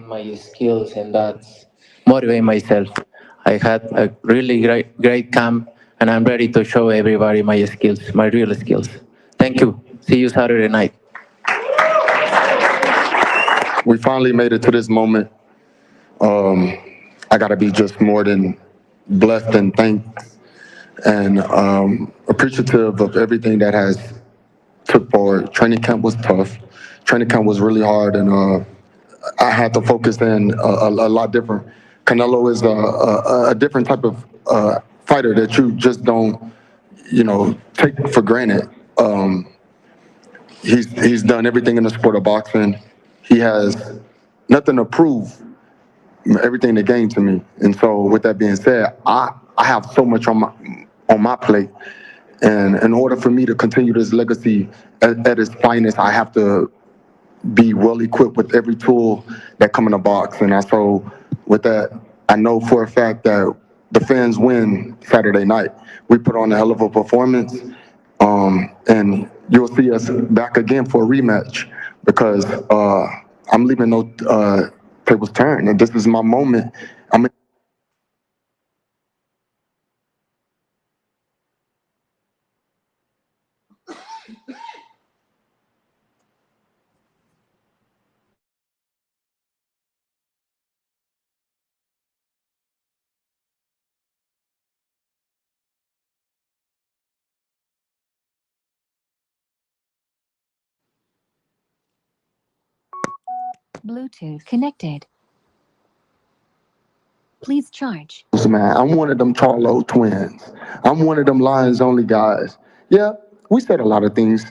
my skills, and that's motivate myself. I had a really great camp, and I'm ready to show everybody my skills, my real skills. Thank you. See you Saturday night. We finally made it to this moment. I gotta be just more than blessed and thanks and appreciative of everything that has took forward. Training camp was tough. Training camp was really hard, and I had to focus in a lot different. Canelo is a different type of fighter that you just don't, take for granted. He's done everything in the sport of boxing. He has nothing to prove, everything to gain to me. And so, with that being said, I have so much on my plate, and in order for me to continue this legacy at its finest, I have to be well equipped with every tool that come in the box. And so with that, I know for a fact that the fans win Saturday night. We put on a hell of a performance, and you'll see us back again for a rematch because I'm leaving no tables turned, and this is my moment. I'm Bluetooth connected. Please charge. man. I'm one of them Charlo twins. I'm one of them Lions only guys. Yeah, we said a lot of things,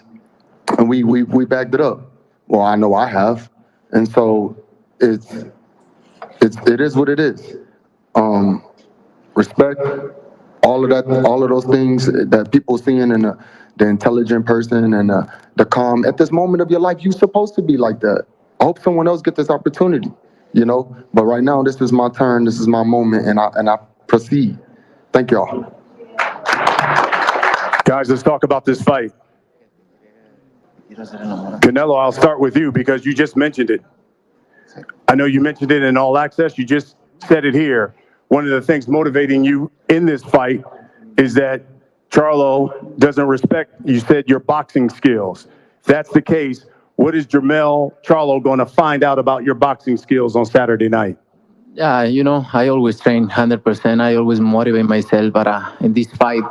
and we backed it up. Well, I know I have, and so it's it is what it is. Um, Respect, all of those things that people seeing in the intelligent person and the calm. At this moment of your life, you're supposed to be like that. I hope someone else get this opportunity, But right now, this is my turn. This is my moment, and I proceed. Thank y'all. Guys, let's talk about this fight. Canelo, I'll start with you because you just mentioned it. I know you mentioned it in All Access. You just said it here. One of the things motivating you in this fight is that Charlo doesn't respect, you said, your boxing skills. If that's the case, what is Jermell Charlo going to find out about your boxing skills on Saturday night? Yeah, I always train 100%. I always motivate myself, but in this fight,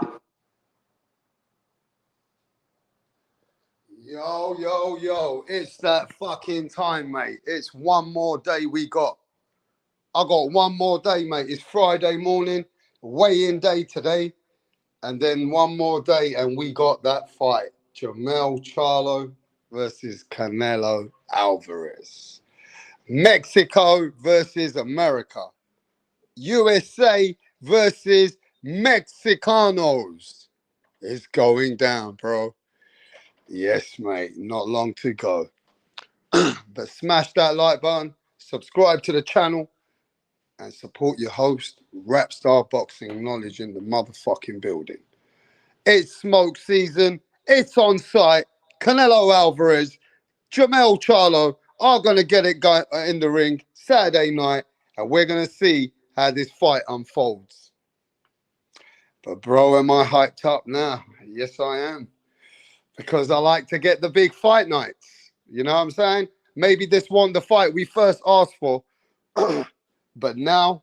Yo, yo, yo, it's that fucking time, mate. It's one more day we got. I got one more day, mate. It's Friday morning, weigh-in day today, and then one more day, and we got that fight. Jermell Charlo versus Canelo Alvarez. Mexico versus America. USA versus Mexicanos. It's going down, bro. Yes, mate. Not long to go. But smash that like button, subscribe to the channel, and support your host, Rapstar Boxing Knowledge in the motherfucking building. It's smoke season. It's on site. Canelo Alvarez, Jermell Charlo are going to get it in the ring Saturday night, and we're going to see how this fight unfolds. But bro, am I hyped up now? Yes, I am. Because I like to get the big fight nights. You know what I'm saying? Maybe this wasn't the fight we first asked for, but now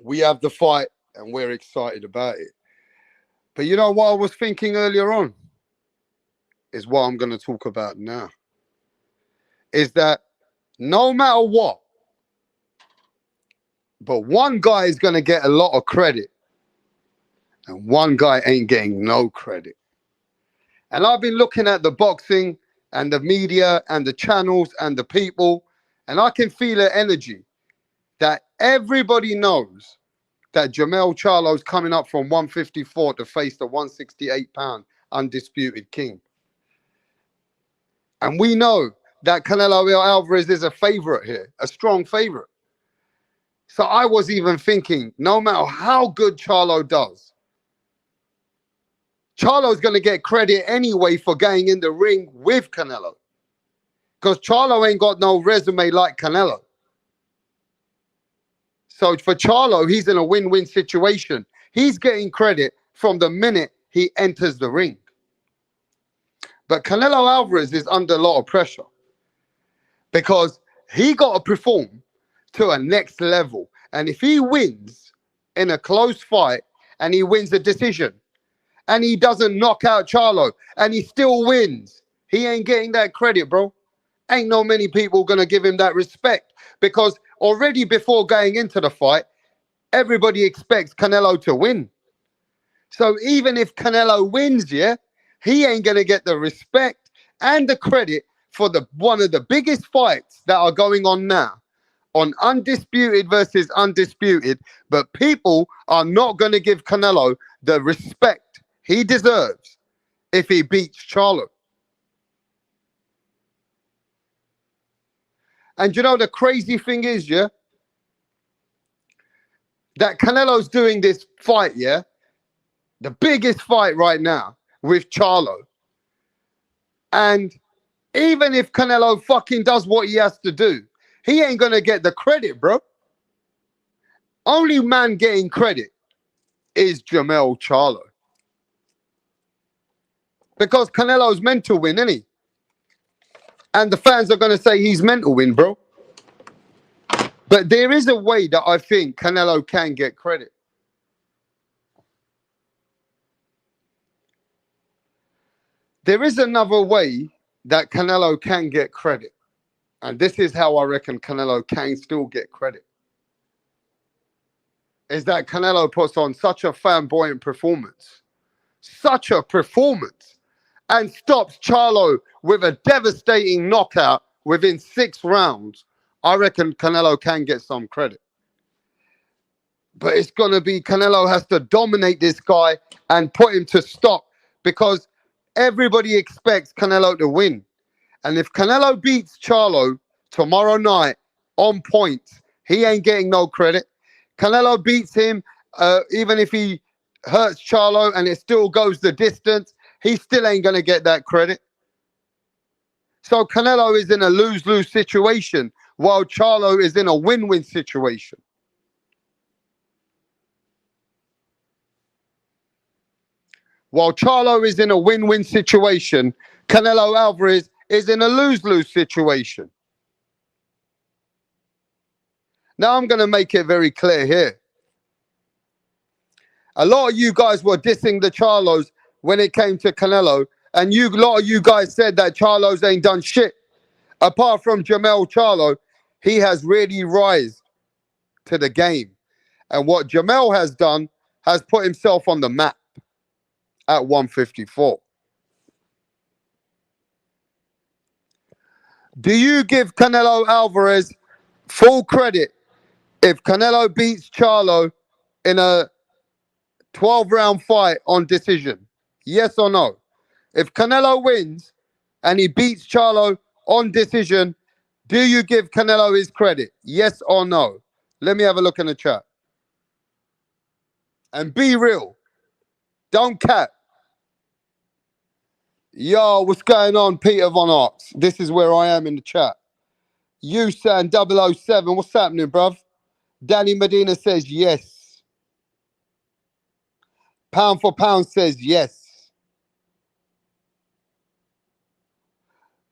we have the fight and we're excited about it. But you know what I was thinking earlier on is what I'm going to talk about now. Is that no matter what, but one guy is going to get a lot of credit and one guy ain't getting no credit. And I've been looking at the boxing and the media and the channels and the people, and I can feel the energy that everybody knows that Jermell Charlo's coming up from 154 to face the 168-pound undisputed king. And we know that Canelo Alvarez is a favorite here, a strong favorite. So I was even thinking, no matter how good Charlo does, Charlo's going to get credit anyway for going in the ring with Canelo. Because Charlo ain't got no resume like Canelo. So for Charlo, he's in a win-win situation. He's getting credit from the minute he enters the ring. But Canelo Alvarez is under a lot of pressure because he got to perform to a next level. And if he wins in a close fight and he wins a decision and he doesn't knock out Charlo and he still wins, he ain't getting that credit, bro. Ain't no many people going to give him that respect because already before going into the fight, everybody expects Canelo to win. So even if Canelo wins, yeah, he ain't going to get the respect and the credit for the one of the biggest fights that are going on now on undisputed versus undisputed. But people are not going to give Canelo the respect he deserves if he beats Charlo. And you know the crazy thing is, yeah, that Canelo's doing this fight, yeah, the biggest fight right now with Charlo. And even if Canelo fucking does what he has to do, he ain't going to get the credit, bro. Only man getting credit is Jermell Charlo. Because Canelo's meant to win, isn't he? And the fans are going to say he's meant to win, bro. But there is a way that I think Canelo can get credit. There is another way that Canelo can get credit. And this is how I reckon Canelo can still get credit. Is that Canelo puts on such a flamboyant performance. Such a performance. And stops Charlo with a devastating knockout within 6 rounds. I reckon Canelo can get some credit. But it's going to be Canelo has to dominate this guy and put him to stop because everybody expects Canelo to win. And if Canelo beats Charlo tomorrow night on points, he ain't getting no credit. Canelo beats him, even if he hurts Charlo and it still goes the distance, he still ain't going to get that credit. So Canelo is in a lose-lose situation while Charlo is in a win-win situation. While Charlo is in a win-win situation, Canelo Alvarez is in a lose-lose situation. Now I'm going to make it very clear here. A lot of you guys were dissing the Charlos when it came to Canelo, and a lot of you guys said that Charlos ain't done shit. Apart from Jermell Charlo, he has really risen to the game. And what Jermell has done has put himself on the map at 154. Do you give Canelo Alvarez full credit if Canelo beats Charlo in a 12-round fight on decision? Yes or no? If Canelo wins and he beats Charlo on decision, do you give Canelo his credit? Yes or no? Let me have a look in the chat. And be real. Don't cap. Yo, what's going on, Peter Von Arx? This is where I am in the chat. Usan 007, what's happening, bruv? Danny Medina says yes. Pound for Pound says yes.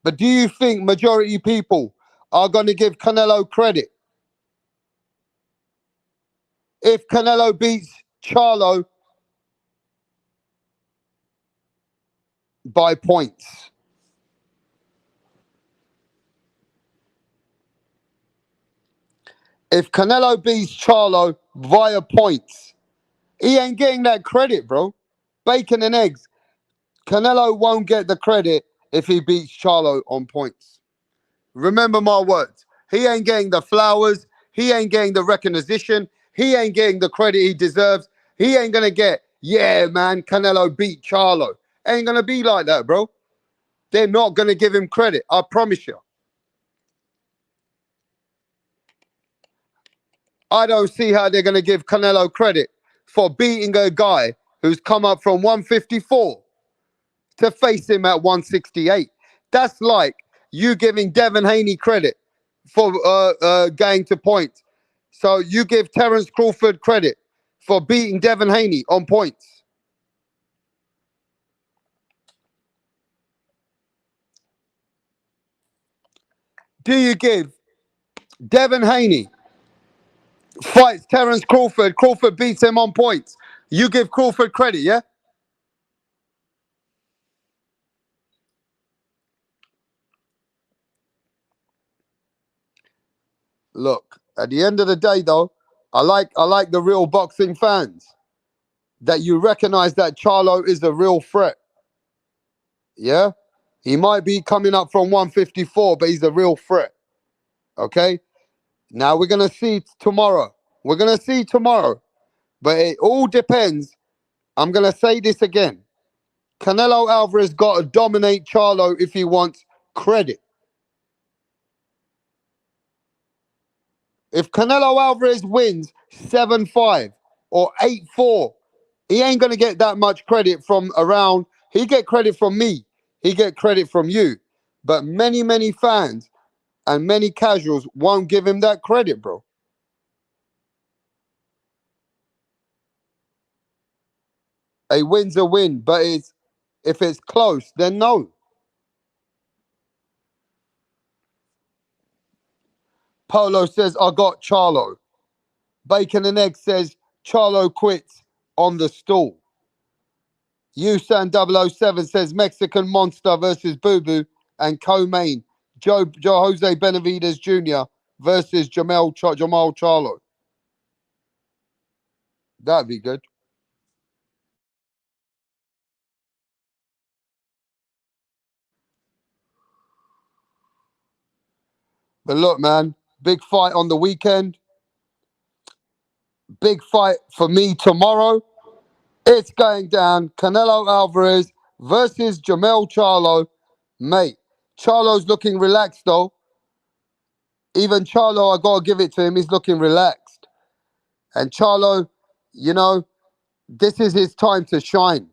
But do you think majority people are going to give Canelo credit? If Canelo beats Charlo by points. If Canelo beats Charlo via points, he ain't getting that credit, bro. Bacon and eggs. Canelo won't get the credit if he beats Charlo on points. Remember my words. He ain't getting the flowers. He ain't getting the recognition. He ain't getting the credit he deserves. He ain't going to get, yeah, man, Canelo beat Charlo. Ain't going to be like that, bro. They're not going to give him credit. I promise you. I don't see how they're going to give Canelo credit for beating a guy who's come up from 154 to face him at 168. That's like you giving Devin Haney credit for going to points. So you give Terence Crawford credit for beating Devin Haney on points. Do you give Devin Haney fights Terence Crawford, Crawford beats him on points? You give Crawford credit, yeah? Look, at the end of the day though, I like the real boxing fans that you recognize that Charlo is a real threat. Yeah? He might be coming up from 154, but he's a real threat. Okay? Now we're gonna see tomorrow. We're gonna see tomorrow. But it all depends. I'm gonna say this again. Canelo Alvarez got to dominate Charlo if he wants credit. If Canelo Alvarez wins 7-5 or 8-4, he ain't gonna get that much credit from around. He get credit from me. He get credit from you. But many fans and many casuals won't give him that credit, bro. A win's a win, but if it's close, then no. Polo says, I got Charlo. Bacon and Egg says, Charlo quits on the stool. Usan007 says, Mexican Monster versus Boo Boo and co-main. Joe Jose Benavides Jr. versus Jamal Charlo. That'd be good. But look, man, big fight on the weekend. Big fight for me tomorrow. It's going down. Canelo Alvarez versus Jamal Charlo. Mate, Charlo's looking relaxed though. Even Charlo, I gotta give it to him, he's looking relaxed. And Charlo, you know, this is his time to shine.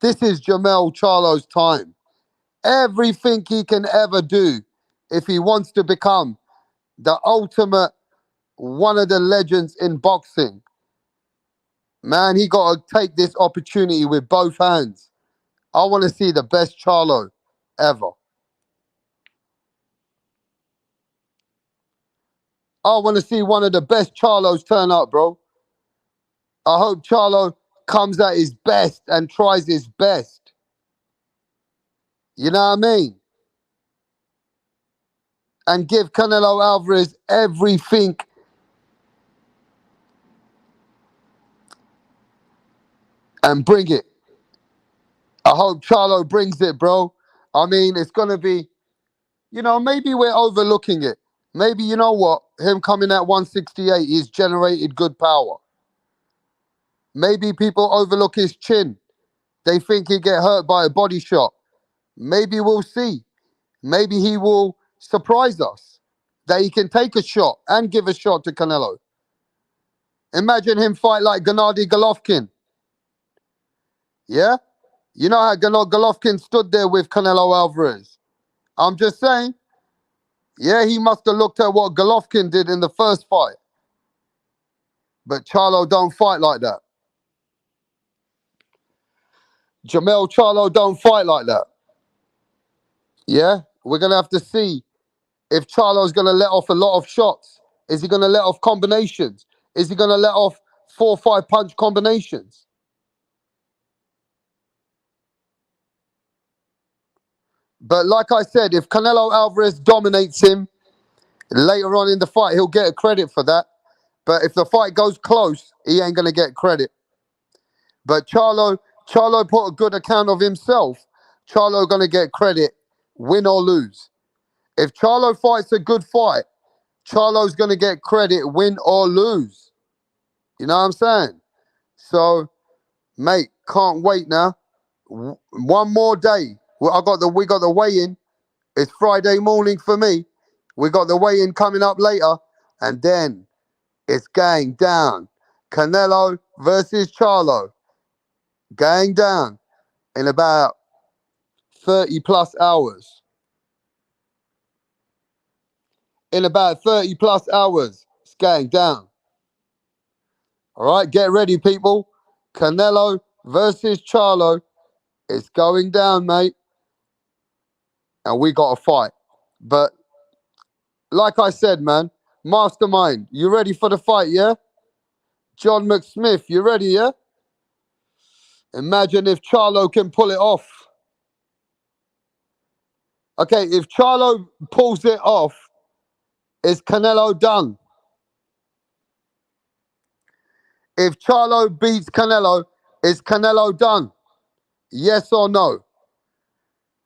This is Jamal Charlo's time. Everything he can ever do if he wants to become the ultimate one of the legends in boxing. Man, he got to take this opportunity with both hands. I want to see the best Charlo ever. I want to see one of the best Charlos turn up, bro. I hope Charlo comes at his best and tries his best. You know what I mean? And give Canelo Alvarez everything and bring it. I hope Charlo brings it, bro. I mean, it's going to be, maybe we're overlooking it. Maybe, you know what? Him coming at 168, he's generated good power. Maybe people overlook his chin. They think he'll get hurt by a body shot. Maybe we'll see. Maybe he will surprise us that he can take a shot and give a shot to Canelo. Imagine him fight like Gennady Golovkin. Yeah? You know how Golovkin stood there with Canelo Alvarez. I'm just saying. Yeah, he must have looked at what Golovkin did in the first fight. But Charlo don't fight like that. Jamel Charlo don't fight like that. Yeah? We're going to have to see if Charlo's going to let off a lot of shots. Is he going to let off combinations? Is he going to let off 4 or 5 punch combinations? But like I said, if Canelo Alvarez dominates him later on in the fight, he'll get a credit for that. But if the fight goes close, he ain't going to get credit. But Charlo put a good account of himself. Charlo going to get credit, win or lose. If Charlo fights a good fight, Charlo's going to get credit, win or lose. You know what I'm saying? So, mate, can't wait now. One more day. We got the weigh-in. It's Friday morning for me. We got the weigh-in coming up later. And then it's going down. Canelo versus Charlo. Going down in about 30 plus hours. In about 30 plus hours, it's going down. All right, get ready, people. Canelo versus Charlo. It's going down, mate. And we got to fight. But like I said, man, mastermind, you ready for the fight, yeah? John McSmith, you ready, yeah? Imagine if Charlo can pull it off. Okay, if Charlo pulls it off, is Canelo done? If Charlo beats Canelo, is Canelo done? Yes or no?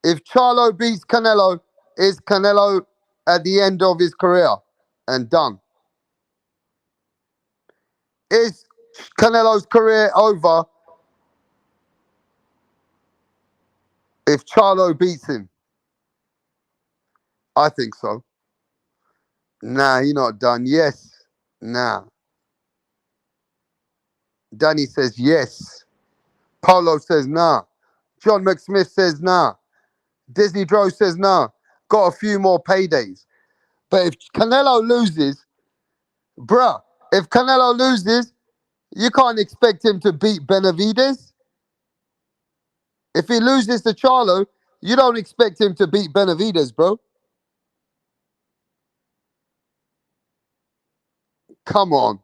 If Charlo beats Canelo, is Canelo at the end of his career and done? Is Canelo's career over if Charlo beats him? I think so. Nah, you're not done. Yes. Nah. Danny says yes. Polo says nah. John McSmith says nah. Disney Dro says nah. Got a few more paydays. But if Canelo loses, bruh, if Canelo loses, you can't expect him to beat Benavidez. If he loses to Charlo, you don't expect him to beat Benavidez, bro. Come on.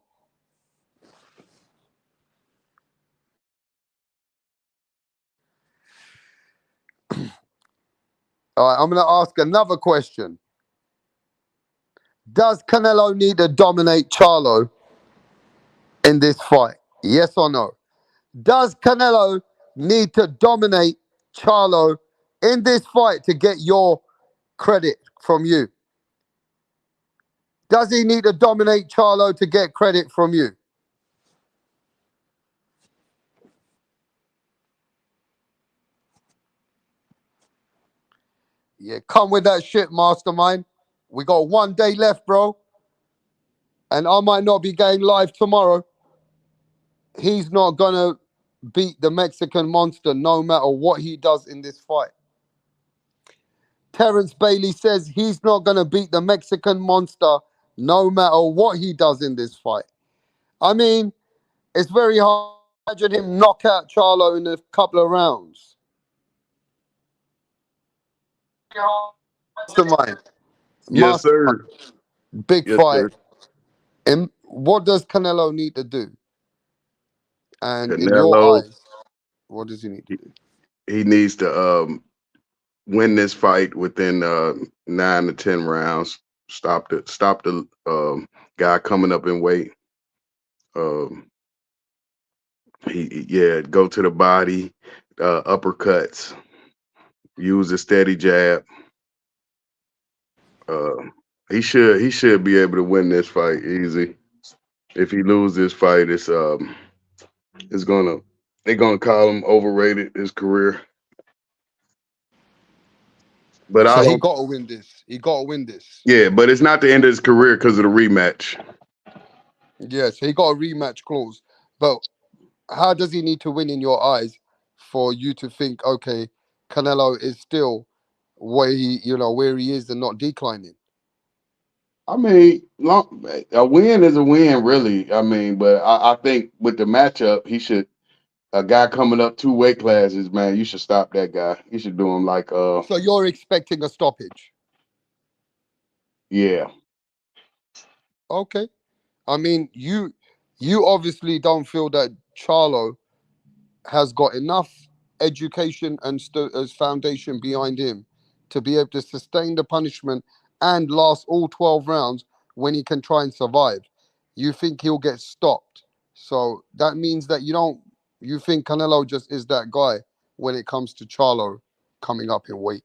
All right, I'm going to ask another question. Does Canelo need to dominate Charlo in this fight? Yes or no? Does Canelo need to dominate Charlo in this fight to get your credit from you? Does he need to dominate Charlo to get credit from you? Yeah, come with that shit, mastermind. We got 1 day left, bro. And I might not be going live tomorrow. He's not going to beat the Mexican monster no matter what he does in this fight. Terrence Bailey says he's not going to beat the Mexican monster no matter what he does in this fight. I mean, it's very hard to imagine him knock out Charlo in a couple of rounds. Mastermind. Yes, Mastermind. sir. Big Yes, fight. sir. And what does Canelo need to do? And in your Canelo, eyes, what does he need to he, do? he needs to win this fight within 9 to 10 rounds. Stop the guy coming up in weight. Um, go to the body, uppercuts, use a steady jab. Uh, he should be able to win this fight easy. If he loses this fight, it's gonna they're gonna call him overrated his career. But So I he don't. got to win this. He got to win this. Yeah, but it's not the end of his career because of the rematch. Yes, he got a rematch clause. But how does he need to win in your eyes for you to think, okay, Canelo is still where he is and not declining? I mean, a win is a win, really. I mean, but I think with the matchup, he should. A guy coming up 2 weight classes, man, you should stop that guy. You should do him like, So you're expecting a stoppage. yeah. Okay. I mean, you obviously don't feel that Charlo has got enough education and as foundation behind him to be able to sustain the punishment and last all 12 rounds when he can try and survive. You think he'll get stopped. So that means that you think Canelo just is that guy when it comes to Charlo coming up in weight.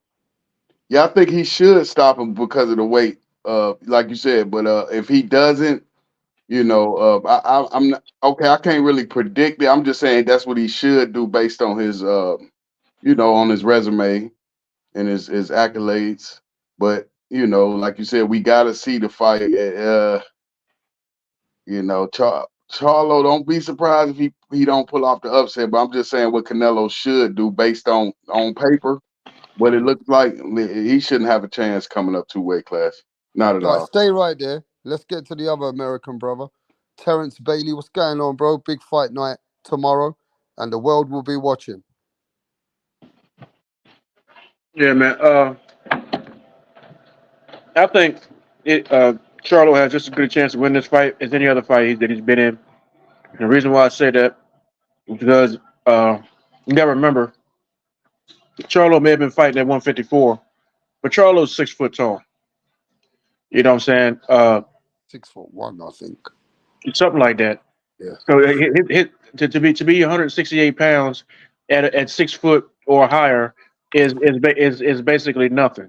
Yeah, I think he should stop him because of the weight, like you said. But if he doesn't, I'm not, okay. I can't really predict it. I'm just saying that's what he should do based on his, on his resume and his accolades. But like you said, we got to see the fight. Charlo, don't be surprised if he don't pull off the upset. But I'm just saying what Canelo should do based on paper. What it looks like, he shouldn't have a chance coming up 2 weight class. Not at All right, all. stay right there. let's get to the other American brother, Terrence Bailey. What's going on, bro? Big fight night tomorrow, and the world will be watching. Yeah, man. I think Charlo has just as good a chance to win this fight as any other fight that he's been in. And the reason why I say that is because you got to remember, Charlo may have been fighting at 154, but Charlo's 6 foot tall. You know what I'm saying? 6'1", I think. Something like that. Yeah. So to be 168 pounds at 6 foot or higher is basically nothing.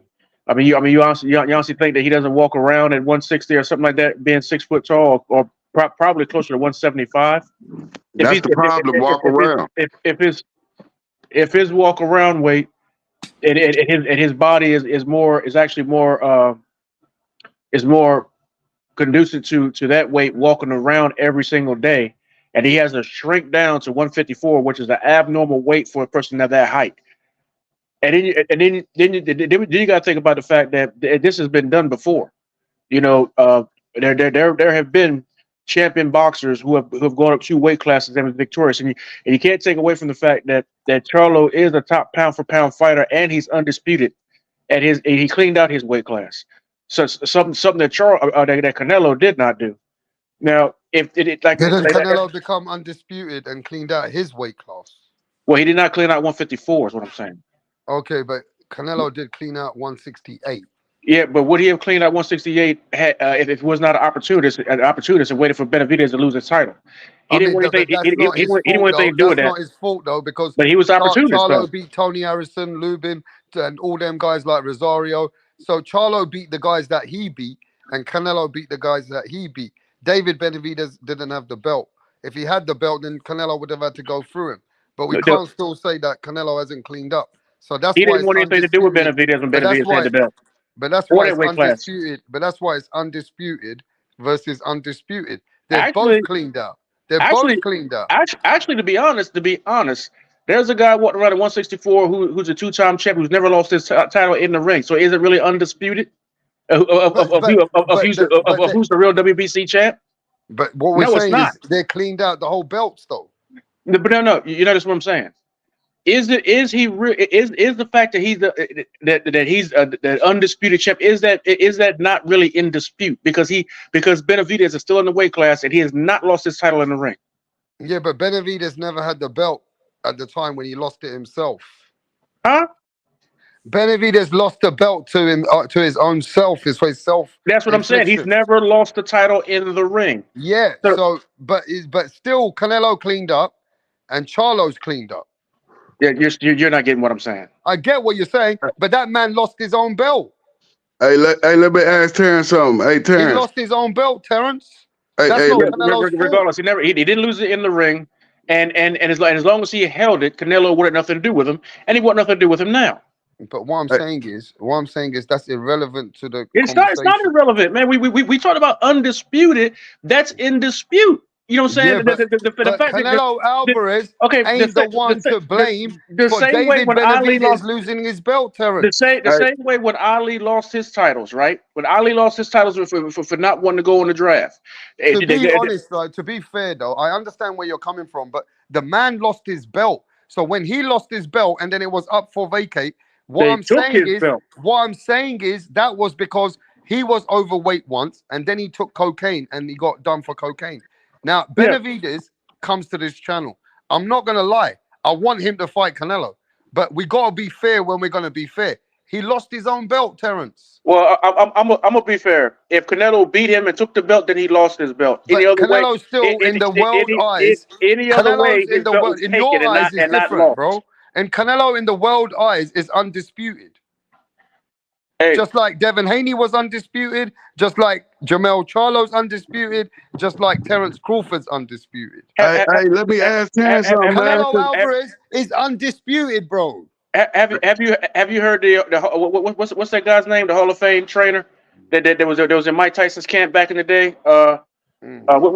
You honestly think that he doesn't walk around at 160 or something like that, being 6 foot tall, or probably closer to 175. That's the problem. Walk around. If his walk around weight and his body is more conducive to that weight walking around every single day, and he has to shrink down to 154, which is an abnormal weight for a person of that height. And then you got to think about the fact that this has been done before. You know, there have been champion boxers who have gone up 2 weight classes and been victorious, and you can't take away from the fact that Charlo is a top pound for pound fighter, and he's undisputed he cleaned out his weight class. So something that that Canelo did not do. Now, didn't Canelo become undisputed and cleaned out his weight class? Well, he did not clean out 154. Is what I'm saying. Okay, but Canelo did clean out 168. Yeah, but would he have cleaned out 168 if it was not an opportunist and waited for Benavidez to lose his title? He didn't want anything to do with that. That's not his fault though, because but he was opportunist. Charlo beat Tony Harrison, Lubin, and all them guys like Rosario. So Charlo beat the guys that he beat, and Canelo beat the guys that he beat. David Benavidez didn't have the belt. If he had the belt, then Canelo would have had to go through him. But we can't still say that Canelo hasn't cleaned up. So that's he why didn't want anything to do with Benavidez when Benavidez had the belt. But that's why it's undisputed. But that's why it's undisputed versus undisputed. They're both cleaned out. Both cleaned out. Actually, to be honest, there's a guy walking around at 164 who's a 2-time champion who's never lost his title in the ring. So is it really undisputed? Who's the real WBC champ? But what we're saying is they're cleaned out the whole belts, though. But no, you notice what I'm saying? Is the fact that he's the undisputed champ, is that not really in dispute because Benavidez is still in the weight class and he has not lost his title in the ring? Yeah, but Benavidez never had the belt at the time when he lost it himself. Huh? Benavidez lost the belt to him to his own self. His self. That's what I'm saying. He's never lost the title in the ring. Yeah. But still, Canelo cleaned up, and Charlo's cleaned up. Yeah, you're not getting what I'm saying. I get what you're saying, but that man lost his own belt. Hey, let me ask Terrence something. Hey, Terrence. He lost his own belt, Terrence. Regardless, he didn't lose it in the ring, and as long as he held it, Canelo wanted nothing to do with him, and he wanted nothing to do with him now. But what I'm saying is that's irrelevant to the. It's not irrelevant, man. We talked about undisputed. That's in dispute. You know what I'm saying? Yeah, the fact Canelo Alvarez ain't the one to blame for David Benavidez losing his belt, Terrence. The same way when Ali lost his titles, right? When Ali lost his titles for not wanting to go in the draft. To be fair, though, I understand where you're coming from, but the man lost his belt. So when he lost his belt and then it was up for vacate, what I'm saying is that was because he was overweight once and then he took cocaine and he got done for cocaine. Now, Benavidez comes to this channel. I'm not going to lie. I want him to fight Canelo. But we got to be fair when we're going to be fair. He lost his own belt, Terrence. Well, I'm going to be fair. If Canelo beat him and took the belt, then he lost his belt. But Canelo's still in the world eyes. Any other way, in your eyes is different, bro. And Canelo in the world eyes is undisputed. Hey. Just like Devin Haney was undisputed, just like Jamel Charlo's undisputed, just like Terrence Crawford's undisputed. Hey, let me ask Terrence something. Canelo Alvarez is undisputed, bro. Have you heard what's that guy's name? The Hall of Fame trainer that was in Mike Tyson's camp back in the day. What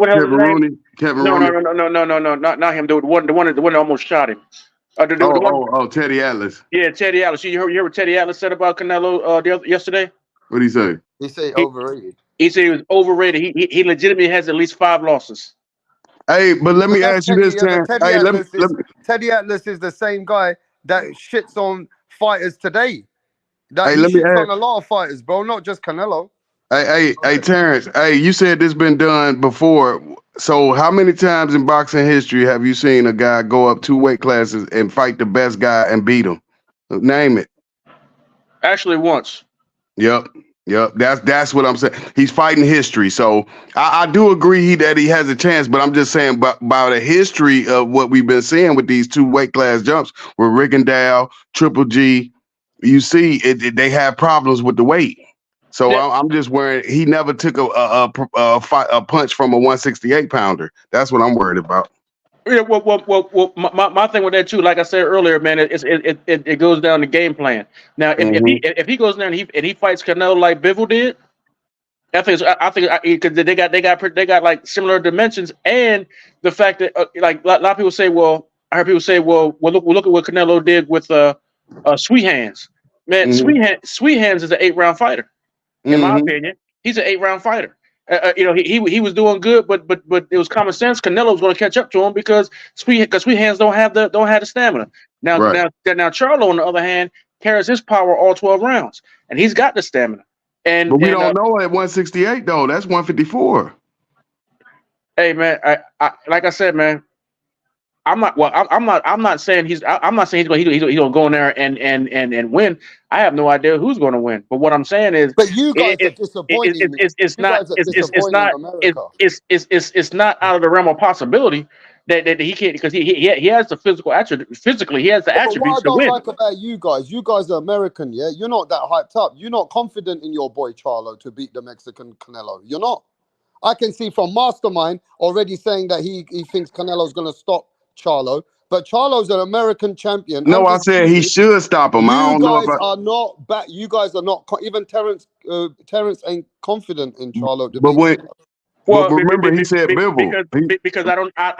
Kevin Rooney? Kevin Rooney? No, not him. The one that almost shot him. Teddy Atlas. Yeah, Teddy Atlas. You heard what Teddy Atlas said about Canelo yesterday? What did he say? He said overrated. He said he was overrated. He legitimately has at least 5 losses. Hey, but let But me that's ask you Teddy. this, Yeah, but Terrence. Teddy Hey, Atlas let is me Teddy Atlas is the same guy that shits on fighters today. That hey, he let me shits ask. on a lot of fighters, bro. Not just Canelo. Hey, Terrence. Hey, you said this been done before. So, how many times in boxing history have you seen a guy go up 2 weight classes and fight the best guy and beat him? Name it. Actually, once. Yep. Yep. That's what I'm saying. He's fighting history. So I do agree that he has a chance, but I'm just saying about the history of what we've been seeing with these 2 weight class jumps with Rigondeaux, Triple G. You see, they have problems with the weight. So Yeah, I'm just worried he never took a punch from a 168 pounder. That's what I'm worried about. yeah. Well, my thing with that too, like I said earlier, man, it goes down to game plan. Now, Hmm. if he goes down and he fights Canelo like Bivol did, I think because they got like similar dimensions, and the fact that like a lot of people say, well, I heard people say, well, look at what Canelo did with Sweet Hands. Man, Hmm. Sweet Hands is an 8-round fighter, in my Hmm. opinion. He's an 8-round fighter. He was doing good, but it was common sense. Canelo was going to catch up to him because Sweet Hands don't have the stamina. Right. Now Charlo on the other hand carries his power all 12 rounds, and he's got the stamina. And But we don't know at 168 though. That's 154. hey man, like I said, man, I'm not saying I'm not saying he's gonna go in there and win. I have no idea who's going to win. But what I'm saying is, But you guys are disappointing me. it's You not guys are disappointing America. it's not out of the realm of possibility that he can't, because he has the physical attribute. Physically, he has the Yeah, but what I attributes to don't win. like about you guys are American, yeah? You're not that hyped up. You're not confident in your boy Charlo to beat the Mexican Canelo. You're not. I can see from Mastermind already saying that he thinks Canelo's going to stop Charlo. But Charlo's an American champion, No, I said he undisputed. should stop him. I You don't know if guys I. are not back. You guys are not. Even Terrence ain't confident in Charlo to But beat when, Canelo. but remember, he said Bivol. Because I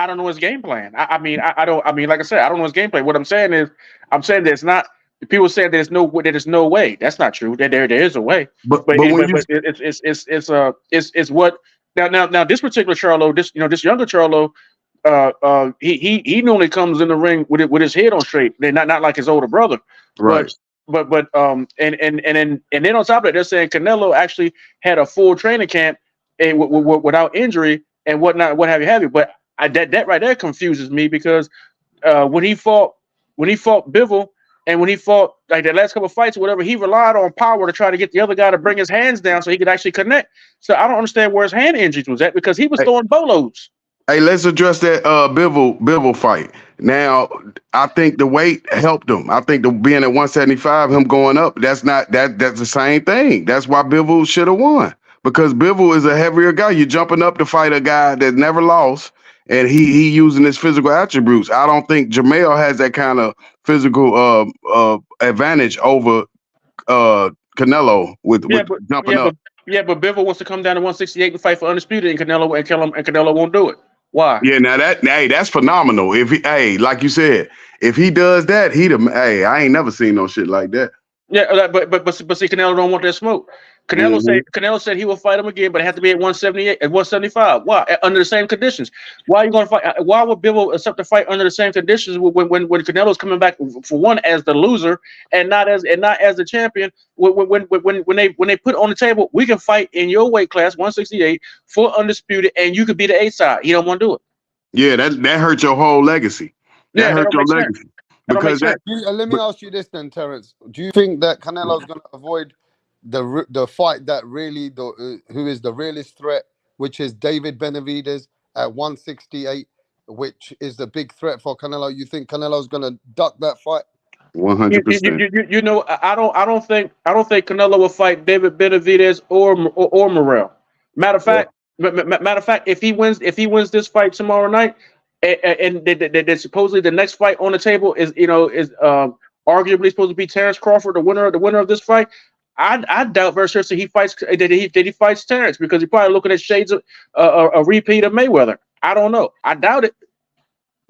don't know his game plan. I mean I don't I mean like I said, I don't know his game plan. What I'm saying is, I'm saying that it's not. People say there's no way. That's not true. There is a way, But when you it's what now this particular Charlo, this younger Charlo, he normally comes in the ring with his head on straight. They're not like his older brother, but right, and then on top of that, they're saying Canelo actually had a full training camp and without injury and whatnot, what have you. But that right there confuses me, because when he fought Bivol, and when he fought like the last couple of fights or whatever, he relied on power to try to get the other guy to bring his hands down so he could actually connect. So I don't understand where his hand injuries was at, because he was hey, throwing bolos. hey, let's address that Bivol fight. Now, I think the weight helped him. I think the being at 175, him going up, that's the same thing. That's why Bivol should have won, because Bivol is a heavier guy. You're jumping up to fight a guy that never lost, and he using his physical attributes. I don't think Jamel has that kind of physical advantage over Canelo Yeah, with but jumping yeah, up. but yeah, but Bivol wants to come down to 168 and fight for undisputed, and Canelo won't do it. Why? Yeah, now that's phenomenal. If he, hey, like you said, if he does that, hey, I ain't never seen no shit like that. Yeah, but see, Canelo don't want that smoke. Hmm. Canelo said he will fight him again, but it had to be at 178, at 175. Why? Under the same conditions. Why are you going to fight? Why would Bivol accept to fight under the same conditions when Canelo's coming back for one as the loser and not as the champion? When they put on the table, we can fight in your weight class 168 for undisputed, and you could be the A side. He don't want to do it. Yeah, that hurt your whole legacy. That Yeah, that hurt don't your make sense. legacy That don't make because sense. Let me but ask you this then, Terrence. Do you think that Canelo's going to avoid the fight that really who is the realest threat, which is David Benavidez at 168, which is the big threat for Canelo? You think Canelo's going to duck that fight? 100%. I don't think Canelo will fight David Benavidez or Morrell. Matter of Yeah. fact, if he wins this fight tomorrow night, and that supposedly the next fight on the table is arguably supposed to be Terrence Crawford, the winner of this fight. I doubt very seriously he fights Terrence, because he's probably looking at shades of a repeat of Mayweather. I don't know. I doubt it.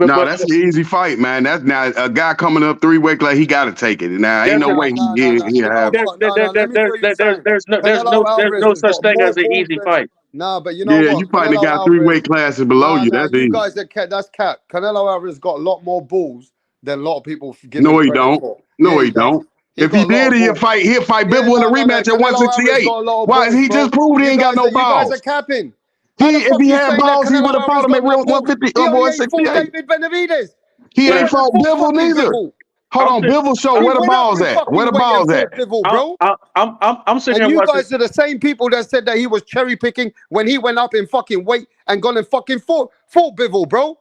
No, that's an easy fight, man. That's now a guy coming up 3 weight class. He got to take it. Now ain't no way No. he You know have. what? No. Let me tell you something. there's Canelo Alvarez no has such got thing more as an balls easy than. fight. Nah, but you know Yeah, what? you fighting a Canelo guy 3 weight Alvarez. classes below you. Nah. That's You easy. guys that's cap. Canelo Alvarez got a lot more balls than a lot of people give him No, he credit don't. for. No, Yeah, he he does. don't. He If got he a lot did, of balls. he'll fight Yeah, Bivol in a no. rematch at Canelo Alvarez 168. got a lot of Why? balls, He bro. just proved he ain't got no You guys are balls. capping. How the If fuck he you had saying that balls, he would Canelo have Alvarez fought him got at more balls? 150 He only ain't fought 168. David Benavidez. He He ain't ain't even fought fought Bivol fucking neither. Bivol. Hold on, Bivol show He where the went up balls in at? Where fucking the weight and balls at? fought Bivol, bro. I'm sitting And here you watching. guys are the same people that said that he was cherry picking when he went up in fucking weight and gone and fucking fought Bivol, bro.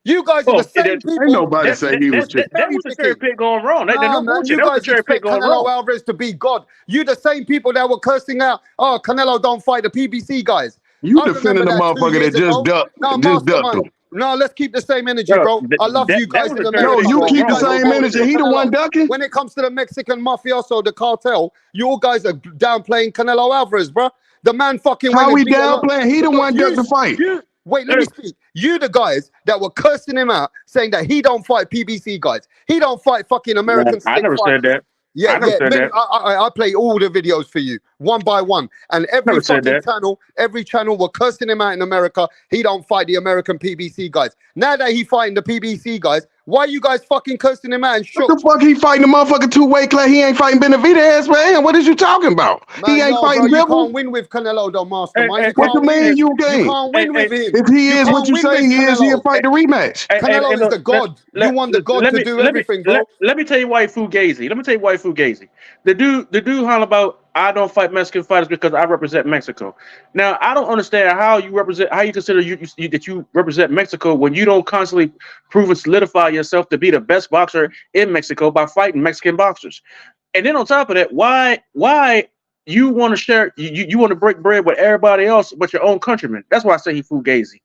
You guys are the Oh, same Ain't people nobody that say said he he was was that chicken. cherry was a cherry picking. pick going wrong. Nah, No man, bullshit. you That was a guys cherry pick expect going Canelo wrong. Alvarez to be God. You the same people that were cursing out, oh, Canelo don't fight the PBC guys. You I remember defending the that two motherfucker that years just ago. ducked, Now, just ducked mastermind. him. No, let's keep the same energy, No, bro. I love you that guys was in a cherry No, pick America, you bro. going You keep the guys wrong. are same bullies energy. for He the one Canelo. ducking. When it comes to the Mexican mafia, so the cartel, you all guys are downplaying Canelo Alvarez, bro. The man fucking went How and we beat a lot. downplaying? He the Because one ducked the fight. wait, let me speak. You the guys that were cursing him out, saying that he don't fight PBC guys. He don't fight fucking Man, American I stick never said fighters. that. Yeah, I never said that. I play all the videos for you, one by one. And Never said that. every channel were cursing him out in America. He don't fight the American PBC guys. Now that he fighting the PBC guys, why you guys fucking cursing him out and What shook? the fuck he fighting the motherfucker 2 weight class? He ain't fighting Benavidez, man. What is you talking about? He Man, ain't no, bro, fighting you Bivol. can't win with Canelo, though, Hey, mastermind. hey, You What hey, you can't win. mean hey, you You can't? can't hey, win with hey, him. If he You is what can't you win say with he is, he'll Canelo. fight the rematch. Canelo is the god. You want the god to do everything, bro. let me tell you why Fugazi. Let me tell you why Fugazi. The dude holler about I don't fight Mexican fighters because I represent Mexico. Now I don't understand how you consider that you represent Mexico when you don't constantly prove and solidify yourself to be the best boxer in Mexico by fighting Mexican boxers. And then on top of that, why you want to share you want to break bread with everybody else but your own countrymen? That's why I say he Fugazi.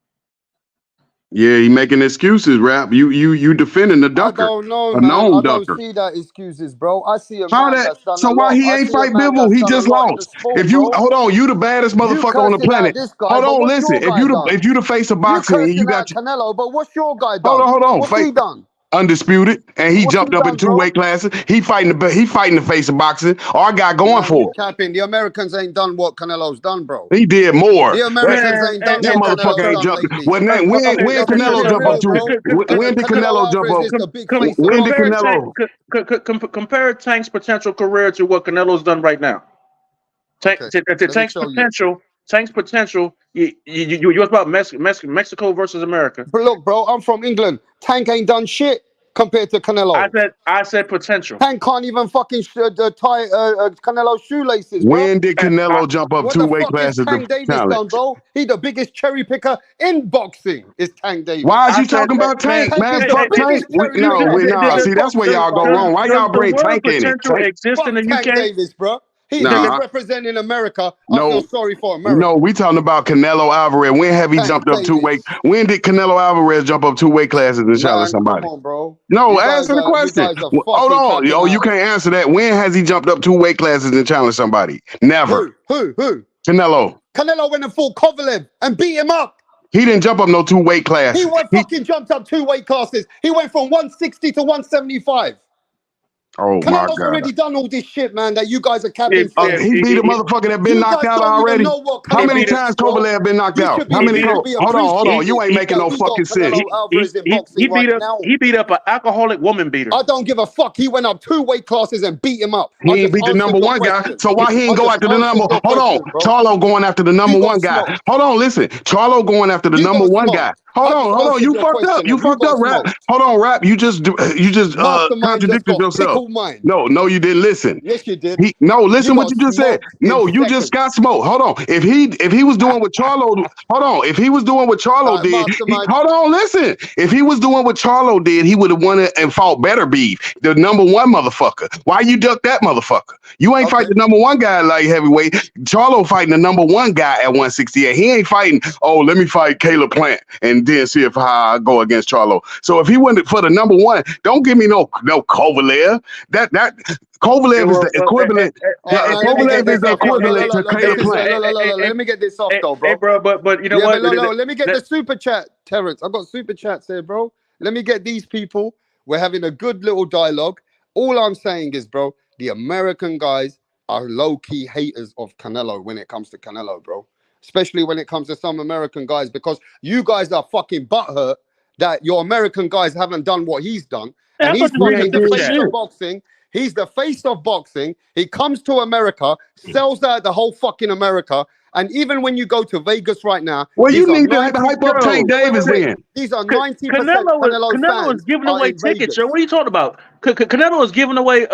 Yeah, he making excuses, rap. You defending the I ducker, don't know, a man. I known don't ducker. see that excuses, bro. I see a How man that? that's done a So why lot. he I ain't see a fight man Bivol? that's He done a just lot in the lost. sport, If you bro. hold on, you the baddest You motherfucker on the cursing out planet. this guy, Hold but on, what's listen. your guy done? If you the face of You boxing and you cursing got out Canelo, but what's your guy hold on, done? hold on, What's he fake done? undisputed, and he What's he jumped up in done, 2 bro? weight classes. He fighting the face of boxing. Our guy going Man, you for it. capping. The Americans ain't done what Canelo's done, bro. He did more. The That, Americans Man, ain't done that what motherfucker Canelo's ain't done jumped. lately. When okay, when Let's keep Canelo it jump up real, to? bro. When did Canelo Canelo jump Alvarez up? is the big face of When did boxing. Canelo? compare Tank's potential career to what Canelo's done right now. Okay, let me show you. Tank's potential. You was about Mexico versus America. But look, bro, I'm from England. Tank ain't done shit compared to Canelo. I said potential. Tank can't even fucking tie Canelo's shoelaces, bro. When did I, Canelo jump up What 2 the weight fuck is classes to Tank Davis challenge? done, bro? He the biggest cherry picker in boxing. Is Tank Why is Davis? I you said, talking about man, Tank, Tank man? is hey, the Fuck hey, Tank. biggest cherry picker Nah. in See, that's where boxing y'all go right wrong. now. Why does y'all the bring word Tank in it? potential exist in Fuck the Tank UK? Davis, bro. He's Nah, representing America. I feel no, sorry for no. America. We talking about Canelo Alvarez. When have he Tank jumped up 2 weight? Davis. When did Canelo Alvarez jump up 2 weight classes and challenge Man, come somebody? on, bro. No, answer the You question. guys are Hold fucking on. capping Oh, you out. can't answer that. When has he jumped up 2 weight classes and challenged somebody? Never. Who? Canelo. Canelo went and fought Kovalev and beat him up. He didn't jump up no 2 weight He classes. went fucking jumped up 2 weight classes. He went from 160 to 175. Oh my Canelo's God. already done all this shit, man, that you guys are capping for. He beat a motherfucker that been You knocked guys out don't even already. know what How He many beat Canelo it. times is, bro. Kovalev been knocked You out? should How be He many? beat you it. should be Hold on. You appreciated ain't making that no we got fucking sense. Canelo Alvarez in boxing right now. He beat up an alcoholic woman beater. I don't give a fuck. He went up 2 weight classes and beat him up. I He ain't just beat the answered number your 1 guy. question. So why he I ain't go just after the answered number? your Hold on. question, bro. Charlo going after the You number got 1 guy. smoked. Hold on, listen. Charlo going after the You number got 1 guy. smoked. I just Hold on. answered You your fucked up. question You and you fucked got up, rap. smoked. Hold on, rap. You just Mastermind just contradicted got yourself. pickle mind. No, you didn't listen. Yes, you did. No, You listen what got you just said. smoked in No, you just got seconds. smoked. Hold on. If he was doing what Charlo, hold on. If he was doing what Charlo did, Mastermind. hold on, listen. If he was doing what Charlo did, he would have won it and fought better beef. The number 1 motherfucker. Why you duck that motherfucker? You ain't fight Okay. the number 1 guy like heavyweight. Charlo fighting the number 1 guy at 168. He ain't fighting, oh, let me fight Caleb Plant and then see if how I go against Charlo. So if he went for the number 1, don't give me no Kovalev. That Yeah, Kovalev is well, the equivalent. All right, man. Let me get Kovalev is this the off though. equivalent to Caleb Plant. Let me get this off though, hey, bro. bro, but you know Yeah, what? but let me get the super chat, Terrence. I got super chats here, bro. Let me get these people. We're having a good little dialogue. All I'm saying is, bro, the American guys are low-key haters of Canelo when it comes to Canelo, bro. Especially when it comes to some American guys, because you guys are fucking butthurt that your American guys haven't done what he's done. Yeah, And I he's put the tweet fucking in the the face chat. of boxing. He's the face of boxing. He comes to America, sells out the whole fucking America. And even when you go to Vegas right now, Well, you these are need to 90. hype up Tank Davis then. These are 90% Canelo Canelo is fans giving are away in tickets, Vegas. sir. What are you talking about? Canelo is giving away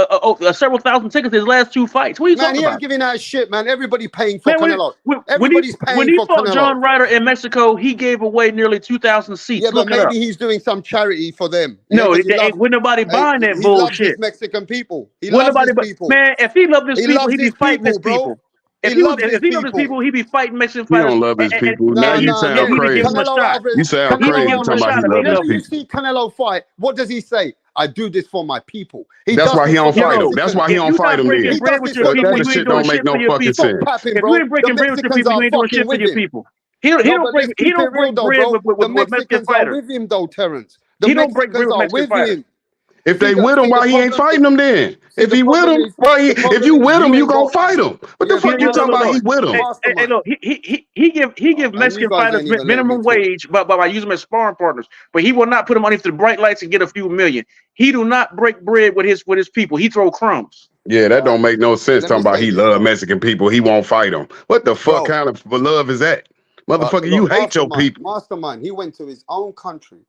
several thousand tickets his last 2 fights. What are you Man, talking he ain't about? giving out shit, man. Everybody paying for Man, Canelo. when he Everybody's when paying he for fought Canelo. John Ryder in Mexico, he gave away nearly 2,000 seats. Yeah, but Look it up. maybe he's doing some charity for them. Yeah, No, because he loves, when nobody buying that he loves his bullshit. Mexican people. He When loves nobody, his people. man, if he loved his He people, loves he'd be his fighting his people, bro. people. He loves his If he loved his people. people, he'd be fighting Mexican He fighters. don't love his people. Now Nah, you nah, sound yeah. He'd give him crazy. a Canelo shot. Alvarez. You sound He'd Canelo crazy give him a talking Alvarez. about he shot if he love his Whenever loved you him. people. see Canelo fight, what does he say? I do this for my people. He That's does why he this for don't the You fight know, him. That's Mexicans. why he if don't you're fight not him breaking then. He bread does with this your for But the people, that you ain't shit doing don't Mexicans. make shit for no your fucking people. Stop sense. capping, If you bro. ain't The breaking bread with your Mexicans people, are you ain't doing shit fucking for with your him. people. No, but let's He keep it don't real break though, bread bro. The with Mexican Mexicans are fighters. with him though, Terrence. The He don't break bread Mexicans with are Mexican with fighters. him. If they with him, See the why he ain't problem fighting is, them then? see If the he with problem him, is, why he, the if problem you is with him, you you ain't gonna got. fight him. What the Yeah, but fuck you talking about? He mastermind, with him? Hey, mastermind. look, he give Man, you Mexican guys fighters ain't even letting me minimum talk. wage, but by using them as sparring partners. But he will not put them underneath the bright lights and get a few million. He do not break bread with his people. He throw crumbs. Yeah, that don't make no sense. Let me Talking about say he this love though, Mexican people, he won't fight them. What the fuck bro. kind of love is that, motherfucker? You Look, hate your people mastermind. He went to his own country,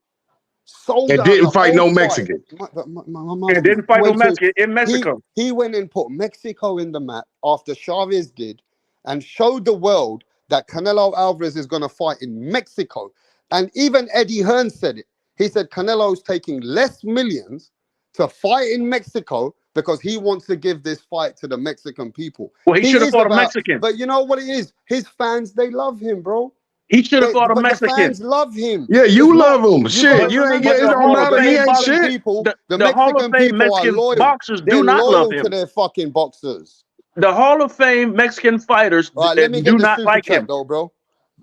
sold and out didn't the fight whole no fight. Mexican. And Mastermind. didn't fight no Mexican in He Mexico. he went and put Mexico in the map after Chavez did, and showed the world that Canelo Alvarez is going to fight in Mexico. And even Eddie Hearn said it. He said Canelo's taking less millions to fight in Mexico because he wants to give this fight to the Mexican people. Well, he He should have is fought a about, Mexican. but you know what it is? His fans, they love him, bro. He should have fought a But the Mexican. fans love him. Yeah, It's you not. love him. You got to Shit, you ain't remember get. But It the don't Hall of matter. He Fame ain't Mexican boxing, shit. people. The the Hall of Mexican Fame people are Mexican loyal. boxers They're do not love loyal to him. their fucking boxers. The Hall of Fame Mexican fighters All right, let me get do the not super like chat him. though, bro.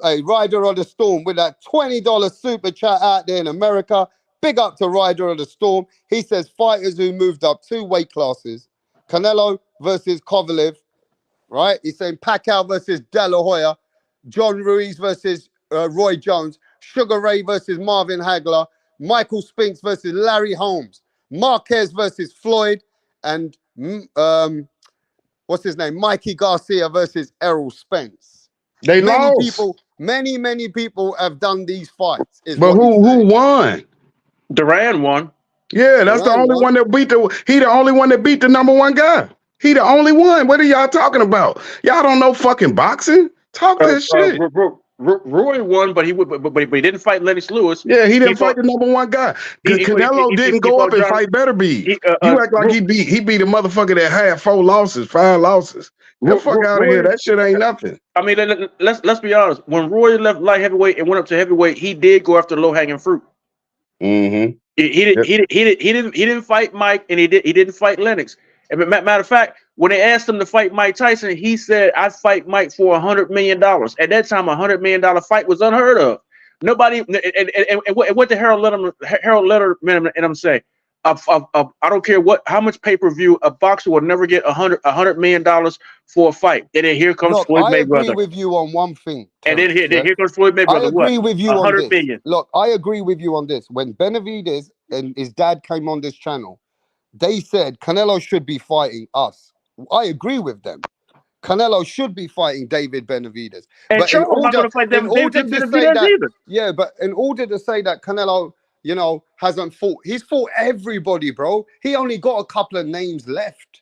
Hey, Rider of the Storm with that $20 super chat out there in America. Big up to Rider of the Storm. He says fighters who moved up 2 weight classes. Canelo versus Kovalev, right? He's saying Pacquiao versus De La Hoya. John Ruiz versus Roy Jones. Sugar Ray versus Marvin Hagler. Michael Spinks versus Larry Holmes. Marquez versus Floyd. And what's his name? Mikey Garcia versus Errol Spence. They lost. Many people have done these fights, is But what he's who saying. won? Duran won. Yeah, that's the Duran only won. one that beat he the only one that beat the number one guy. He the only one. What are y'all talking about? Y'all don't know fucking boxing? Talk this shit. Roy won, but he didn't fight Lennox Lewis. Yeah, he didn't He fight fought the number one guy. he Canelo didn't he go up fought and John. fight Better Bees. He, You act like he beat a motherfucker that had 4 losses, 5 losses. Get the fuck out of here. Roy. That shit ain't nothing. I mean, let's be honest. When Roy left light heavyweight and went up to heavyweight, he did go after low hanging fruit. Mm-hmm. He didn't fight Mike, and he didn't fight Lennox. And matter of fact, when they asked him to fight Mike Tyson, he said, "I'd fight Mike for $100 million." At that time, $100 million fight was unheard of. Nobody. And what did Harold Letterman and them say? I don't care how much pay-per-view, a boxer will never get $100 million for a fight. And then here comes Look, Floyd I agree Mayweather. with you on one thing, And then Terrence, yeah? here comes Floyd I Mayweather. What? agree with you on 100 this. million. Look, I agree with you on this. When Benavidez and his dad came on this channel, they said Canelo should be fighting us. I agree with them. Canelo should be fighting David Benavidez. And But in Charlo's not going to fight in order to say Benavidez that, either. yeah, but in order to say that Canelo, hasn't fought, he's fought everybody, bro. He only got a couple of names left.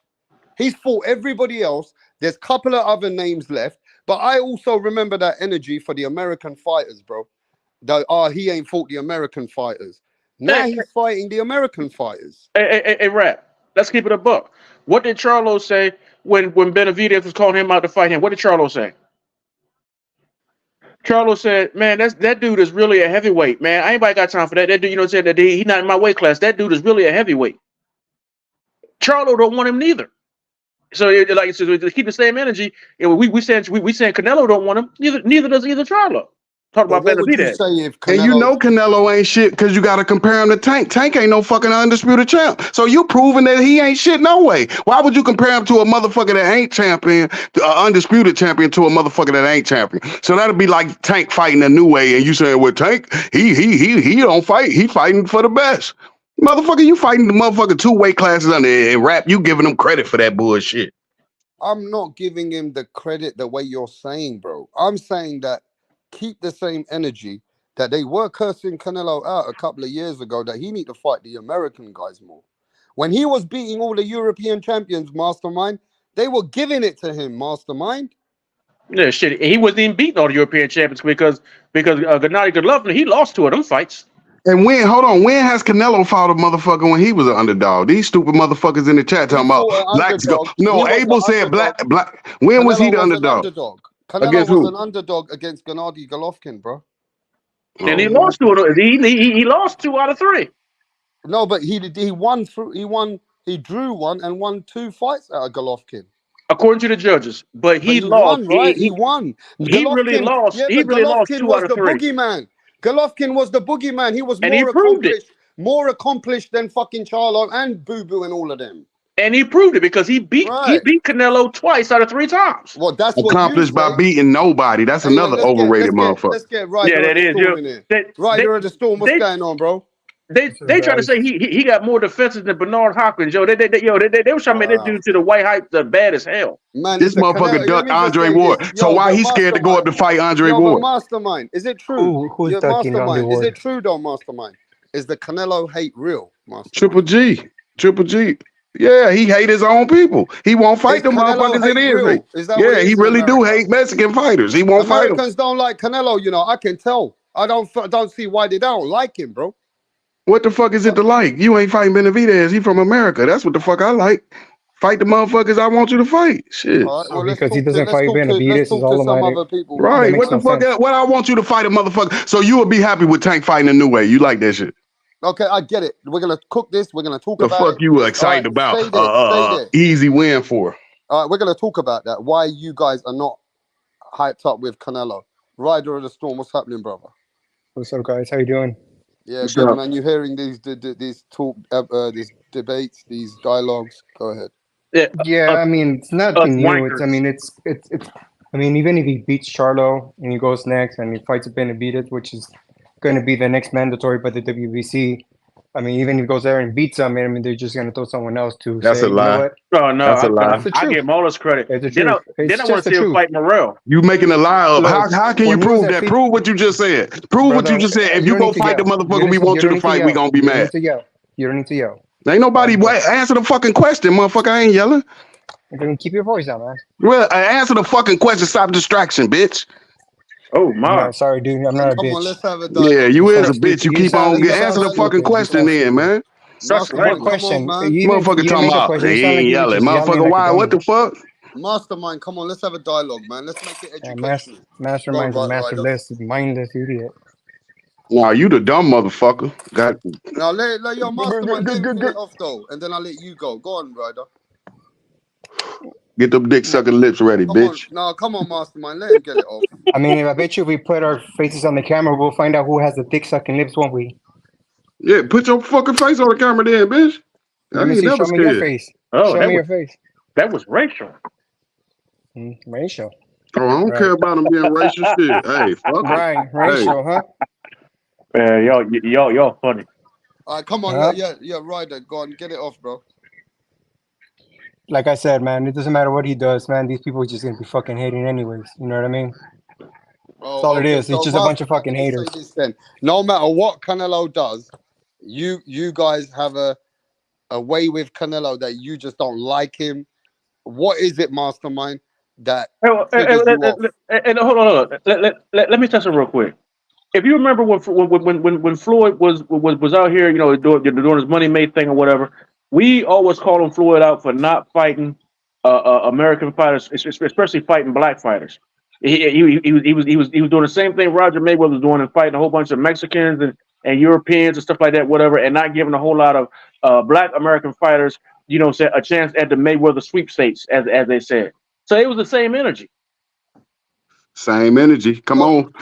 He's fought everybody else. There's a couple of other names left. But I also remember that energy for the American fighters, bro. He ain't fought the American fighters. Now he's fighting the American fighters. Hey, Rap, let's keep it a buck. What did Charlo say when Benavidez was calling him out to fight him? What did Charlo say? Charlo said, "Man, that dude is really a heavyweight, man. I ain't got time for that. That dude, said that he's not in my weight class. That dude is really a heavyweight." Charlo don't want him neither. So to keep the same energy, we saying Canelo don't want him. Neither does Charlo. Talk But about what would you Benavidez. say if And you know Canelo? Canelo ain't shit because you got to compare him to Tank. Tank ain't no fucking undisputed champ. So you proving that he ain't shit no way. Why would you compare him to a motherfucker that ain't champion, an undisputed champion, to a motherfucker that ain't champion? So that'd be like Tank fighting a new way, and you saying, well, Tank, he don't fight. He fighting for the best. Motherfucker, you fighting the motherfucker 2 weight classes under and rap. You giving them credit for that bullshit. I'm not giving him the credit the way you're saying, bro. I'm saying that keep the same energy that they were cursing Canelo out a couple of years ago, that he need to fight the American guys more. When he was beating all the European champions, Mastermind, they were giving it to him, Mastermind. Yeah, shit. He wasn't even beating all the European champions because Gennady Golovkin, he lost 2 of them fights. And when has Canelo fought a motherfucker when he was an underdog? These stupid motherfuckers in the chat He talking about fought an blacks go. underdog. He No, was the Abel said underdog. black. When was he Canelo the was an underdog? underdog. Canelo Against was who? an underdog against Gennady Golovkin, bro. And Oh, he lost 2 of them. He lost 2 out of 3. No, but he won through. He drew 1 and won 2 fights out of Golovkin. According to the judges. But But he he lost. won, right? He won. He really Golovkin, lost. yeah, He but really lost Golovkin 2 out was of the 3. boogeyman. Golovkin was the boogeyman. He was And he more proved it. accomplished than fucking Charlo and Boo Boo and all of them. And he proved it because he beat Right. Canelo twice out of 3 times. Well, that's what you accomplished by say. beating nobody. That's Hey, another overrated motherfucker. let's get Yeah, Rider of that the is. Storm in here. They, Rider of the Storm, what's they, going on, bro? they try to say he got more defenses than Bernard Hopkins. Yo, they was trying to make that dude to the white hype the bad as hell. Man, This it's a motherfucker Canelo. Let ducked me just Andre say this. Ward. So Yo, why but he scared to go up Mastermind. to fight Andre Yo, but Ward? Mastermind. Is it true? Who's Yeah, ducking Mastermind. Is Underwood? it true, though, Mastermind? Is the Canelo hate real, Triple Mastermind? G. Triple G. Yeah, he hate his own people. He won't fight Is them Canelo motherfuckers in hate his hate. real? Is that what Yeah, it he is in really do America? hate Mexican fighters. He won't fight them. Americans don't like Canelo, you know. I can tell. I don't see why they don't like him, bro. What the fuck is it to like? You ain't fighting Benavidez. He from America. That's what the fuck I like. Fight the motherfuckers I want you to fight. Shit. All right. So Well, because he doesn't fight let's Benavidez is talk to some automatic. other people, That Right. makes What the no Mastermind. sense. fuck? What I want you to fight a motherfucker. So you would be happy with Tank fighting a new way. You like that shit. Okay, I get it. We're gonna cook this. We're gonna talk The about fuck it. you All right, excited about? stay there. Stay there. Easy win for. All right, we're gonna talk about that. Why you guys are not hyped up with Canelo? Rider of the Storm, what's happening, brother? What's up, guys? How you doing? Yeah, What's good up? man. You hearing these these debates, these dialogues? Go ahead. Yeah, Yeah, I mean, it's nothing new. wankers. It's. I mean, even if he beats Charlo and he goes next and he fights Benavidez, which is going to be the next mandatory by the WBC. I mean, even if he goes there and beats him, I mean, they're just going to throw someone else to That's say, a you know lie. what? Oh no, That's a lie. It's the I truth. give him all this credit. It's the Then I truth. It's want just to the see him truth. fight Morrell. You making a lie up. Look, How can you when he was prove at that? 50 Prove what you just said. Prove what you brother, just said. If you you don't go need to fight the yell. motherfucker we want you to fight, we gonna be You don't mad. need to yell. You don't need to yell. Ain't nobody Right. answer the fucking question, motherfucker. I ain't yelling. Then keep your voice down, man. Well, answer the fucking question. Stop distraction, bitch. Oh I'm my! not sorry, dude. I'm not a Come on, bitch. let's have a Yeah, dialogue. you You is sound a bitch. stupid. You keep on You answer sound the fucking stupid. You question sound then, stupid. man. Such What Mastermind, language. come on, question? man. You didn't Motherfucker talking make a about question. You he sound like ain't you were yelling. just yelling Motherfucker, like a why? What dummy. the fuck? Mastermind, come on, let's have a dialogue, man. Let's make it educational. Go on, Mastermind's a Rider. masterless, mindless idiot. Nah, you the dumb motherfucker. Got Now let your Mastermind, let him finish off though, and then I'll let you go. Go on, Rider. get them dick sucking lips ready, Come on, bitch. now come on, Mastermind, let him get it off. I mean, I bet you if we put our faces on the camera, we'll find out who has the dick sucking lips, won't we? Yeah, put your fucking face on the camera then, bitch. Let I me ain't see. never Show me your scared. face. Oh, Show me your face. that was racial. Racial. Oh, I don't Right. care about them being racist shit. Hey, fuck it. Right. Hey, Racial, huh? Y'all funny. All right, come on, Huh? yeah, Ryder, go on, get it off, bro. Like I said, man, it doesn't matter what he does, man. These people are just gonna be fucking hating anyways. You know what I mean? That's all it is. It's So just a bunch of Mastermind, fucking let me say haters. this then. No matter what Canelo does, you guys have a way with Canelo that you just don't like him. What is it, Mastermind, that triggers you off? And hold on. Let me test it real quick. If you remember when Floyd was out here, you know, doing his money made thing or whatever, we always called him Floyd out for not fighting American fighters, especially fighting black fighters. He was doing the same thing Roger Mayweather was doing and fighting a whole bunch of Mexicans and Europeans and stuff like that, whatever, and not giving a whole lot of black American fighters, you know, a chance at the Mayweather sweepstakes, as they said. So it was the same energy. same energy. Come So on.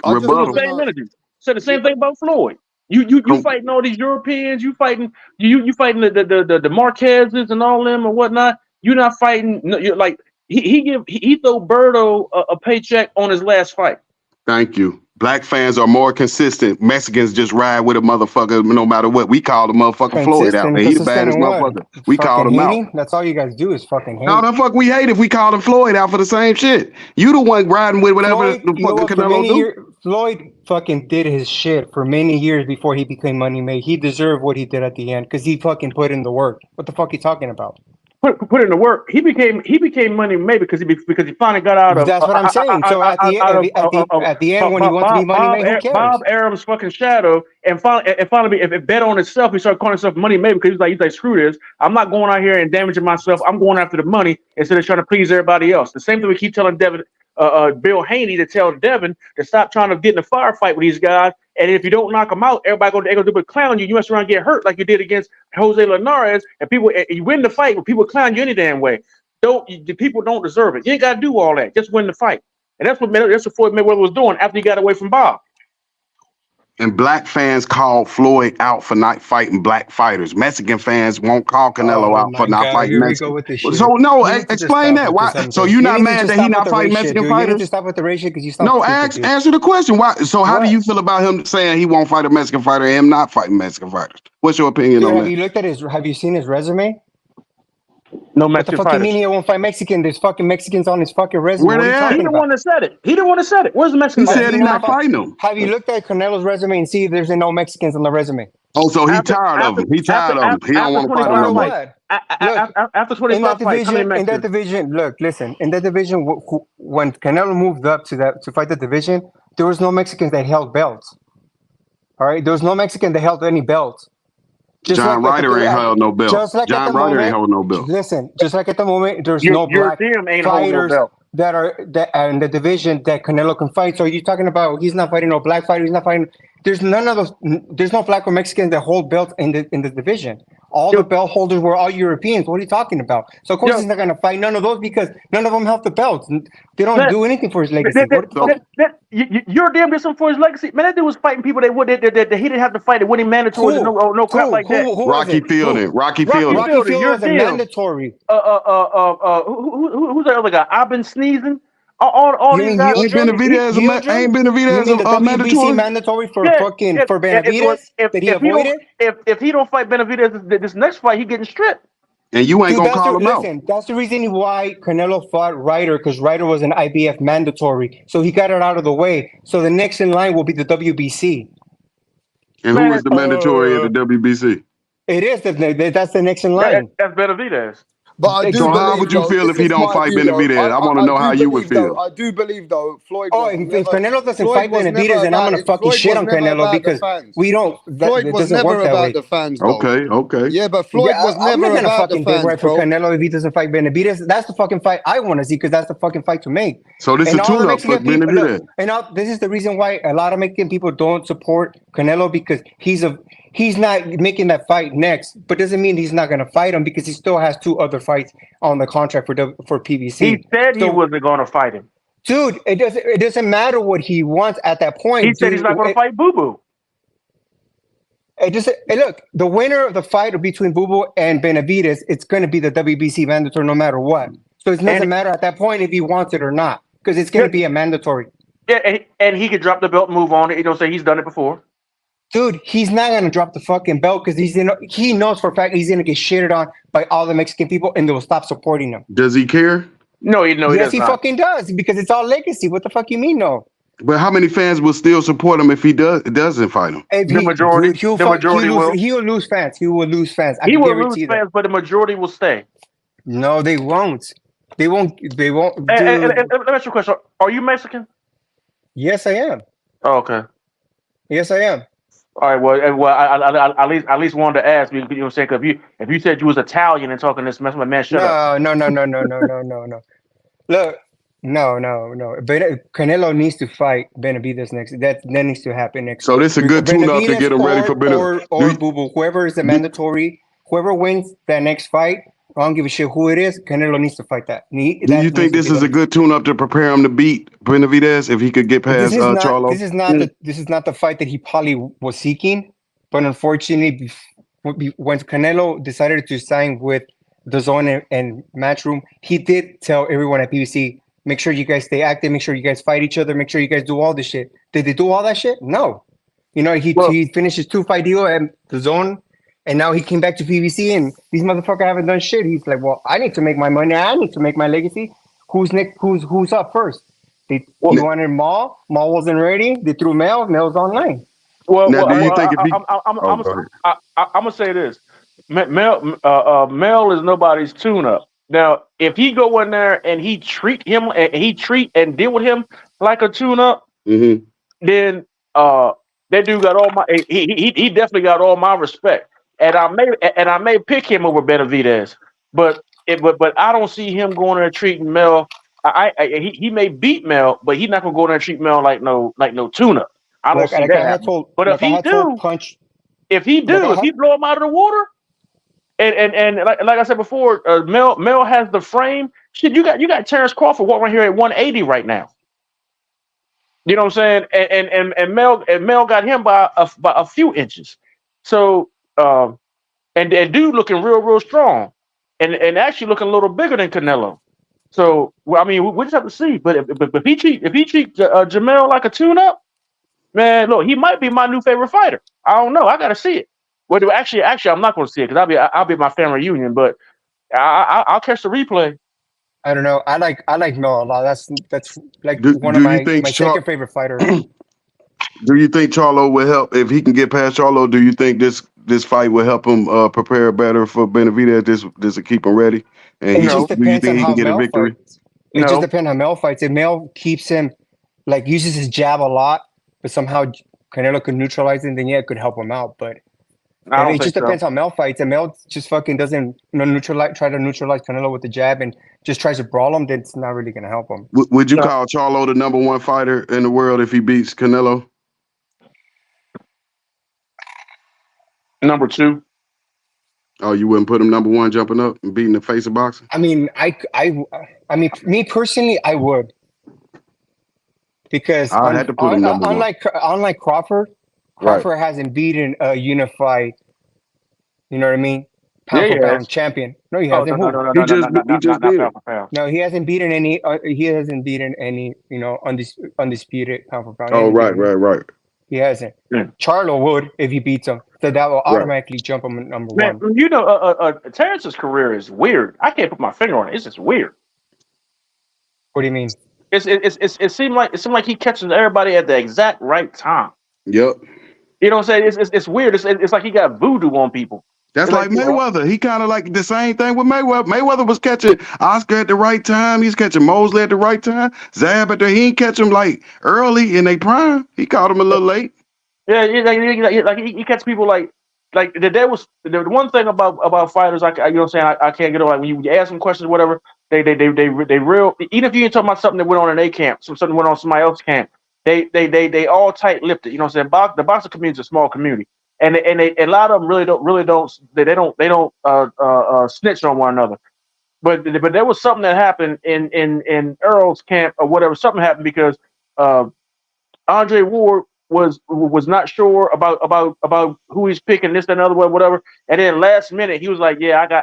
Rebuttal. The same energy. Said the same thing about Floyd. You fighting all these Europeans. You fighting the Marquezes and all them and whatnot. You're not fighting. You're like he throw Berto a paycheck on his last fight. Thank you. Black fans are more consistent. Mexicans just ride with a motherfucker no matter what. We call the motherfucker Floyd out there. He the baddest motherfucker. We called him out. That's all you guys do is fucking hate. How the fuck we hate if we call him Floyd out for the same shit? You the one riding with whatever the fucking Canelo do. Floyd fucking did his shit for many years before he became money made. He deserved what he did at the end because he fucking put in the work. What the fuck are you talking about? Put in the work. He became money made because he finally got out of. That's what I'm saying. So at the end, when he wants to be money made, who cares? Bob Arum's fucking shadow, and finally, if it bet on itself, he started calling himself money made because he's like, screw this. I'm not going out here and damaging myself. I'm going after the money instead of trying to please everybody else. The same thing we keep telling Bill Haney to tell Devin to stop trying to get in a firefight with these guys. And if you don't knock them out, everybody they're gonna do but clown you. You mess around and get hurt like you did against Jose Linares, and you win the fight, but people clown you any damn way. The people don't deserve it. You ain't gotta do all that. Just win the fight. And that's what Floyd Mayweather was doing after he got away from Bob. And black fans called Floyd out for not fighting black fighters. Mexican fans won't call Canelo out for not fighting Mexicans. So no, explain that. Why? So you're not mad that he not fighting Mexican fighters? You need to stop with the race shit because you stop. No, answer the question. Why? So how do you feel about him saying he won't fight a Mexican fighter and him not fighting Mexican fighters? What's your opinion on that? Have you looked at have you seen his resume? No Mexican what the fuck you mean he won't fight Mexican? There's fucking Mexicans on his fucking resume. Where they at? He the one that said it. He the one that said it. Where's the Mexican? He said he's not fighting them. Have you looked at Canelo's resume and see if there's no Mexicans on the resume? Oh, so he tired of him. He tired of him. He don't want to fight him no more. After 25 fights, in that division, look, listen. In that division, when Canelo moved up to fight the division, there was no Mexicans that held belts. All right, there was no Mexican that held any belts. John Ryder ain't held no belt. John Ryder ain't held no belt. Listen, just like at the moment, there's no black fighters that are in the division that Canelo can fight. So you're talking about he's not fighting no black fighter. He's not fighting. There's none of those. There's no black or Mexicans that hold belts in the division. All the belt holders were all Europeans. What are you talking about? So of course he's not going to fight none of those because none of them held the belts. They don't do anything for his legacy. You're damn different for his legacy, man. That dude was fighting people that he didn't have to fight. It wasn't mandatory. No crap like that. Rocky Fielding. Rocky Fielding was mandatory. Who's the other guy? I've been sneezing. All these guys ain't Benavidez mandatory. Mandatory for Benavidez that he avoided. If he don't fight Benavidez this next fight, he getting stripped. And you ain't gonna call him out. That's the reason why Canelo fought Ryder, because Ryder was an IBF mandatory, so he got it out of the way. So the next in line will be the WBC. And who is the mandatory at the WBC? It is. That's the next in line. That's Benavidez. But so how would you feel if he don't fight Benavidez? I want to know how you would feel. I do believe though, Floyd. If Canelo doesn't fight Benavidez, then I'm gonna fucking shit on Canelo because we don't. Floyd was never about the fans. Okay. Yeah, but Floyd was never about the fans, right for Canelo if he doesn't fight Benavidez. That's the fucking fight I want to see because that's the fucking fight to make. So this is a tune-up for Benavidez. And this is the reason why a lot of Mexican people don't support Canelo because he's not making that fight next, but doesn't mean he's not going to fight him because he still has 2 other fights on the contract for PBC. He said he wasn't going to fight him. Dude, it doesn't matter what he wants at that point. He said he's not going to fight Boo Boo. Look, the winner of the fight between Boo Boo and Benavidez, it's going to be the WBC mandatory no matter what. So it doesn't matter at that point if he wants it or not because it's going to be a mandatory. Yeah, and he could drop the belt and move on. You know, say he's done it before. Dude, he's not gonna drop the fucking belt because he knows for a fact he's gonna get shitted on by all the Mexican people and they will stop supporting him. Does he care? No, he does yes, he fucking does because it's all legacy. What the fuck you mean, no? But how many fans will still support him if he doesn't fight him? The majority will. He will lose fans. He will lose fans. He will lose fans, but the majority will stay. No, they won't. They won't. And let me ask you a question. Are you Mexican? Yes, I am. Oh, okay. Yes, I am. All right. Well, I at least wanted to ask you. You know what I'm saying? Because if you said you was Italian and talking this mess, my man, shut up. No. Look, no. Canelo needs to fight Benavidez next. That needs to happen next. So this is a good tune-up to get him ready for Benavidez. Or Boo Boo. Whoever is the mandatory, whoever wins that next fight I don't give a shit who it is. Canelo needs to fight that. Do you think this is a good tune-up to prepare him to beat Benavidez if he could get past Charlo? This is not the fight that he probably was seeking. But unfortunately, when Canelo decided to sign with the Zone and Matchroom, he did tell everyone at PBC, make sure you guys stay active, make sure you guys fight each other, make sure you guys do all this shit. Did they do all that shit? No. You know, he finished his 2-fight deal at the Zone, and now he came back to PBC, and these motherfuckers haven't done shit. He's like, well, I need to make my money. I need to make my legacy. Who's next? Who's up first? He wanted Maul. Maul wasn't ready. They threw Mel. Mel's online. Well, now, do you think I'm gonna say this. Mel is nobody's tune-up. Now, if he go in there and he treat and deal with him like a tune-up, then that dude got all my he definitely got all my respect. And I may pick him over Benavidez, but I don't see him going there treating Mel. He may beat Mel, but he's not gonna go there and treat Mel like no tune-up. I don't see that. But if he blow him out of the water, and like I said before, Mel has the frame. Shit, you got Terrence Crawford walking here at 180 right now. You know what I'm saying? And Mel got him by a few inches. So and dude looking real strong, and actually looking a little bigger than Canelo. So I mean, we just have to see. But if he treat Jamel like a tune-up, man, look, he might be my new favorite fighter. I don't know. I gotta see it. Well, actually, I'm not going to see it because I'll be at my family reunion. But I'll catch the replay. I don't know. I like Mel a lot. That's like one of my second favorite fighters. Do you think Charlo will help if he can get past Charlo? Do you think this fight will help him prepare better for Benavidez? This will keep him ready. And do you think he can get a victory? Fights. It just depends how Mel fights. If Mel keeps him, like uses his jab a lot, but somehow Canelo could neutralize him, then yeah, it could help him out. But it just depends how Mel fights. And Mel just fucking doesn't try to neutralize Canelo with the jab and just tries to brawl him, then it's not really going to help him. Would you call Charlo the #1 fighter in the world if he beats Canelo? Number 2. Oh, you wouldn't put him #1 jumping up and beating the face of boxing? I mean, I mean, me personally, I would. Because I had to put him #1. Unlike Crawford hasn't beaten a unified, you know what I mean, pound for pound champion. No, he hasn't. He just did it. No, he hasn't beaten any. He hasn't beaten any. You know, undisputed pound for pound. Oh, right. He hasn't. Yeah. Charlo would if he beats him, so that will automatically jump him #1. Man, you know, Terrence's career is weird. I can't put my finger on it. It's just weird. What do you mean? It seemed like he catches everybody at the exact right time. Yep. You know what I'm saying? It's weird. It's like he got voodoo on people. That's like Mayweather. He kind of like the same thing with Mayweather. Mayweather was catching Oscar at the right time. He's catching Mosley at the right time. Zab he ain't catch him like early in their prime. He caught him a little late. Yeah, like he catch people like there was the one thing about fighters. You know what I'm saying? I can't get over. Like when you ask them questions, or whatever. They real. Even if you ain't talking about something that went on in their camp, something went on somebody else's camp. They all tight-lipped. You know what I'm saying? The boxing community is a small community, and a lot of them really don't snitch on one another. But there was something that happened in Earl's camp or whatever. Something happened because Andre Ward was not sure about who he's picking, this, that, and other way, whatever. And then last minute he was like, "Yeah,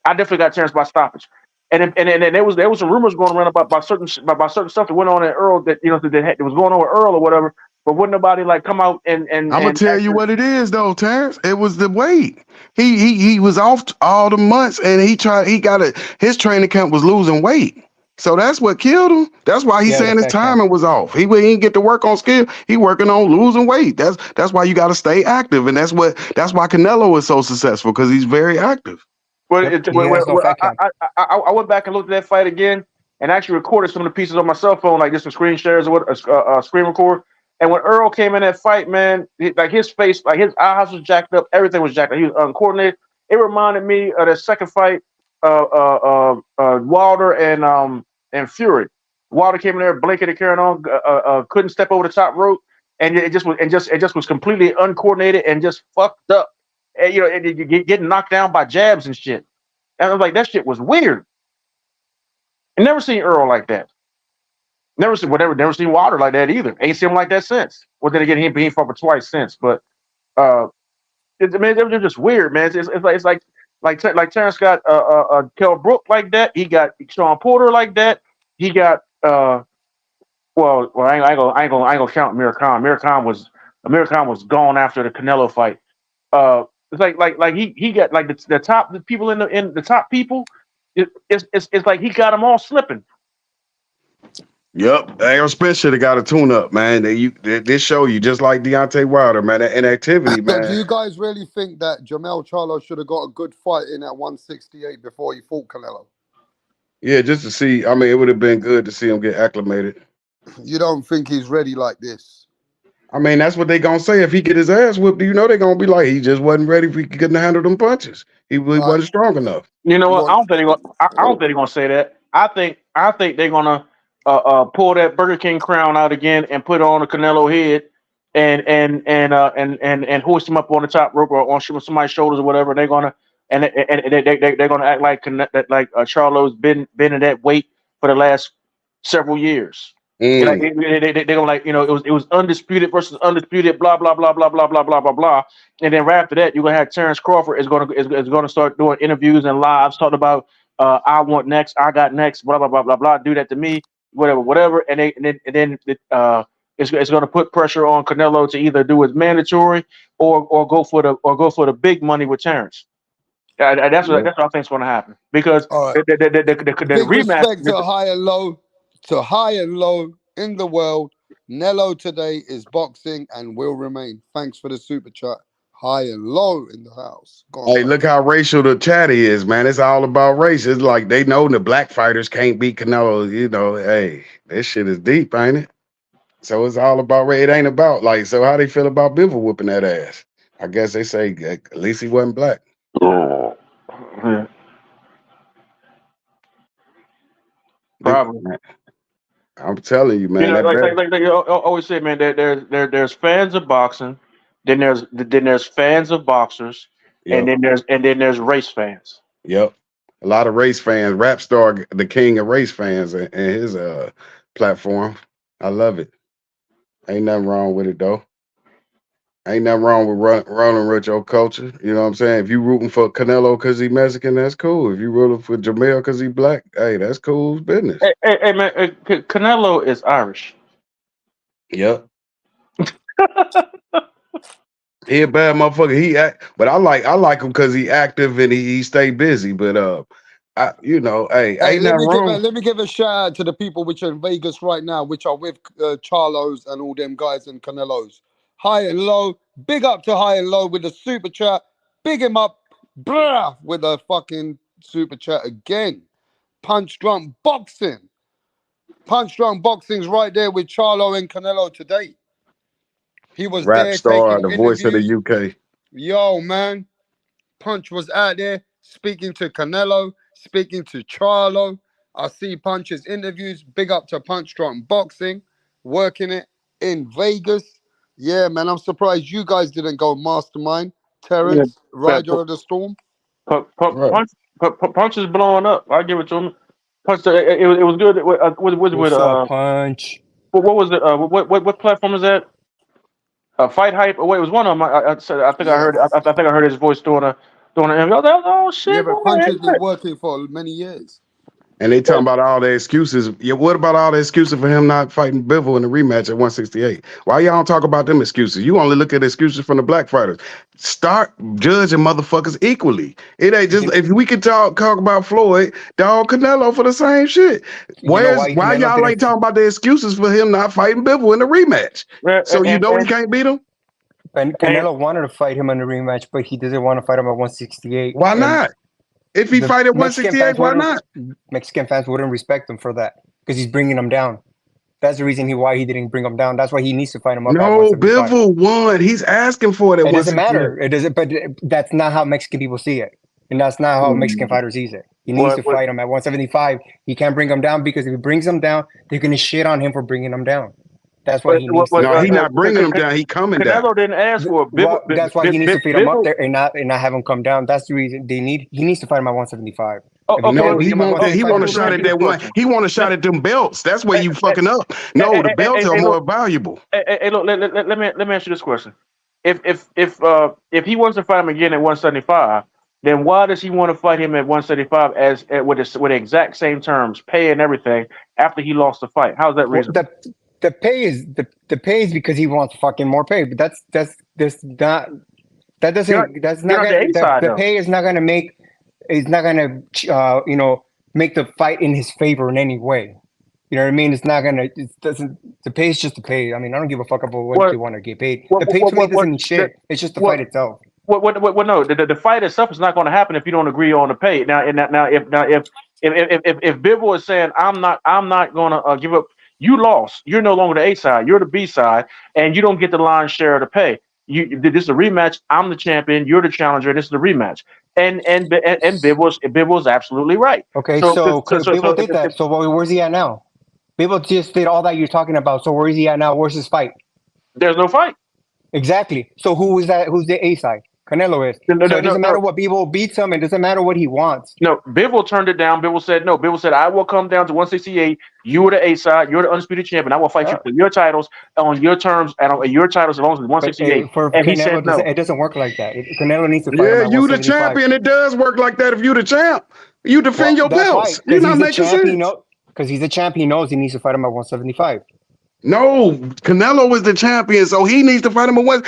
I definitely got Terrence by stoppage." And there was some rumors going around about certain stuff that went on in Earl that that was going on with Earl or whatever. But wouldn't nobody like come out and I'm gonna tell you what it is though, Terrence. It was the weight. He was off all the months and his training camp was losing weight. So that's what killed him. That's why he's saying his timing was off. He didn't get to work on skill. He working on losing weight. That's why you got to stay active, and that's why Canelo is so successful because he's very active. Well, I went back and looked at that fight again and actually recorded some of the pieces on my cell phone, like just some screen shares or what, screen record. And when Earl came in that fight, man, like his face, like his eyes was jacked up, everything was jacked up. He was uncoordinated. It reminded me of the second fight, Wilder and Fury. Wilder came in there blinking and carrying on, couldn't step over the top rope, and it just was completely uncoordinated and just fucked up. And, getting knocked down by jabs and shit. And I was like, that shit was weird. I never seen Earl like that. Never seen Wilder like that either. Ain't seen him like that since. Well, then again, he fought for twice since. But man, they're just weird, man. It's like Terrence got Kell Brook like that. He got Sean Porter like that. He got I ain't gonna count Amir Khan. Amir Khan was gone after the Canelo fight. It's like he got like the top people in the top people. It's like he got them all slipping. Yep, Aaron Spence should have got a tune-up, man. This show you just like Deontay Wilder, man. That inactivity, So do man. you guys really think that Jamel Charlo should have got a good fight in at 168 before he fought Canelo? Yeah, just to see. I mean, it would have been good to see him get acclimated. You don't think he's ready like this? I mean, that's what they gonna say if he get his ass whipped. You know they gonna be like, he just wasn't ready. If he couldn't handle them punches, he wasn't strong enough. You know what? Well, I don't think they're gonna say that. I think they're gonna pull that Burger King crown out again and put it on the Canelo head and hoist him up on the top rope or on somebody's shoulders or whatever. They're gonna they're gonna act like Charlo's been in that weight for the last several years. Like they're gonna like it was undisputed versus undisputed, blah blah blah blah blah blah blah blah blah, and then right after that you're gonna have Terrence Crawford is gonna start doing interviews and lives talking about I want next, I got next, blah blah blah blah blah, do that to me, whatever, and then it's gonna put pressure on Canelo to either do his mandatory or go for the big money with Terrence. That's what I think is gonna happen because the big rematch. respect to high and low in the world. Nello today is boxing and will remain. Thanks for the super chat. High and low in the house. Hey, look how racial the chat is, man. It's all about race. It's like they know the black fighters can't beat Canelo. Hey, this shit is deep, ain't it? So it's all about race. It ain't about so how they feel about Bivol whooping that ass. I guess they say at least he wasn't black. Probably. I'm telling you, man. Like I always say, man. There's fans of boxing, then there's fans of boxers, and then there's race fans. Yep, a lot of race fans. Rap star, the king of race fans, and his platform. I love it. Ain't nothing wrong with it though. Ain't nothing wrong with running with your culture. You know what I'm saying? If you rooting for Canelo because he Mexican, that's cool. If you rooting for Jamel because he black, hey, that's cool business. Hey man, Canelo is Irish. Yep. He a bad motherfucker. But I like him because he active and he stay busy. But ain't nothing wrong. Let me give a shout out to the people which are in Vegas right now, which are with Charlos and all them guys and Canelos. High and low, big up to high and low with the super chat. Big him up, brah, with a fucking super chat again. Punch Drunk Boxing. Punch Drunk Boxing's right there with Charlo and Canelo today. He was Rap there star, taking the voice of interviews. the UK. Yo, man. Punch was out there speaking to Canelo, speaking to Charlo. I see Punch's interviews. Big up to Punch Drunk Boxing, working it in Vegas. Yeah, man, I'm surprised you guys didn't go mastermind. Terrence, Rider of the Storm. Punch is blowing up. I give it to him. Punch, it was good. What's up, Punch? What was it? What platform is that? Fight Hype. Oh, wait, it was one of them. I think I heard his voice doing an interview. Oh shit! Yeah, but Punch has been working for many years. And they talking about all the excuses. Yeah, what about all the excuses for him not fighting Bivol in the rematch at 168? Why y'all don't talk about them excuses? You only look at excuses from the black fighters. Start judging motherfuckers equally. It ain't just if we could talk about Floyd, dog Canelo for the same shit. Why y'all ain't talking about the excuses for him not fighting Bivol in the rematch? So he can't beat him? Canelo wanted to fight him in the rematch, but he doesn't want to fight him at 168. Why not? If he fight at 168, why not? Mexican fans wouldn't respect him for that because he's bringing him down. That's the reason why he didn't bring him down. That's why he needs to fight him up. No, Bivol won. He's asking for it. It doesn't matter. It doesn't. But that's not how Mexican people see it, and that's not how Mexican fighters see it. He needs to fight him at 175. He can't bring him down because if he brings him down, they're gonna shit on him for bringing him down. That's why he needs to No, he fight him. not bringing him down. He coming down. Canelo didn't ask for it. Well, that's why he needs to feed him up Bivol. there and not have him come down. That's the reason he needs to fight him at 175. Oh, If he okay. No, can't beat he him at want he 175, want a he'll shot lose. at that one. He want a shot at them belts. That's where you fucking up. No, the belts are more valuable. Hey, look, let me ask you this question. If he wants to fight him again at 175, then why does he want to fight him at 175 with the exact same terms, pay and everything, after he lost the fight? How's that Well, reasonable? the pay is the pay is because he wants fucking more pay. But that's not that doesn't that's you're not on the gonna A side, the though. pay is not gonna make make the fight in his favor in any way. You know what I mean? It's not gonna. It doesn't. The pay is just the pay. I mean, I don't give a fuck about what they want to get paid. The pay to me doesn't mean shit. It's just the fight itself. No, the fight itself is not going to happen if you don't agree on the pay. If Bivol is saying I'm not going to give up, you lost. You're no longer the A side. You're the B side, and you don't get the lion's share of the pay. This is a rematch. I'm the champion. You're the challenger. This is the rematch. And Bivol's absolutely right. Okay, so Bivol did that. So where's he at now? Bivol just did all that you're talking about. So where is he at now? Where's his fight? There's no fight. Exactly. So who is that? Who's the A side? Canelo is. So it doesn't matter what Bivol beats him. It doesn't matter what he wants. No, Bivol turned it down. Bivol said no. Bivol said I will come down to 168. You are the A side. You're the undisputed champion. I will fight you for your titles on your terms and on your titles as long as it's 168. For and Canelo, he said no. It doesn't work like that. Canelo needs to fight Yeah, him at you the 175. champion. It does work like that if you the champ. You defend your That's belts. right, You're not making sense. Because he's the champ, he knows he needs to fight him at 175. No, Canelo is the champion, so he needs to fight him at one.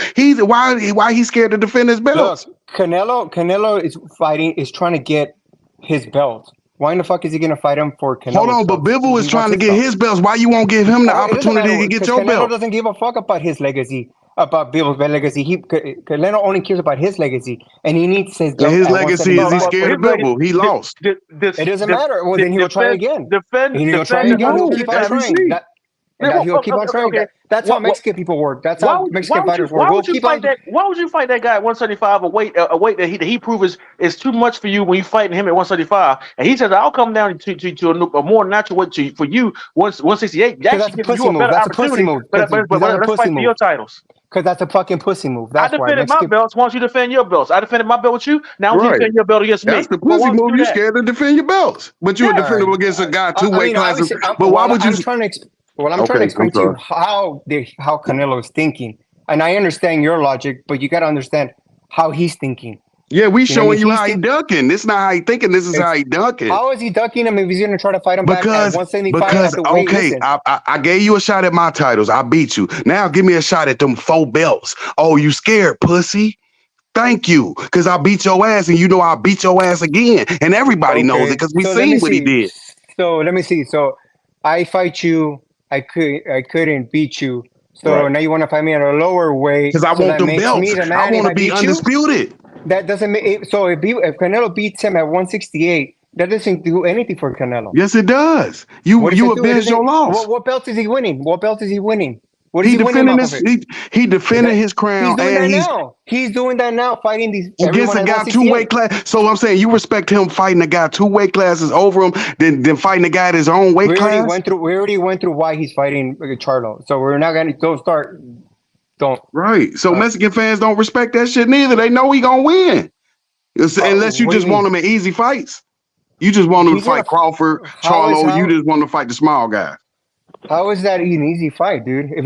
Why he's scared to defend his belts? Look, Canelo is trying to get his belt. Why in the fuck is he gonna fight him for Canelo? Hold on, but Bivol is trying to get his belts. Why you won't give him the opportunity to get your Canelo belt? doesn't give a fuck about his legacy, about Bivol's legacy. Canelo only cares about his legacy, and he needs his belt. His legacy is he's scared of Bivol. He lost. It doesn't matter. Well, then he'll try again. He'll try again. He'll keep on trying. He'll keep on trying. Okay. That's how Mexican people work. That's how Mexican fighters work. Why would you fight that guy at 175? A weight that he proves is too much for you when you fighting him at 175, and he says I'll come down to a more natural weight for you 168. That's a pussy move. That's a pussy move. But let's fight for your titles. Because that's a fucking pussy move. That's I defended my belts. Why don't you defend your belts? I defended my belt with you. Now you defend your belt against me. That's the pussy move. You scared to defend your belts, but you would defend them against a guy two weight classes. But why would you? I'm trying to explain to you how Canelo is thinking, and I understand your logic, but you got to understand how he's thinking. Yeah, we showing you how he ducking. This is not how he thinking. This is how he ducking. How is he ducking him if he's going to try to fight him back at 175? Okay, I gave you a shot at my titles. I beat you. Now give me a shot at them 4 belts. Oh, you scared, pussy? Thank you, because I beat your ass, and you know I'll beat your ass again, and everybody knows it because we seen what he did. So let me see. So I fight you. I couldn't beat you. So now you want to fight me at a lower weight because I want them belts. I want to be undisputed. That doesn't make so. If Canelo beats him at 168, that doesn't do anything for Canelo. Yes, it does. You avenge your loss. What belt is he winning? What belt is he winning? What is he defending he defended his crown, he's doing that now, fighting these against a guy 2 weight class. So I'm saying you respect him fighting a guy 2 weight classes over him, than fighting a guy at his own weight class. We already went through why he's fighting Charlo. So we're not gonna don't. Right. So Mexican fans don't respect that shit neither. They know he gonna win, unless you just want him in easy fights. You just want him to fight Crawford, Charlo. You just want to fight the small guy. How is that an easy fight, dude? If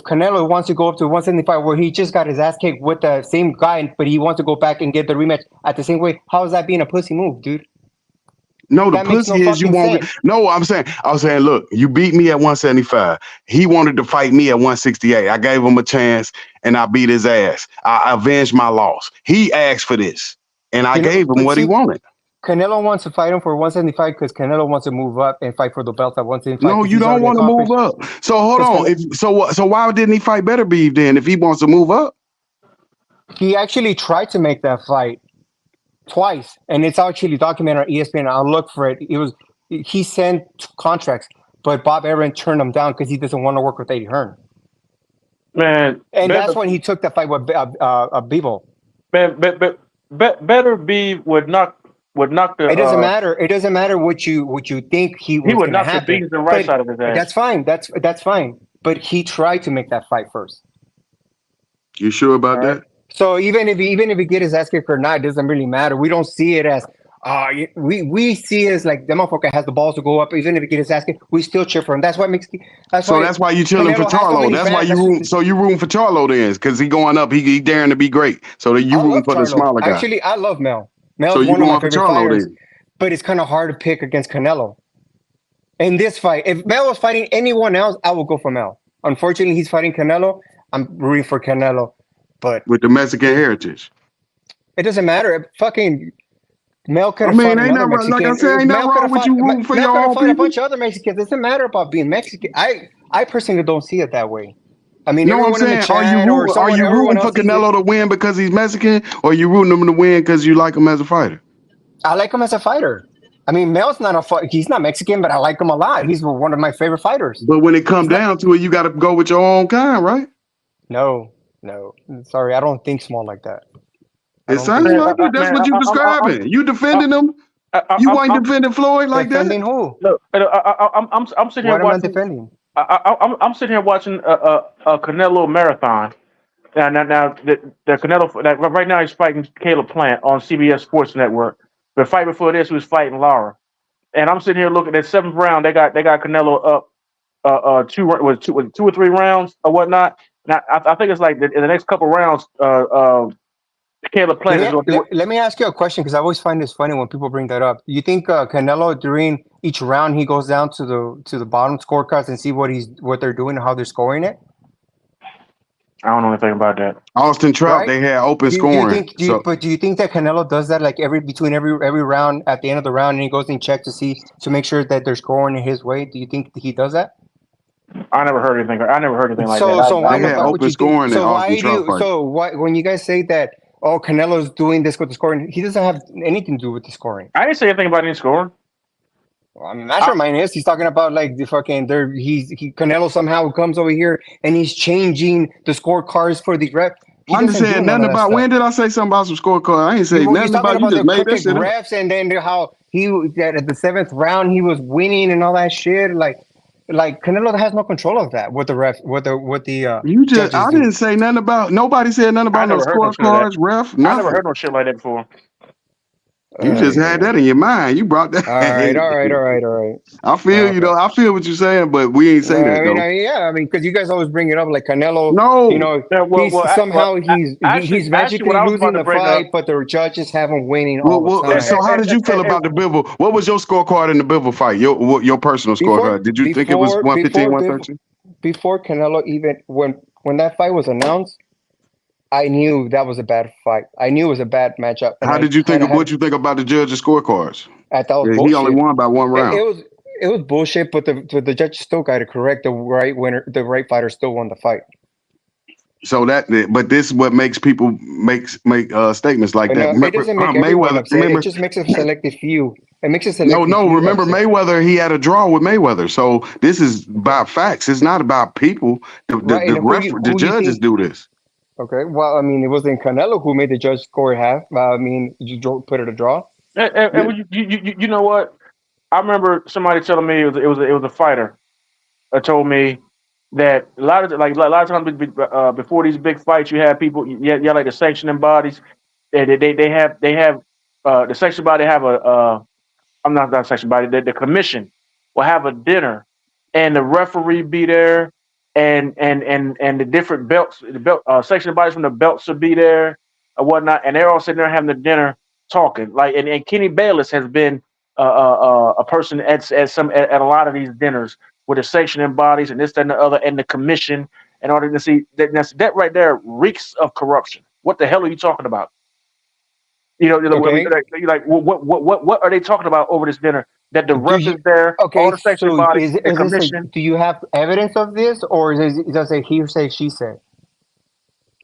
Canelo wants to go up to 175, where he just got his ass kicked with the same guy, but he wants to go back and get the rematch at the same weight, how is that being a pussy move, dude? No, the pussy is you won't. No, I was saying, look, you beat me at 175. He wanted to fight me at 168. I gave him a chance, and I beat his ass. I avenged my loss. He asked for this, and I gave him what he wanted. Canelo wants to fight him for 175 because Canelo wants to move up and fight for the belt at 175. No, you don't want to move up. So hold on. So why didn't he fight Better Beef then if he wants to move up? He actually tried to make that fight twice, and it's actually documented on ESPN. I'll look for it. He sent contracts, but Bob Arum turned him down because he doesn't want to work with Eddie Hearn. Man, and that's when he took the fight with Bivol. Better Beef would knock would knock the. It doesn't matter. It doesn't matter what you think He was would going to knock the happen. beans and rice But out of his ass. that's fine. That's fine. But he tried to make that fight first. You sure about All right. that? So even if he get his ass kicked or not, it doesn't really matter. We don't see it as we see it as like the motherfucker has the balls to go up. Even if he get his ass kicked, we still cheer for him. That's why That's why you chilling for Canelo has so Charlo. many That's why fans. you room. So you room for Charlo then, because he going up. He daring to be great. So that you I room love for the Charlo. smaller guy. Actually, I love Mel. Mel's So you one of my going for favorite Charlo fighters. then? But it's kind of hard to pick against Canelo. In this fight, if Mel was fighting anyone else, I would go for Mel. Unfortunately, he's fighting Canelo. I'm rooting for Canelo. But With the Mexican heritage. it doesn't matter. Fucking Mel could I have mean, fought ain't another nothing, like Mexican. I said, ain't nothing Mel could wrong have with fought. you rooting for Mel your could have own fought a people. bunch of other Mexicans. It doesn't matter about being Mexican. I personally don't see it that way. I mean, No, I'm everyone in the saying, chat or someone, are you everyone rooting for else sees it. Canelo to win because he's Mexican, or you rooting him to win because you like him as a fighter? I like him as a fighter. I mean, Mel's he's not Mexican, but I like him a lot. He's one of my favorite fighters. But when it comes down to it, you got to go with your own kind, right? No. Sorry, I don't think small like that. It sounds Man, like it. That's what you describing. You defending him. You ain't defending Floyd like Defending that. who? Look, I'm sitting here What am I watching. defending? I'm sitting here watching a Canelo marathon. Now the Canelo right now he's fighting Caleb Plant on CBS Sports Network. The fight before this he was fighting Lara, and I'm sitting here looking at seventh round. They got Canelo up two or three rounds or whatnot. Now I think it's like in the next couple rounds. Caleb Plant is going to. Let me ask you a question because I always find this funny when people bring that up. You think Canelo during each round he goes down to the bottom scorecards and see what they're doing and how they're scoring it? I don't know anything about that. Austin Trout, Right? they had open Do scoring. you think that Canelo does that like between every round at the end of the round and he goes and checks to make sure that they're scoring in his way? Do you think he does that? I never heard anything like that. So why had would open you scoring think? in Austin Trout fight. So why when you guys say that? Oh, Canelo's doing this with the scoring. He doesn't have anything to do with the scoring. I didn't say anything about any scoring. Well, I mean, Mastermind is. He's talking about like the fucking. Canelo somehow comes over here and he's changing the scorecards for the rep. I'm just saying nothing about. When did I say something about some scorecard? I ain't say nothing about. You just made that shit up. Refs and then how he at the seventh round he was winning and all that shit. Like Canelo has no control of that. What the ref, what the you just. I didn't say nothing about. Nobody said nothing about no scorecards, ref. Nothing. I never heard no shit like that before. You just had that in your mind. You brought that. All right. I feel you though. I feel what you're saying, but we ain't say that though. I mean, because you guys always bring it up like Canelo. No, you know, he's magically losing the fight, but the judges have him winning all the time. So how did you feel about the Bivol? What was your scorecard in the Bivol fight? Your personal scorecard? Did you think it was 115, 113? Before Canelo even when that fight was announced, I knew that was a bad fight. I knew it was a bad matchup. How did you think? What you think about the judges' scorecards? I thought it was he only won by one round. It was bullshit, but the judge still got it correct. The right winner, the right fighter, still won the fight. So but this is what makes people make statements like that. It doesn't make Mayweather upset. It just makes a selective few. It makes a selective. No. Remember upset. Mayweather? He had a draw with Mayweather. So this is about facts. It's not about people. The judges do this. Okay. Well, I mean, it wasn't Canelo who made the judge score half. I mean, you put it a draw. And you know what? I remember somebody telling me it was a fighter. Told me that a lot of times before these big fights, you have people, like the sanctioning bodies. They have the sanctioning body have I'm not sanctioning body. The commission will have a dinner, and the referee be there, and the different belts, sanctioning bodies from the belts will be there or whatnot, and they're all sitting there having the dinner talking. Like and Kenny Bayless has been a person at a lot of these dinners with the sanctioning bodies and this, that, and the other, and the commission and all that. See, that right there reeks of corruption. What the hell are you talking about? You know, like what are they talking about over this dinner? That the ref is there, all the sanctioning bodies, the commission. Do you have evidence of this, or is it hearsay, she said?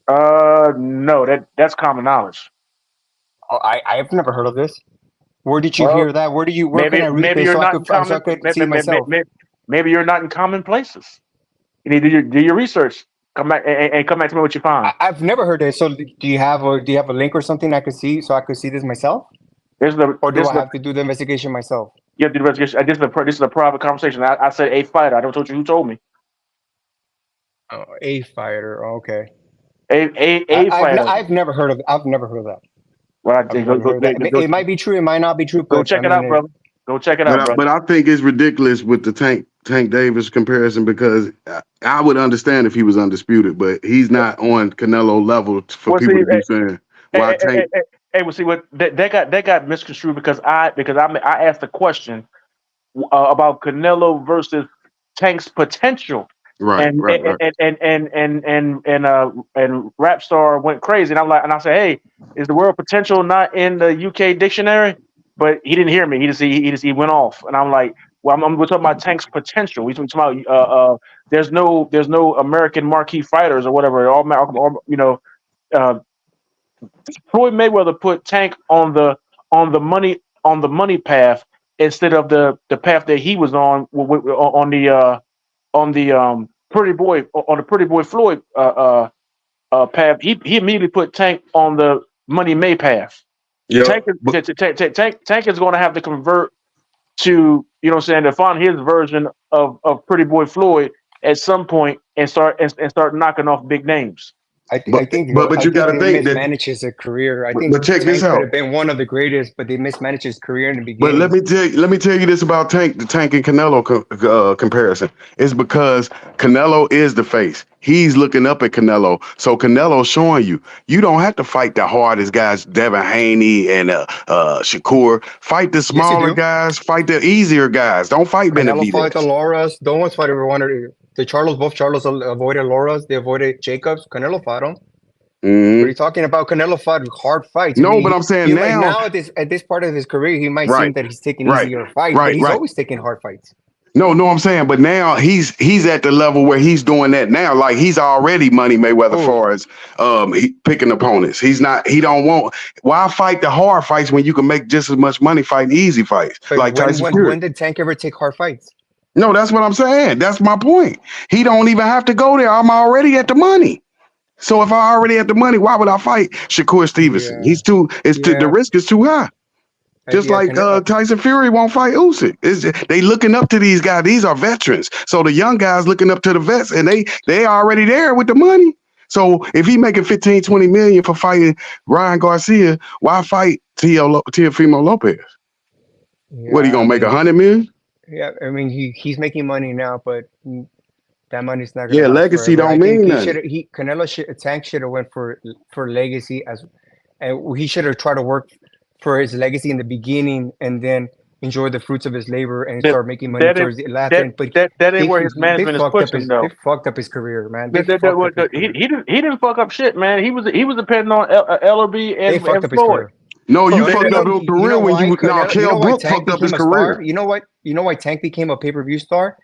No, that's common knowledge. Oh, I've never heard of this. Where did you hear that? Where can I read this so I could see myself? Maybe you're not in common places. You need to do your research. Come back and come back to me what you find. I've never heard this. So do you have a link or something I could see so I could see this myself? Or do I have to do the investigation myself? You have to do the investigation. This is a private conversation. I said a fighter. I don't told you who told me. Oh, a fighter. Okay. A fighter. I've never heard of. I've never heard of that. Well, I've never heard of that. It might be true. It might not be true. Go But check it out, brother. Go check it out, brother. But I think it's ridiculous with the Tank Davis comparison because I would understand if he was undisputed, but he's not on Canelo level for people to be saying why Tank. Hey, well, see what that got misconstrued because I asked a question about Canelo versus Tank's potential. Right, and right. Rap Star went crazy, and I said, hey, is the word potential not in the UK dictionary? But he didn't hear me. He went off, and I'm like, well, we're talking about Tank's potential. We're talking about there's no American marquee fighters or whatever. Floyd Mayweather put Tank on the money path instead of the path that he was on the Pretty Boy Floyd path. He immediately put Tank on the Money May path. Yep. Tank is going to have to convert to, to find his version of Pretty Boy Floyd at some point and start knocking off big names. I think you got to think that mismanages his career. I think check this out. Could have been one of the greatest, but they mismanaged his career in the beginning. But let me tell you this about the Tank and Canelo comparison. It's because Canelo is the face. He's looking up at Canelo, so Canelo's showing you don't have to fight the hardest guys, Devin Haney and Shakur. Fight the smaller guys. Fight the easier guys. Don't fight Benavidez. Canelo fought the Lauras. Don't want to fight everyone. The Charlos, both Charlos avoided Lauras. They avoided Jacobs. Canelo fought them. Mm-hmm. What are you talking about? Canelo fought hard fights. No, but I'm saying now at this part of his career, he might seem that he's taking easier fights, but he's always taking hard fights. No, I'm saying, but now he's at the level where he's doing that now. Like he's already Money Mayweather as far as picking opponents. He don't want why fight the hard fights when you can make just as much money fighting easy fights. But like when did Tank ever take hard fights? No, that's what I'm saying. That's my point. He don't even have to go there. I'm already at the money. So if I already at the money, why would I fight Shakur Stevenson? Yeah. The risk is too high. Just like Tyson Fury won't fight Usyk. They looking up to these guys. These are veterans. So the young guys looking up to the vets, and they already there with the money. So if he making 15, 20 million for fighting Ryan Garcia, why fight Teofimo Lopez? Yeah, what, he gonna make 100 million? Yeah, I mean he's making money now, but that money's not. Yeah, legacy don't mean nothing. Tank should have went for legacy and he should have tried to work for his legacy in the beginning and then enjoy the fruits of his labor and start making money towards the last end. But that ain't where his management is pushing though. They fucked up his career, man. He didn't fuck up shit, man. He was depending on LRB and fucked up his career. No, you fucked up your career when you Kell Brook fucked up his career. You know why Tank became a pay-per-view star?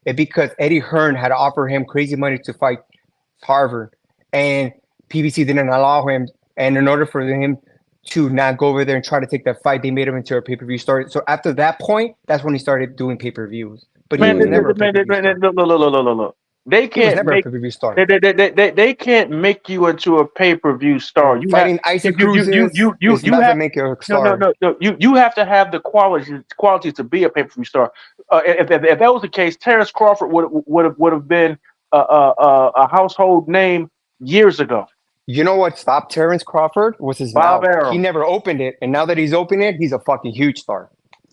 It's because Eddie Hearn had offered him crazy money to fight Harvard, and PBC didn't allow him. And in order for him to not go over there and try to take that fight, they made him into a pay-per-view star. So after that point, that's when he started doing pay-per-views. But he was never a pay-per-view star. Look. They can't make they can't make you into a pay-per-view star. You fighting Isaac Cruz. You have to make a star. No. You have to have the quality to be a pay-per-view star. If that was the case, Terrence Crawford would have been a household name years ago. You know what stopped Terrence Crawford was his Bob mouth. Arum. He never opened it, and now that he's opened it, he's a fucking huge star.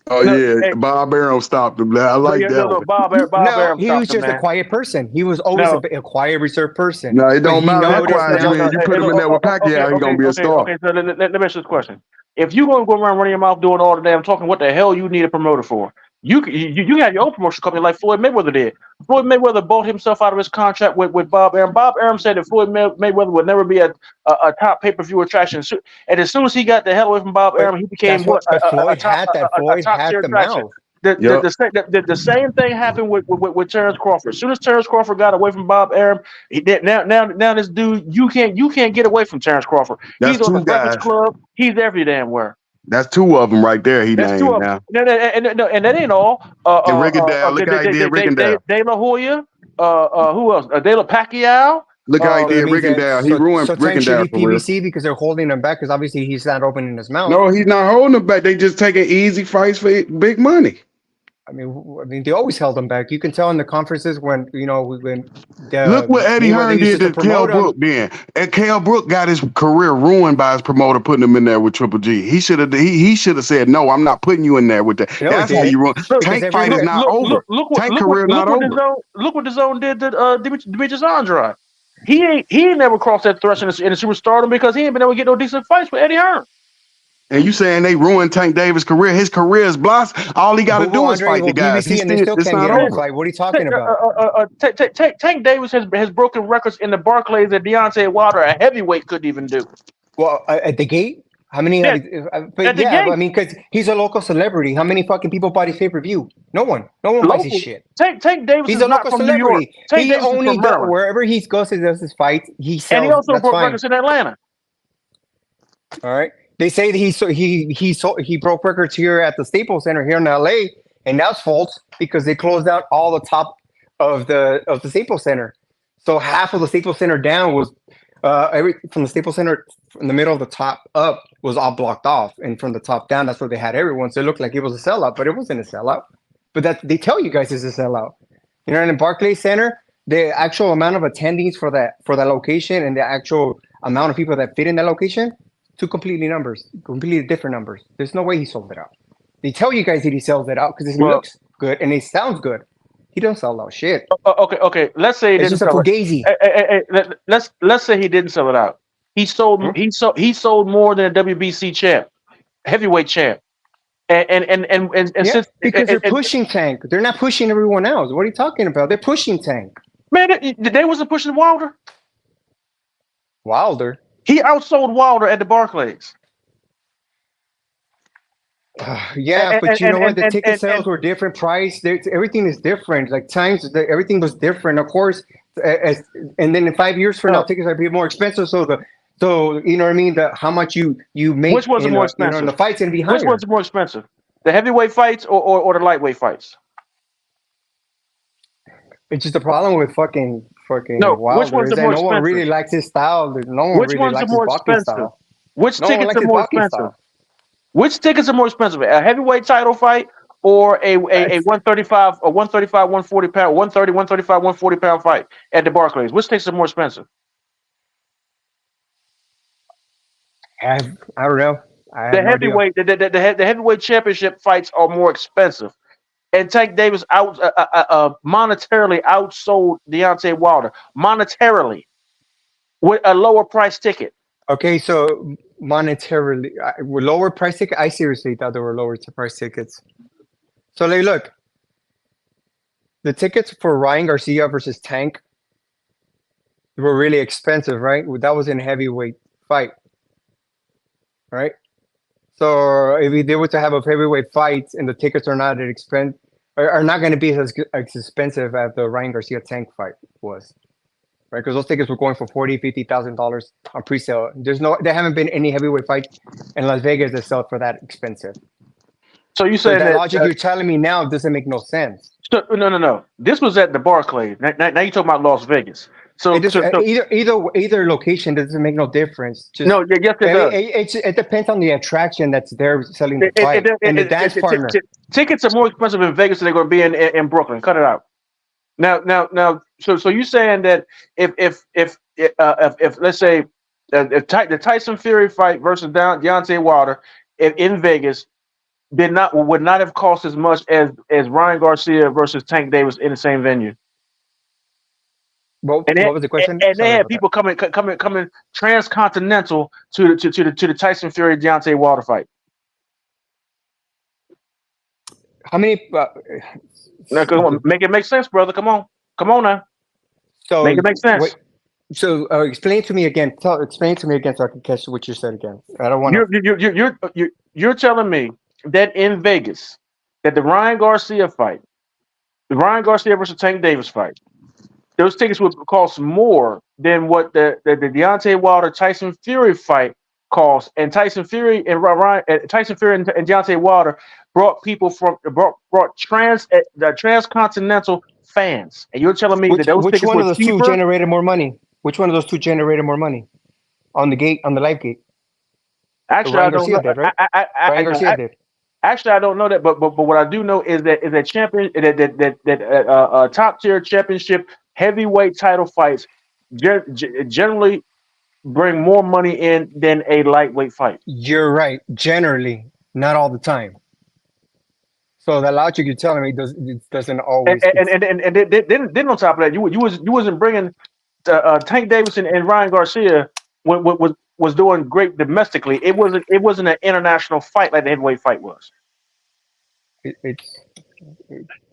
Oh yeah, Bob Arum stopped him. I like that. Bob Arum he was just a quiet person. He was always a quiet, reserved person. No, it don't matter how quiet you is. You put him in there with Pacquiao, he's gonna be a star. Okay, so let me ask you this question: if you gonna go around running your mouth doing all the damn talking, what the hell you need a promoter for? You have your own promotion company like Floyd Mayweather did. Floyd Mayweather bought himself out of his contract with Bob Arum. Bob Arum said that Floyd Mayweather would never be a top pay-per-view attraction. And as soon as he got the hell away from Bob Arum, he became Floyd had the mouth. The same thing happened with Terrence Crawford. As soon as Terrence Crawford got away from Bob Arum, now this dude you can't get away from Terrence Crawford. He's on the Breakfast Club. He's every damn where. That's two of them right there. He named now. No, and that ain't all. Rigondeaux, look how he did Rigondeaux. De La Hoya. Who else? De La Pacquiao. Look how he Oh, that did means that Rickendale. He ruined Tank should Rickendale's be career. PBC because they're holding him back because obviously he's not opening his mouth. No, he's not holding him back. They just taking easy fights for big money. I mean, they always held him back. You can tell in the conferences when Look what Eddie Hearn did to Kell Brook. Then and Kell Brook got his career ruined by his promoter putting him in there with Triple G. He should have said, "No, I'm not putting you in there with that." No, that's how you run. Tank fight is not over. Tank career not over. Look what the zone did to Demetrius Andrade. He ain't never crossed that threshold in the superstardom because he ain't been able to get no decent fights with Eddie Hearn. And you saying they ruined Tank Davis' career? His career is blossom. All he got to do is fight the guys. It's not over. What are you talking about? Tank Davis has broken records in the Barclays that Deontay Wilder, a heavyweight, couldn't even do. Well, at the gate, how many? Yeah, I mean, because he's a local celebrity. How many fucking people buy his pay-per-view? No one. No one buys his shit. Tank Davis he's is a not local from celebrity. New York. Tank He Davis only is from Maryland. wherever he goes and does his fights, he sells. And he also broke fine. records in Atlanta. All right. They say that he broke records here at the Staples Center here in LA, and that's false because they closed out all the top of the Staples Center. So half of the Staples Center down was from the Staples Center from the middle of the top up was all blocked off, and from the top down that's where they had everyone. So it looked like it was a sellout, but it wasn't a sellout. But that they tell you guys it's a sellout. You know, in the Barclays Center, the actual amount of attendees for that location and the actual amount of people that fit in that location. Two completely different numbers. There's no way he sold it out. They tell you guys that he sells it out because it looks good and it sounds good. He don't sell out shit. Okay. Let's say he it's didn't just a fugazi. Let's say he didn't sell it out. He sold more than a WBC champ, heavyweight champ. And since because they're pushing Tank, they're not pushing everyone else. What are you talking about? They're pushing Tank. Man, they wasn't pushing Wilder. Wilder. He outsold Wilder at the Barclays. But you know what? The ticket sales were different price. Everything is different. Like everything was different. Of course, and then in 5 years from now, tickets are be more expensive. So you know what I mean. How much you make? Which one's more expensive? The fights gonna be higher. Which one's more expensive? The heavyweight fights or the lightweight fights? It's just a problem with fucking Wilder. Which one's the more expensive? No one really likes his style. No one really likes his boxing style. Which tickets are more expensive? Which tickets are more expensive? A heavyweight title fight or a 135 or 140 pound, 140 pound fight at the Barclays? Which tickets are more expensive? I don't know. The heavyweight championship fights are more expensive. And Tank Davis monetarily outsold Deontay Wilder monetarily with a lower price ticket. Okay, so monetarily, with lower price ticket, I seriously thought there were lower price tickets. So look, the tickets for Ryan Garcia versus Tank were really expensive, right? That was in a heavyweight fight, right? So if they were to have a heavyweight fight and the tickets are not going to be as expensive as the Ryan Garcia Tank fight was, right? Because those tickets were going for $50,000 on pre-sale. There haven't been any heavyweight fights in Las Vegas that sell for that expensive. So you say that logic you're telling me now doesn't make no sense. So, no. This was at the Barclays. Now you're talking about Las Vegas. So, either location doesn't make no difference. Yes, it does. It depends on the attraction that's there selling the fight and the dance partner. Tickets are more expensive in Vegas than they're going to be in Brooklyn. Cut it out. Now. So you're saying that if let's say the Tyson Fury fight versus Deontay Wilder in Vegas would not have cost as much as Ryan Garcia versus Tank Davis in the same venue. What was the question? And they had people coming transcontinental to the Tyson Fury Deontay Wilder fight. How many? Now, come on, make it make sense, brother. Come on now. So make it make sense. So explain to me again. Explain to me again so I can catch what you said again. I don't want to. You're telling me that in Vegas, that the Ryan Garcia fight, the Ryan Garcia versus Tank Davis fight, those tickets would cost more than what the Deontay Wilder Tyson Fury fight cost, and Tyson Fury and Deontay Wilder brought people transcontinental fans, and you're telling me that those tickets which one were of those cheaper? two generated more money? Which one of those two generated more money on the live gate? Actually, I Ryan don't know. Garcia did, right? Ryan Garcia did. Actually, I don't know that, but what I do know is that champion that top tier championship heavyweight title fights generally bring more money in than a lightweight fight. You're right. Generally, not all the time. So the logic you're telling me it doesn't And always. then on top of that, you wasn't bringing Tank Davidson and Ryan Garcia was doing great domestically. It wasn't an international fight like the heavyweight fight was. It's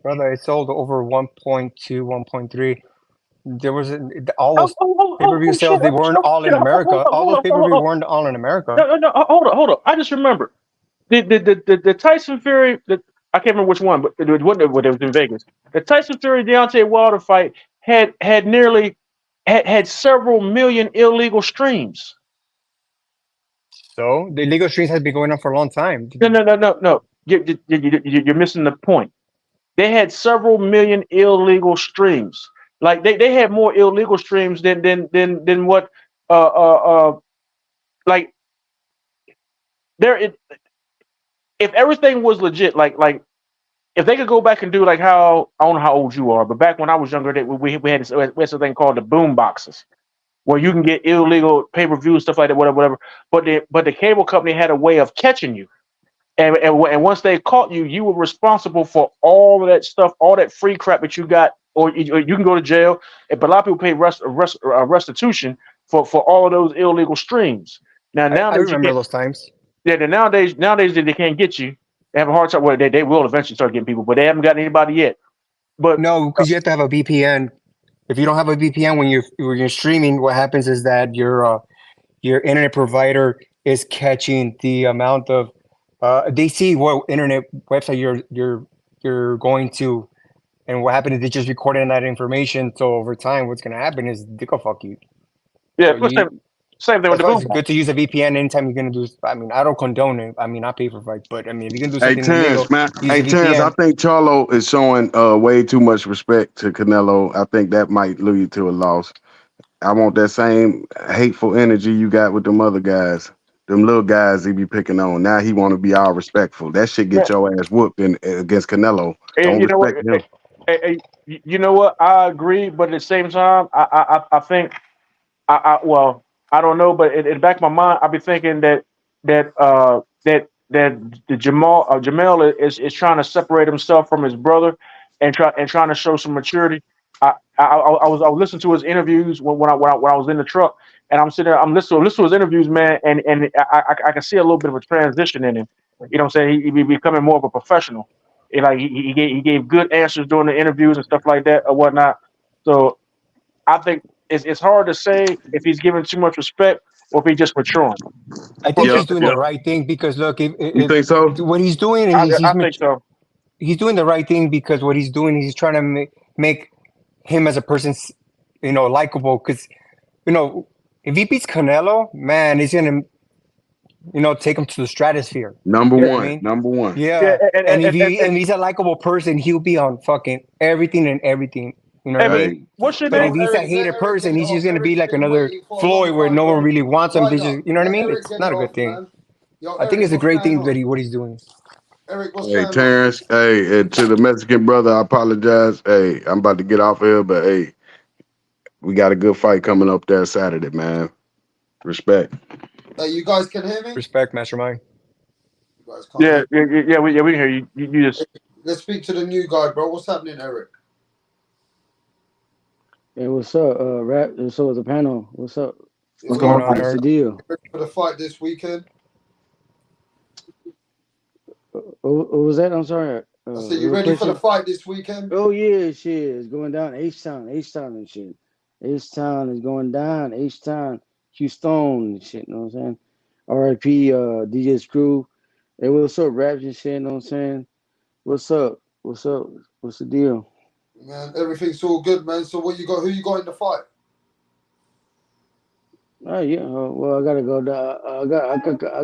brother. It sold over 1.2, 1.3. There was all those pay-per-view sales. They weren't all in America. All those pay-per-view weren't all in America. No, hold up. I just remember the Tyson Fury. I can't remember which one, but it was in Vegas. The Tyson Fury Deontay Wilder fight had nearly had several million illegal streams. So the illegal streams has been going on for a long time. No. You're missing the point. They had several million illegal streams. Like they had more illegal streams than what like there it, if everything was legit, like if they could go back and do like how I don't know how old you are, but back when I was younger, we had something called the boom boxes where you can get illegal pay-per-view stuff like that, whatever. But the cable company had a way of catching you. And once they caught you, you were responsible for all of that stuff, all that free crap that you got, or you can go to jail. But a lot of people pay restitution for all of those illegal streams. Now, I remember those times. Yeah, nowadays they can't get you. They have a hard time. Well, they will eventually start getting people, but they haven't gotten anybody yet. But no, because you have to have a VPN. If you don't have a VPN when you're streaming, what happens is that your internet provider is catching the amount of they see what internet website you're going to, and what happened is they just recording that information. So over time, what's gonna happen is they go fuck you. Yeah, so same thing with the boom. It's good to use a VPN anytime you're gonna do. I mean, I don't condone it. I mean, I pay for fights, but I mean, if you can do Hey something Terrence, illegal, man. use Hey a Terrence, I VPN. think Charlo is showing way too much respect to Canelo. I think that might lead to a loss. I want that same hateful energy you got with them other guys. Them little guys he be picking on. Now he want to be all respectful. That shit get your ass whooped against Canelo. And Don't you know what? respect him. You know what? I agree, but at the same time, I think well, I don't know, but in the back of my mind, I'll be thinking that the Jamel is trying to separate himself from his brother and trying to show some maturity. I was listening to his interviews when I was in the truck, and I'm sitting there, I'm listening to his interviews, man, and I can see a little bit of a transition in him. You know what I'm saying? He becoming more of a professional. And like he gave good answers during the interviews and stuff like that or whatnot. So I think it's hard to say if he's giving too much respect or if he's just maturing. I think he's doing the right thing because look, You think so? what he's doing, I think so. He's doing the right thing because what he's doing, he's trying to make him as a person, likable. Because if he beats Canelo, man, he's gonna, take him to the stratosphere. Number You know what one. I mean? Number one. Yeah, and if he's a likable person, he'll be on fucking everything and everything. You know what I mean? What's your But name? if he's a hated person, he's just gonna be like another Floyd where no one really wants him. They just, you know what I mean? It's not a good thing. I think it's a great thing that what he's doing. Hey Terrence, hey, and to the Mexican brother, I apologize. Hey, I'm about to get off here, but hey, we got a good fight coming up there Saturday, man. Respect. You guys can hear me? Respect, Mastermind. You guys can't Yeah, hear me? we can hear you. You just Let's speak to the new guy, bro. What's happening, Eric? Hey, what's up, Rap? So is the panel. What's up? What's going on, What's the Eric? deal? Ready for the fight this weekend? What was that? I'm sorry. I said, you ready for the fight this weekend? Oh yeah, shit. It's going down. H-Town and shit. H-Town is going down. H-Town, Houston and shit, you know what I'm saying? R.I.P. DJ Screw. Hey, what's up, Raps and shit, you know what I'm saying? What's up? What's up? What's the deal? Man, everything's all good, man. So what you got? Who you got in the fight? Oh yeah, well I gotta go. I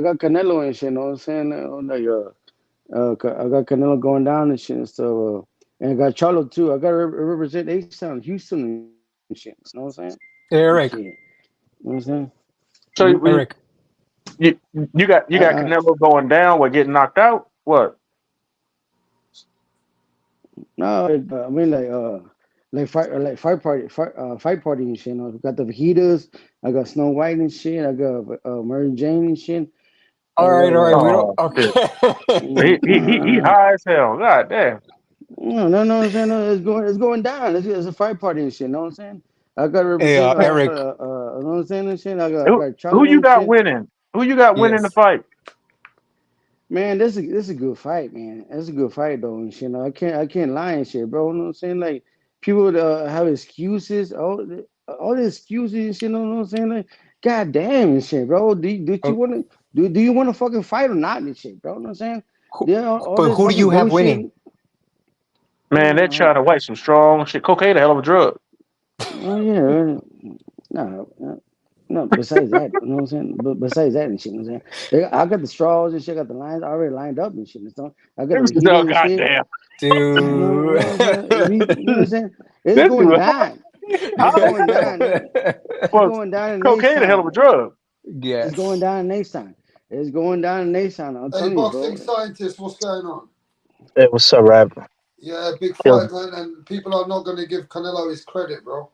got Canelo and shit. You know what I'm saying? I got Canelo going down and shit and stuff. And I got Charlo too. I gotta represent H-Town, Houston and shit. You know what I'm saying? Eric. Shit. You know what I'm saying? So Eric. you got I, Canelo going down or getting knocked out? What? no, I mean fight party and shit. You know, I got the fajitas. I got Snow White and shit. I got Mary Jane and shit. I All right, got all right. We don't. Oh shit! Okay. He high as hell. God damn. no. I'm saying no, it's going down. It's a fight party and shit. You know what I'm saying? I got to Hey, represent. Eric. You know what I'm saying and shit. I Who got who Charlo you and got shit. winning? Who you got winning the Yes. fight? Man, this is a good fight, man. That's a good fight though and shit. I can't lie and shit, bro. You know what I'm saying? Like people have excuses, all the excuses and shit. You know what I'm saying? Like, god damn and shit, bro. Do you Oh, want to do you want to fucking fight or not and shit, bro? You know what I'm saying? Yeah, all but this who do fucking you have bullshit. winning? Man, they're trying to white some strong shit. Cocaine, a hell of a drug. Oh yeah, no. Besides that, you know what I'm saying. But besides that and shit, you know what I'm saying. I got the straws and shit. I got the lines already lined up and shit. So I got the Oh fajitas and shit. goddamn! You know Dude. what I'm saying. You know what I'm saying. It's This going dude down. high It's as going hell. down. It's Well, going down in Nate's cocaine, a hell of a town. drug. It's going Yes. down in Nate's town. It's going down in Nate's town. I'm Hey, telling you, boxing bro. scientist, what's going on? Hey, what's up, Rap? Yeah, big Yo, fight, man, and people are not going to give Canelo his credit, bro.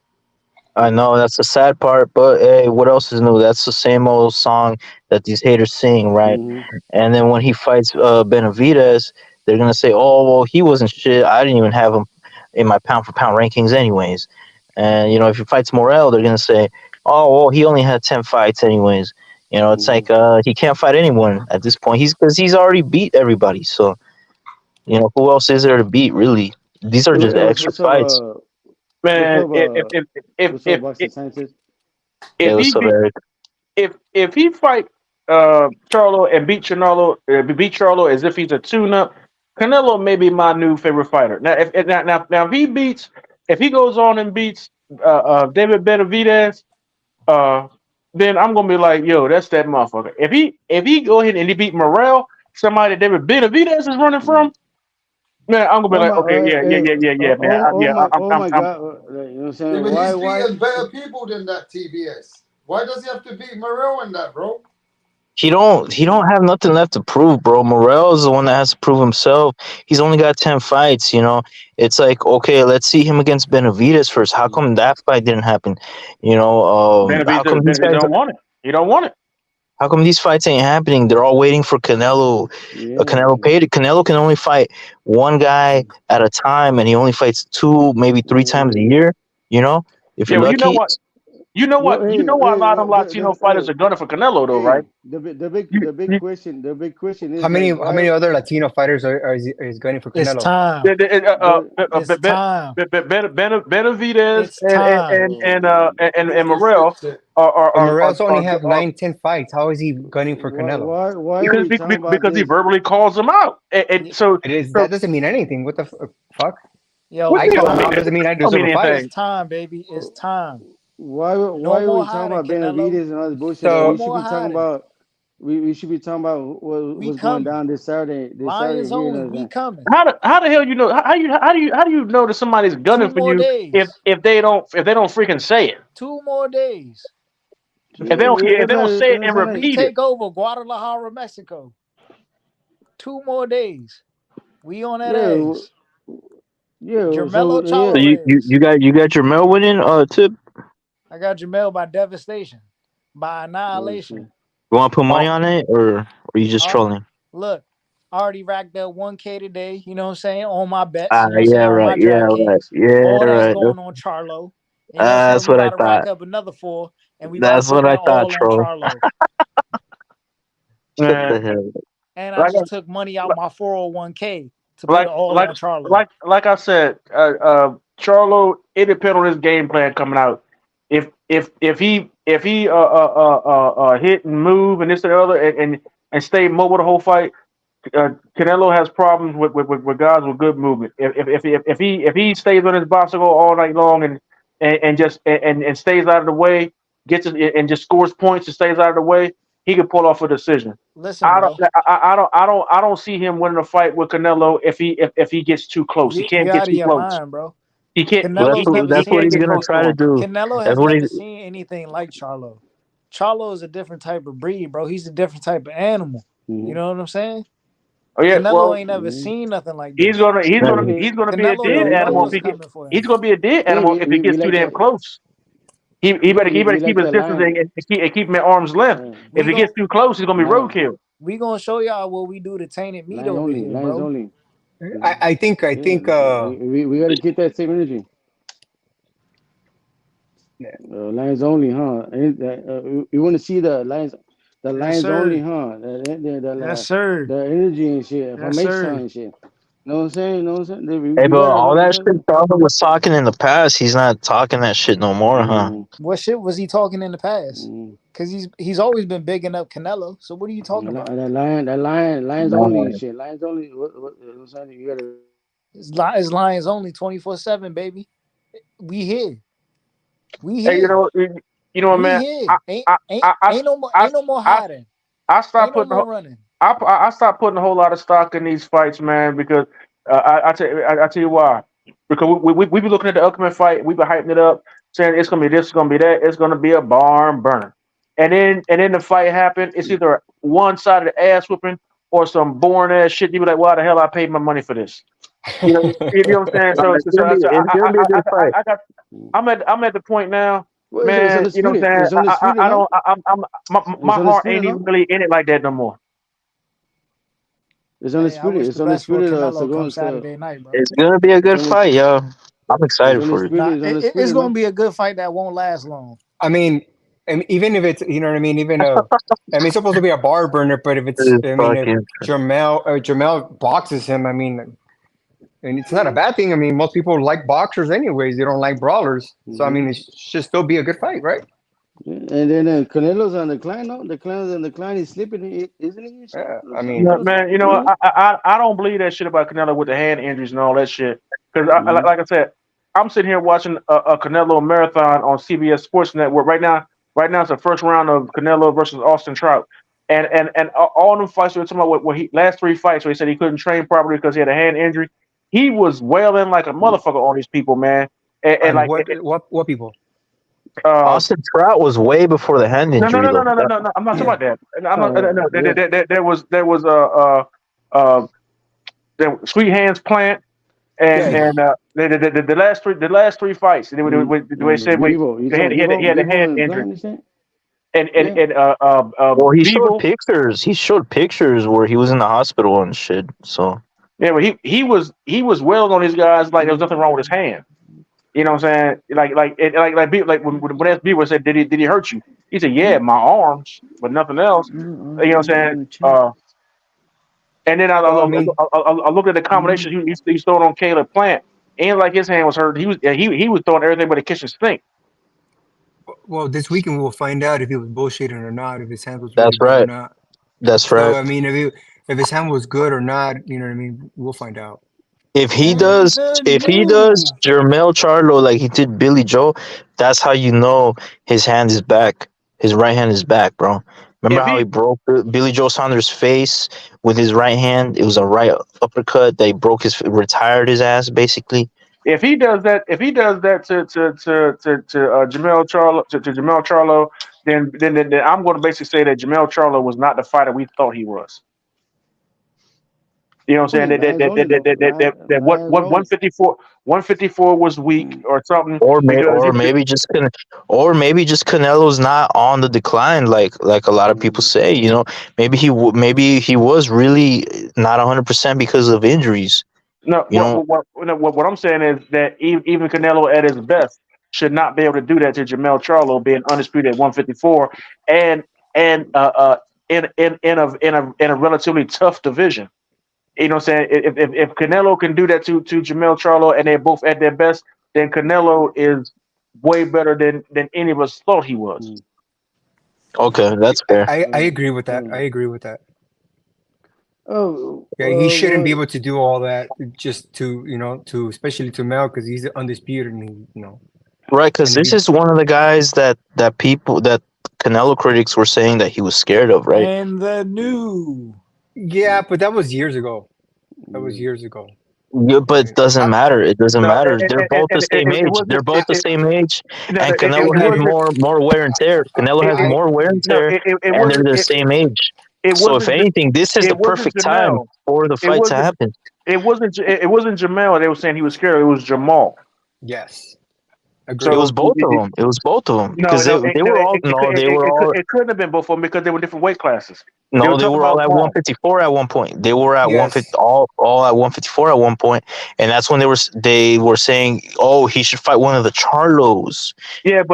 I know that's the sad part, but hey, what else is new? That's the same old song that these haters sing, right? Hmm. And then when he fights Benavidez, they're gonna say, "Oh, well, he wasn't shit. I didn't even have him in my pound for pound rankings, anyways." And if he fights Morel, they're gonna say, "Oh, well, he only had 10 fights, anyways." It's Hmm. like he can't fight anyone at this point. Because he's already beat everybody. So who else is there to beat? Really, these are just extra What's up? fights. What's Man, up? What's up, if boxing scientist? Hey, if he what's up, beat Eric? if he fight Charlo and beat Charlo as if he's a tune-up, Canelo may be my new favorite fighter. Now if he beats if he goes on and beats David Benavidez, uh, then I'm gonna be like, yo, that's that motherfucker. If he go ahead and he beat Morrell, somebody that David Benavidez is running Mm. from, man, I'm gonna be Oh like, my, okay, yeah, man, oh my God! You know what I'm Yeah, saying? but he's Why? beaten better people than that TBS. Why does he have to beat Morel in that, bro? He don't have nothing left to prove, bro. Morel is the one that has to prove himself. He's only got 10 fights. It's like, okay, let's see him against Benavidez first. How come that fight didn't happen? How come these Benavidez guys? don't want it. He don't want it. How come these fights ain't happening? They're all waiting for Canelo. Canelo Yeah. paid it. Canelo can only fight one guy at a time, and he only fights two, maybe three times a Yeah. year. If Yeah, you're well, you know lucky. what? You know why a lot of them Latino fighters are gunning for Canelo, though, right? You, The big you, question How is many like how why many other Latino fighters is gunning for It's Canelo? time. It's time. Benavidez It's time. and Morrell But are Morales only have 9, 10 fights. How is he gunning for Canelo? why are we talking about because he this? verbally calls them out. And Y- so That doesn't mean anything. What the fuck? Yo, what I you call don't him mean? out time. doesn't mean I Don't deserve mean a fight. It's anything. time, baby. It's time. Why No are more we talking hiding, about Canelo. Benavidez and all this bullshit? Like No So we should more be talking hiding. about we should be talking about We what's going coming. down this Saturday. This Saturday Lions here, you know only. what I'm We saying? coming. How the hell you know? How do you know that somebody's gunning Two for more you days. if they don't freaking say it? 2 more days. If they don't say it It's and not like We repeat it. take over Guadalajara, Mexico. 2 more days. We on that yeah, ass. yeah. Jermelo So So yeah, you you, Chavez. you got you got your Mel winning, Tip. I got Jamel by devastation, by oh annihilation. shit. You want to put money Oh, on it, or are you just Uh, trolling? look, I already racked up 1K today, you know what I'm saying, on my bets, you know what I'm Yeah, saying, on right. my Yeah, right. DraftKings. Yeah, All that's right. going on Charlo. You know what I'm saying? That's We what I about to rack thought. up another 4, and we about to That's put what I that thought, all on troll. Charlo. Shut man, the hell up. And I like just took money out my 401k to put it like all like on Charlo. like I said, Charlo, it depends on his game plan coming out. If he hit and move and this and the other and stay mobile the whole fight, Canelo has problems with guys with good movement. If he stays on his bicycle all night long and just and stays out of the way, and just scores points and stays out of the way, he could pull off a decision. Listen, bro, I don't see him winning a fight with Canelo if he gets too close. He you can't get out of too your close. mind, bro. He can't. Canelo's never That's He what can't seen he's get gonna close to try to him. do. Canelo That's has what he. never seen anything like Charlo. Charlo is a different type of breed, bro. He's a different type of animal. You Mm-hmm. know what I'm saying? Oh yeah. Canelo Well, ain't never Mm-hmm. seen nothing like he's this. gonna he's Hey, gonna Yeah. hey, he's gonna be a Canelo dead hey, don't know animal hey, what's if he get. coming for him. He's gonna be a dead hey, animal if he we gets too like damn that. close. He better We keep like his that distance lion. and keep him at arm's length. If We he gon' gets too close, he's gonna be Lion, roadkill. we gonna show y'all what we do to tainted meat lions over only. here, Lions bro. only. I, I think I Yeah, think we got to get that same energy. Lions only, huh? You want to see the Yes, lions only, sir. huh? Yes, sir. The energy and shit from Yes, H Town sir. and shit. Know what I'm saying? Know what I'm saying? Hey, We but gotta all that represent shit them. Charlo was talking in the past, he's not talking that shit no more, huh? Mm, What shit was he talking in the past? mm. Cause he's always been bigging up Canelo. So what are you talking about? Lions only and shit. Lions only. What I'm saying? You gotta. It's Lions only 24/7, baby. We here. We Hey, here. you know what, We man? here. I I I I I, Ain't no more I, hiding. I Ain't stopped no putting more running. I stopped putting a whole lot of stock in these fights, man, because I tell you why. Because we be looking at the upcoming fight, we be hyping it up, saying it's gonna be this, it's gonna be that, it's gonna be a barn burner, and then the fight happened. It's either one side of the ass whooping or some boring ass shit. You be like, why the hell I paid my money for this? You know what I'm saying? No, it's gonna be a good fight. I got I'm at the point now, Well, it's man. You know what undisputed. I'm saying? It's undisputed, I no? don't I'm It's my heart ain't undisputed, even no? really in it like that no more. It's Hey, I undisputed. wish It's the best for undisputed. Canelo come Segundos. Saturday night, bro. It's gonna be a It's good on. fight, yo. I'm It's excited for it. undisputed. Nah, It's it's undisputed, gonna no? be a good fight that won't last long. I mean, even if it's, you know what I mean, even I mean, it's supposed to be a bar burner, but if it's, It's I mean, if fucking. Jamel boxes him, I mean, and it's not a bad thing. I mean, most people like boxers anyways. They don't like brawlers. So I Mm-hmm. mean, it should still be a good fight, right? Yeah. And then Canelo's on the decline, no? The Canelo's on the decline. He's sleeping, isn't he? And shit. Yeah, You know I what I'm mean, No, saying? man, you know what? I don't believe that shit about Canelo with the hand injuries and all that shit. Because Mm-hmm. like I said, I'm sitting here watching a Canelo marathon on CBS Sports Network right now. Right now, it's the first round of Canelo versus Austin Trout, and all them fights we were talking about. What he last three fights where he said he couldn't train properly because he had a hand injury. He was wailing like a motherfucker on these people, man. And and like, what people? uh, Austin Trout was way before the hand no, no, injury, no, no, though. no, no, no, no. I'm not talking Yeah. about that. I'm not. Oh, No, yeah. there was uh, the Sweet Hands Plant Yeah, and the last three fights. They said Bevo. You talking he Bevo? had a Bevo hand and injury Klein, you saying? Yeah. and Well, he showed Beeble. pictures. He showed pictures where he was in the hospital and shit. So Yeah, but he was wailing on these guys like there was nothing wrong with his hand. You know what I'm saying? Like when Beaver said, did he hurt you? He said, yeah, my arms, but nothing else. You know what I'm saying? On the chat. And then well, I mean, I looked at the combinations he's throwing on Caleb Plant. And like his hand was hurt. He was throwing everything but a kitchen sink. well, this weekend we'll find out if he was bullshitting or not, if his hand was really that's good or right. not. That's So right. I mean, if his hand was good or not, you know what I mean, we'll find out. If he And does, the if he does new Jermel Charlo like he did Billy Joe, that's how you know his hand is back. His right hand is back, bro. Remember If how he he broke Billy Joe Saunders' face with his right hand? It was a right uppercut. They broke retired his ass basically. if he does that to Jamel Charlo to Jamel Charlo, then I'm going to basically say that Jamel Charlo was not the fighter we thought he was. You know what I'm saying? Only Lions only though. That Lions what only. 154 was weak Mm. or something Or because he or maybe just Canelo's not on the decline like a lot of people Mm. say. You know, maybe he was really not 100% because of injuries. no You know, what I'm saying is that even Canelo at his best should not be able to do that to Jamel Charlo being undisputed at 154 and in a relatively tough division. You know what I'm saying? If Canelo can do that to Jamel Charlo and they're both at their best, then Canelo is way better than any of us thought he was. Mm. okay, that's fair. I agree with that. I Oh, agree with that. oh, Yeah, he shouldn't be well, able to do all that just to, to especially to Mel because he's undisputed and Right, because and if this he is one of the guys that Canelo critics were saying that he was scared of, right? and the new. yeah, but that was years ago. That was yeah. years ago. Yeah, but it doesn't I, matter. It doesn't no, matter. They're both the same it age. wasn't. They're both the same age, No, and it Canelo has wasn't. more wear and tear. Canelo has It, more wear and no, tear, it and they're wasn't. the same age. It So if wasn't. anything, this is the It wasn't perfect time Jamel. for the It fight to wasn't. happen. It wasn't Jamel. They were saying he was scared. It was Jamal. Yes, It agreed. was So both of them. It was both of them no, because no, they were all it couldn't have been both of them because they were different weight classes. They were no, they talking were all about at Paul. 154 at one point. They were at 150, Yes, all at 154 at one point, and that's when they were saying, "Oh, he should fight one of the Charlos."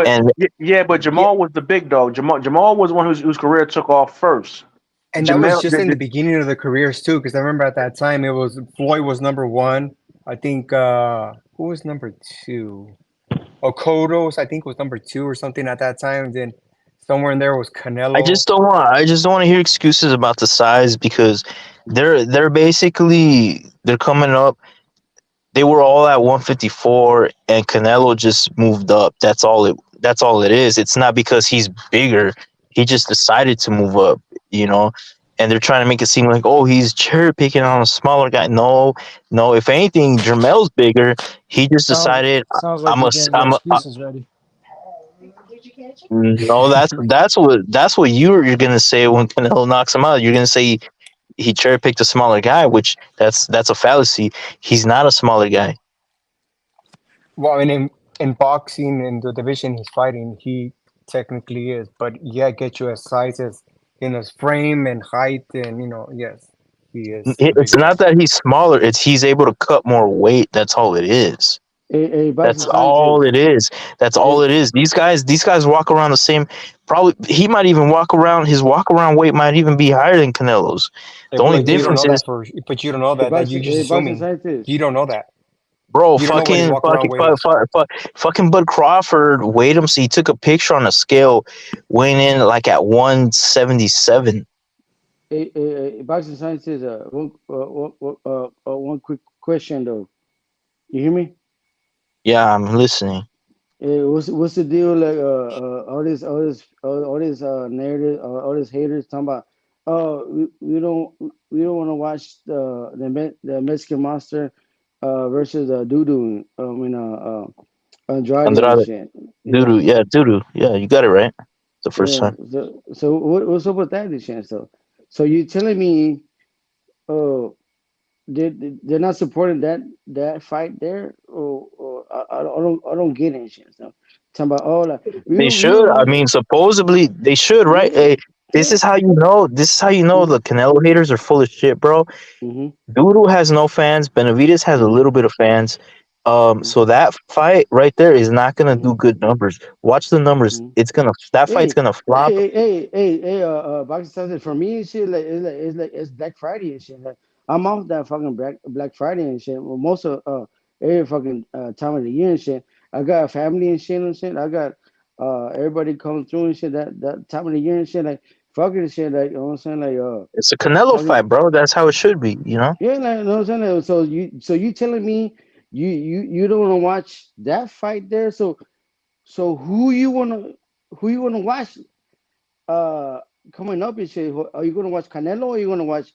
And Yeah, but yeah, Jamal was the big dog. Jamal was the one whose career took off first. and that was Jamel, just in the beginning of the careers too, because I remember at that time it was Floyd was number one. I think who was number two? Okotos, I think was number two or something at that time. And then somewhere in there was Canelo. I just don't want to hear excuses about the size because they're coming up. They were all at 154 and Canelo just moved up. That's all it is. It's not because he's bigger. He just decided to move up, you know. And they're trying to make it seem like, oh, he's cherry picking on a smaller guy. No, no. If anything, Jermel's bigger. He just decided Sounds like I'm you're a getting your excuses ready. no. That's what you're gonna say when Canelo knocks him out. You're gonna say he cherry picked a smaller guy, which that's a fallacy. He's not a smaller guy. Well, I mean, in boxing, in the division he's fighting, he technically is. But yeah, get you as size as in his frame and height, and yes, he is the It's bigger not guy. that he's smaller, it's he's able to cut more weight. That's all it is. Hey, That's boxing all scientists. it is. That's all Hey, it is. These guys walk around the same. Probably he might even walk around. His walk around weight might even be higher than Canelo's. The only But you don't difference know is, that but you don't know that. That you're just boxing assuming. scientists. You don't know that. bro, You don't know what his walk around weight is. fucking Bud Crawford weighed him. So he took a picture on a scale, weighing in like at 177. Boxing scientists. One quick question though. You hear me? Yeah, I'm listening. What's the deal? Like all this narrative, all these haters talking about. Oh, we don't want to watch the Mexican Monster versus Dudu. I mean Andrade and Andrade, shit. Yeah, Dudu, yeah, you got it right the first yeah. time. So what's up with that, this chance though? So you telling me, oh, they're not supporting that fight there, or I don't get it, shit. So talking about all like They we don't should. I want mean, supposedly they should, right? yeah Hey, this yeah. is how you know. This is how you know Mm-hmm, the Canelo haters are full of shit, bro. mm-hmm, Doodle has no fans. Benavides has a mm-hmm, little bit of fans. mm-hmm, So that fight right there is not gonna mm-hmm. do good numbers. Watch the numbers. Mm-hmm. That fight's Hey, gonna flop. boxing something for me and shit. Like it's Black Friday and shit. Like I'm off that fucking Black Friday and shit. Well, most of every fucking time of the year and shit. I got a family and shit and shit. I got everybody coming through and shit. That time of the year and shit. Like fucking and shit. Like you know what I'm saying. Like It's a Canelo fight, fucking bro. That's how it should be. You know. yeah. Like you know what I'm saying. Like, so you telling me you don't want to watch that fight there? So who you wanna watch uh coming up and shit? Are you gonna watch Canelo, or are you gonna watch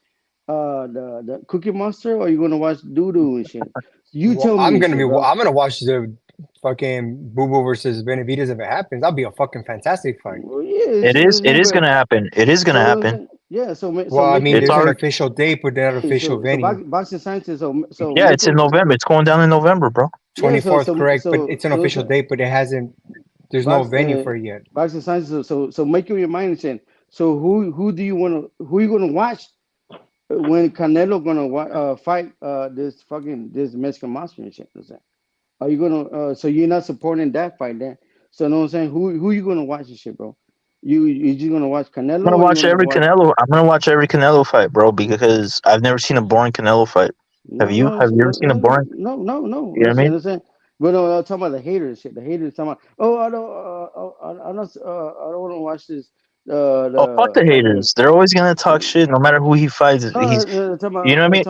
the Cookie Monster, or are you gonna watch Doodoo and shit? You Well, tell me and shit, bro. I'm gonna watch the fucking Boo Boo versus Benavides if it happens. That'll be a fucking fantastic fight. Well, yeah, It you know what is. I'm It saying, is but gonna happen. It is gonna so you know what I'm happen. saying? Yeah, so Well, I make mean, up It's there's an already. official date, but not an official venue. boxing scientists. So Yeah, make it's in up. November. It's going down in November, bro. Yeah, 24th, correct? But it's an official so date, but it hasn't. There's no box venue for it yet. boxing scientists. So make up your mind and shit. So who do you want to who you gonna watch when Canelo gonna fight this Mexican Monster and shit? You know what I'm saying? Are you gonna so you're not supporting that fight then? So you know what I'm saying? Who you gonna watch this shit, bro? You just gonna watch Canelo, or you gonna watch I'm gonna watch every Canelo fight, bro, because I've never seen a boring Canelo fight. Have no you? no Have you ever no seen a no boring? no You know what I listen mean? listen. But no, I'm talking about the haters shit. The haters talking about oh I don't want to watch this Oh, fuck the the fucking haters. They're always gonna talk shit, no matter who he fights. He's, you know what I mean?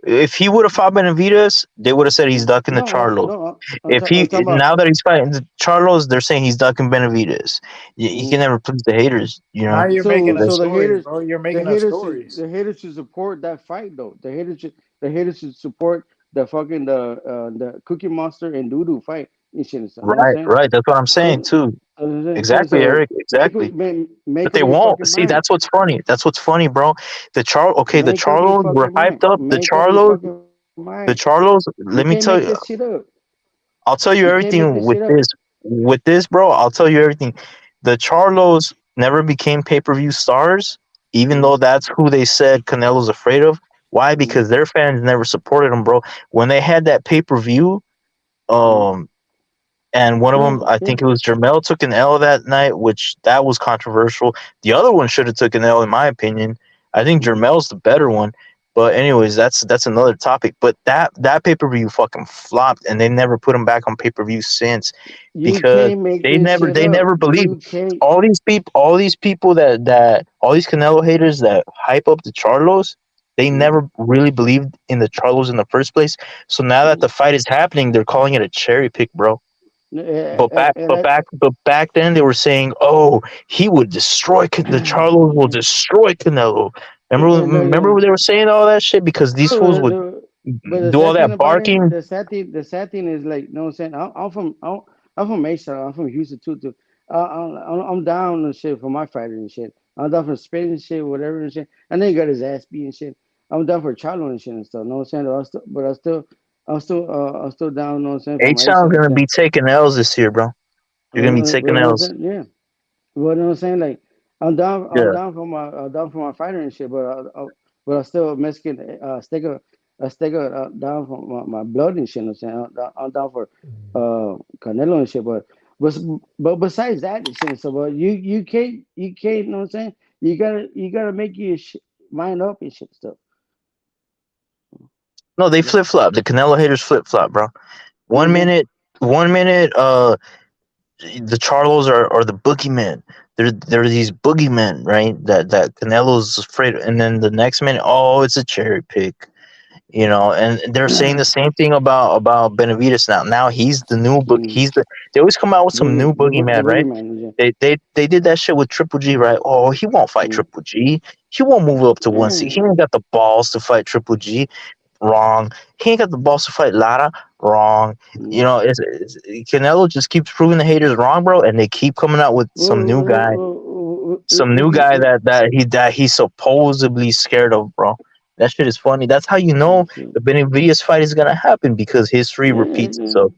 If he would have fought Benavides, they would have said he's ducking the Charlos. I'm talking about Now that he's fighting the Charlos, they're saying he's ducking Benavides. He can mhm. never please the haters. You Now know. you're making up So That's stories, bro. You're making up stories. the haters should support that fight though. The haters should The haters should support the Cookie Monster and Doodoo fight and shit and stuff. You know what I'm Right, saying? right. That's what I'm saying So, too. Exactly, so Eric. Exactly. make But up they your won't. fucking See, mind. that's what's funny. That's what's funny, bro. The Make up your Charlos were fucking mind. hyped up. Make up your fucking mind. The Charlos. You Let can't me make tell this you. shit up. I'll tell You you can't make everything this shit with up. this. With this, bro, I'll tell you everything. The Charlos never became pay-per-view stars, even Mm, though that's who they said Canelo's afraid of. Why? mm, Because their fans never supported them, bro. When they had that pay-per-view, mm. um, and one of Yeah, them, I yeah. think it was Jermel, took an L that night, which that was controversial. The other one should have took an L, in my opinion. I think Mm. Jermel's the better one. But anyways, that's another topic. But that pay per view fucking flopped, and they never put him back on pay per view since You because can't make this shit they up. never believed You can't. all these people that all these Canelo haters that hype up the Charlos. They Mm, never really believed in the Charlos in the first place. So now that mm. the fight is happening, they're calling it a cherry pick, bro. And I, But back then they were saying, "Oh, he would destroy the Charlos will destroy Canelo." Remember when they were saying all that shit because these no, fools would but the do all sad thing that about it, barking. the sad thing is like, you know what I'm saying? I'm from Mesa. I'm from Houston too. Too. I'm down and shit for my fighter and shit. I'm down for spin and shit, whatever and shit. And then he got his ass beat and shit. I'm down for Charlo and shit and stuff. You know what I'm saying? I'm still down. You know what I'm saying? For H my Sound's Asia and gonna shit. be taking L's this year, bro. You're gonna be You taking know what I'm L's. saying? Yeah. Well, you know what I'm saying? Like, I'm Yeah. down for my fighter and shit, but I still Mexican, stick down for my blood and shit. You know what I'm saying? I'm down for, Canelo and shit, but, but besides that and shit, so, but you can't, you know what I'm saying? You gotta make your mind up and shit stuff. No, they flip flop. The Canelo haters flip flop, bro. One Mm-hmm. minute, one minute, the Charlos are the boogeymen. They're these boogeymen, right? That Canelo's afraid of. And then the next minute, oh, it's a cherry pick. And they're saying the same thing about Benavides now. Now he's the new book. Mm. He's they always come out with some new The boogeyman, right? boogeyman. Yeah. They did that shit with Triple G, right? Oh, he won't fight Mm. Triple G. He won't move up to one seat. He Yeah. ain't got the balls to fight Triple G. Wrong. He ain't got the balls to fight Lara. Wrong. Mm. Canelo just keeps proving the haters wrong, bro, and they keep coming out with some new guy that he's supposedly scared of, bro. That shit is funny. That's how you know the Benavides fight is gonna happen because history repeats Yeah. itself.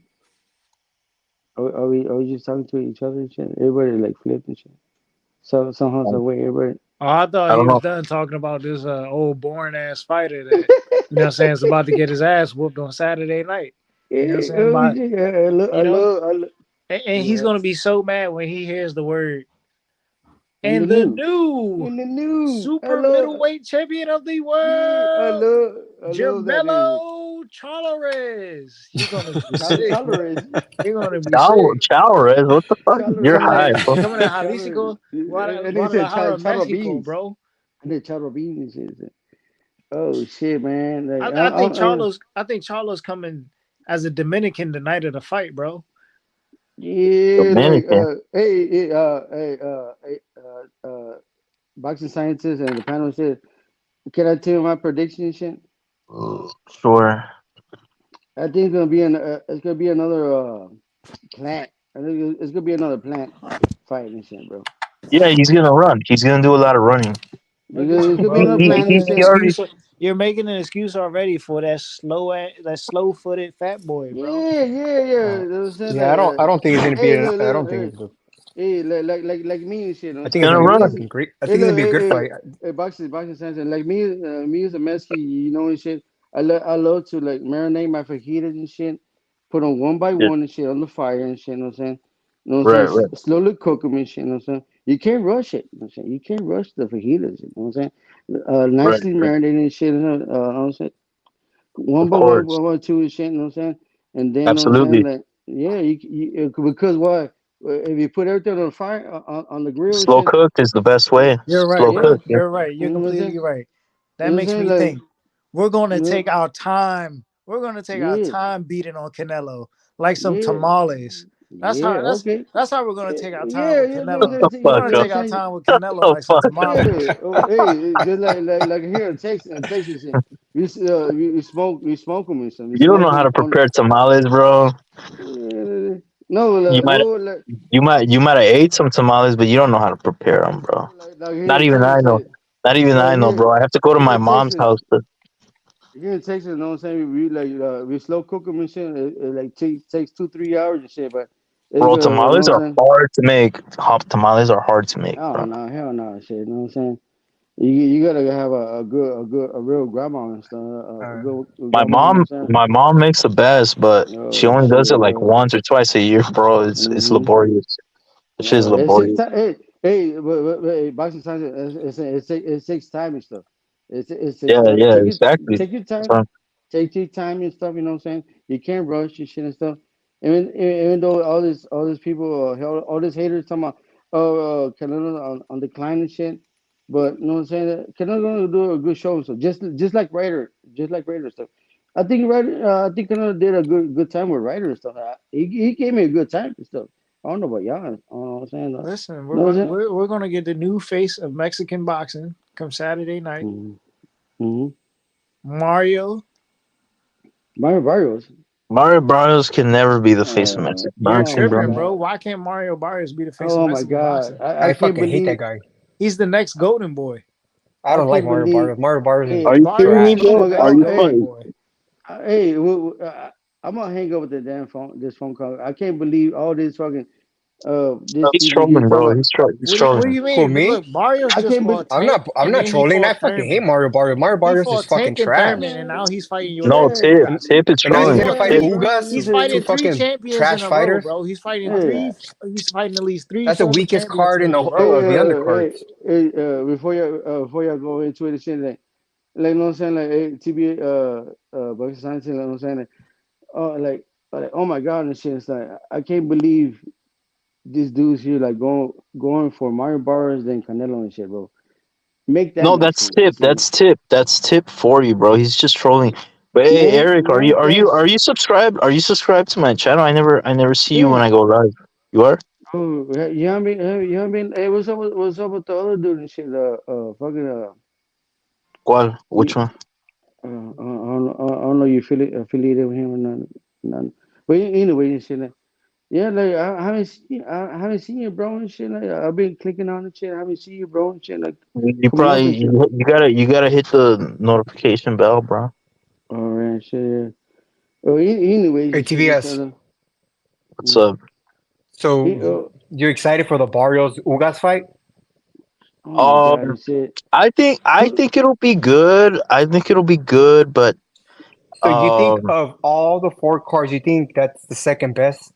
Are we just talking to each other and shit? Everybody like flipped and shit. So somehow, some way, everybody. Oh, I thought I he don't was know. done talking about this old boring ass fighter that saying is about to get his ass whooped on Saturday night. You know what I'm Yeah, saying? About I you know, love, and he's yeah. gonna be so mad when he hears the word In the and the new, new in the new, super middleweight champion of the world, I love that name. Jermelo Charles. He's gonna be sick, bro. Chalores, He's gonna be sick. Rez, what the fuck? You're Coming Chalores, high, at bro. coming at Chalores. Jalisco, And they said Guadalajara, Charo Mexico, beans. bro. And they Charo beans and shit. Oh shit, man! Like, I think Charlo's coming as a Dominican the night of the fight, bro. yeah, like, Dominican. boxing scientists and the panel said, can I tell you my prediction and shit? Sure. I think it's gonna be another plant. I think it's gonna be another plant fight and shit, bro. Yeah, he's gonna run. He's gonna do a lot of running. Look at It's you, gonna be bro. another You're plant making and an He shit. already. excuse. You're making an excuse already for that slow footed fat boy, bro. Yeah. Uh, You know what I'm saying? yeah, I don't think it's gonna be. Hey, I look, don't think it's. hey, like me and shit. You know what I'm I think saying? it's Gonna gonna Like be run. me, fucking great. I hey, think it's gonna look, be a good fight. boxing sense. And like me as a Mexican, you know and shit. I love to like marinate my fajitas and shit. Put them one by Yeah. one and shit on the fire and shit. You know what I'm saying? You know what I'm Right, saying? right, Slowly cook them and shit. You know what I'm saying? You can't rush it. You know what I'm saying? You can't rush the fajitas. You know what I'm saying? right, Nicely right. marinated and shit. You know what I'm saying? Of One by one, course. one by two and shit. You know what I'm saying? And then, you know what I'm saying? Absolutely. Like, yeah, because why? If you put everything on the fire, on the grill and Slow shit, cooked is the best way. You're right, Slow yeah. bro. cooked. Yeah. You're right. You're You know what I'm completely saying? right. You That know what I'm makes saying? me Like, think we're gonna yeah, take our time. We're gonna take our yeah, time beating on Canelo like some yeah. tamales. That's Yeah, how that's okay. that's how we're gonna take our time Yeah, with yeah, we're Canelo. gonna take, We're you Fuck gonna know what up. I'm take our saying? time with What Canelo the like some fuck? tamales. Yeah, oh, hey, just like here in Texas, we smoke them and stuff. We You don't know smoke how to them on. prepare tamales, bro. No, You might like, you might have ate some tamales, but you don't know how to prepare them, bro. like here Not in even I Texas, know. Not even like I know, bro. I have to go to here my in mom's Texas, house to. you know what I'm saying? We like we slow cook them and shit. It like takes 2-3 hours and shit, but it's Bro, good. You know tamales what I'm are saying? hard to make. Hot tamales are hard to make, Oh bro. no, hell no, shit. You know what I'm saying? You gotta have a real grandma and stuff. A good My grandma. You know mom, what I'm saying? my mom makes the best, but she Oh only does it shit, like bro. once or twice a year, bro. It's Mm-hmm. laborious. The shit is It takes laborious. time. But hey, boxing time. It takes time and stuff. It takes Yeah, time. yeah, exactly. Take your That's time. why Take your time and stuff. You know what I'm saying? You can't rush and shit and stuff. Even though all these people, all these haters talking about, Canelo on decline and shit. But you know what I'm saying? Canelo gonna do a good show. So just like Raider stuff. I think Canelo did a good time with Ryder and stuff. He gave me a good time and stuff. I don't know about y'all. I don't know what I'm saying though. Listen, You know what I'm we're gonna get the new face of Mexican boxing come Saturday night. saying? Mm-hmm. Mario. Mario Barrios. Mario Barrios can never be the face of Mexican You're Oh boxing, my bro. tripping, bro. god. Why can't Mario Barrios be the face of Oh my Mexican god. boxing? I I can't fucking hate that believe. guy. He's the next golden boy. I I don't like can't Mario believe. Barrios. Mario Barrios is Hey, Are you kidding me, trash. oh He's bro? the my Are god. next you golden Hey, fucking? boy. hey. I'm gonna hang up with the damn phone. This phone call. I can't believe all this fucking No, these he's people here trolling, talking bro. about. He's What do trolling. you Who, mean? me? Look, Mario's I just can't believe. fought Tank, I'm and not then he trolling. I fought fucking hate Thurman. Mario Barrios. Mario He Barrios is fought fucking Tank and trash. Thurman, and now he's fighting No, your Tip. crap. Tip is And now He's he's trolling. gonna fighting fight Tip. three. Ugas, He's two fighting three fucking champions in trash a row, fighters. bro. He's fighting Hey, three. He's fighting at least three That's the former weakest champions card in in a hey, of the row. undercards. before y'all go into it, and shit, like, you know what I'm saying, like, hey, TB, Bucky Science, you know what I'm saying, oh, like, oh my god, and shit, it's like, I can't believe these dudes here, like, going for Mario Barros than Canelo and shit, bro. Make that No, make that's sense. Tip. That's Tip. That's Tip for you, bro. He's just trolling. But hey, Man, Eric, are you man, are you that's are you subscribed? Are you subscribed to my channel? I never see you when yeah. I go live. You are? Oh, you haven't been. Hey, what's up with the other dude and shit? Fucking ¿Cuál? Which he, one? I don't know you affiliated with him or not. None. But anyway, and shit. Like, yeah, like I haven't seen you, bro, and shit. Like, I've been clicking on and shit. I haven't seen you, bro, and shit. Like You coming up probably and shit. you gotta hit the notification bell, bro. All right, shit. Yeah. Oh, anyways, Hey, and shit. Like, TBS. What's mm, up? So you're excited for the Barrios Ugas fight? oh my god, Um, and shit. I Who? think it'll be good. I think it'll be good, but So you think um, of all the four cards, you think that's the second best?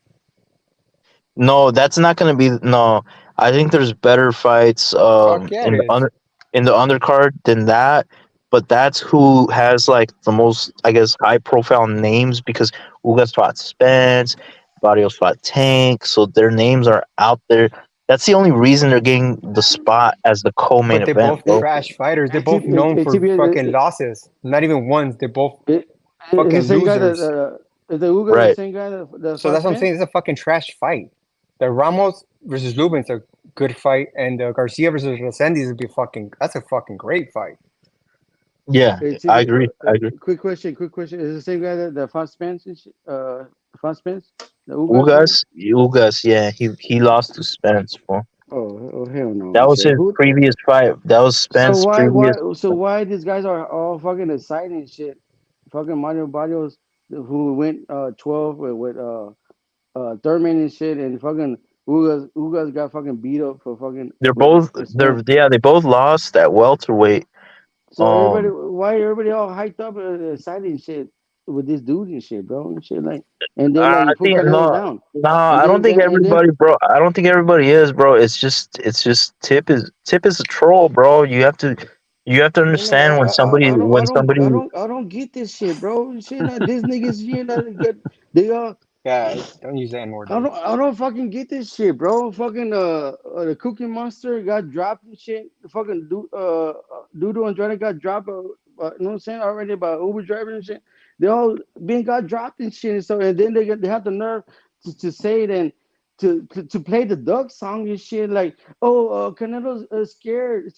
no, that's not gonna be no. I think there's better fights Fuck yeah, it is. in the undercard than that. But that's who has like the most, I guess, high profile names because Ugas fought Spence, Barrios fought Tank, so their names are out there. That's the only reason they're getting the spot as the co-main But they're event, both bro. trash fighters. They're T- both known for TBS, fucking losses. Not even ones. They're both It, it's the fucking same guy that losers. is the Uga the Right. same guy that So fought that's what I'm saying. Spence? It's a fucking trash fight. The Ramos versus Lubin's a good fight, and the Garcia versus Resendiz would be fucking. That's a fucking great fight. Yeah, Hey, I TB, agree. I agree. quick question, quick question. Is it the same guy that fought Spence? And shit? Fought Spence? The Ugas guy? Ugas, yeah, he lost to Spence, bro. Oh hell no That and was shit. his Who? previous fight. That was So Spence' previous. why these guys are all fucking excited and shit? Fucking Mario Barrios who went 12 with Thurman and shit, and fucking Ugas got fucking beat up for fucking with Spence. They both lost at welterweight. So Um, why everybody all hyped up and excited and shit with this dude and shit, bro, and shit like, and then I like put think Canelo no, down, no, and I don't then think and then everybody, bro. I don't think everybody is, bro. It's just Tip is a troll, bro. You have to man, like understand when somebody. I don't get this shit, bro. And shit like these niggas here that get they all Yeah, don't use the N word, dude. I don't fucking get this shit, bro. Fucking the Cookie Monster got dropped and shit. The fucking Doodoo Andrade got dropped. You know what I'm saying already about Uber driver and shit. They all being got dropped and shit. And so and then they have the nerve to say then to play the Duck song and shit. Like, oh, Canelo's scared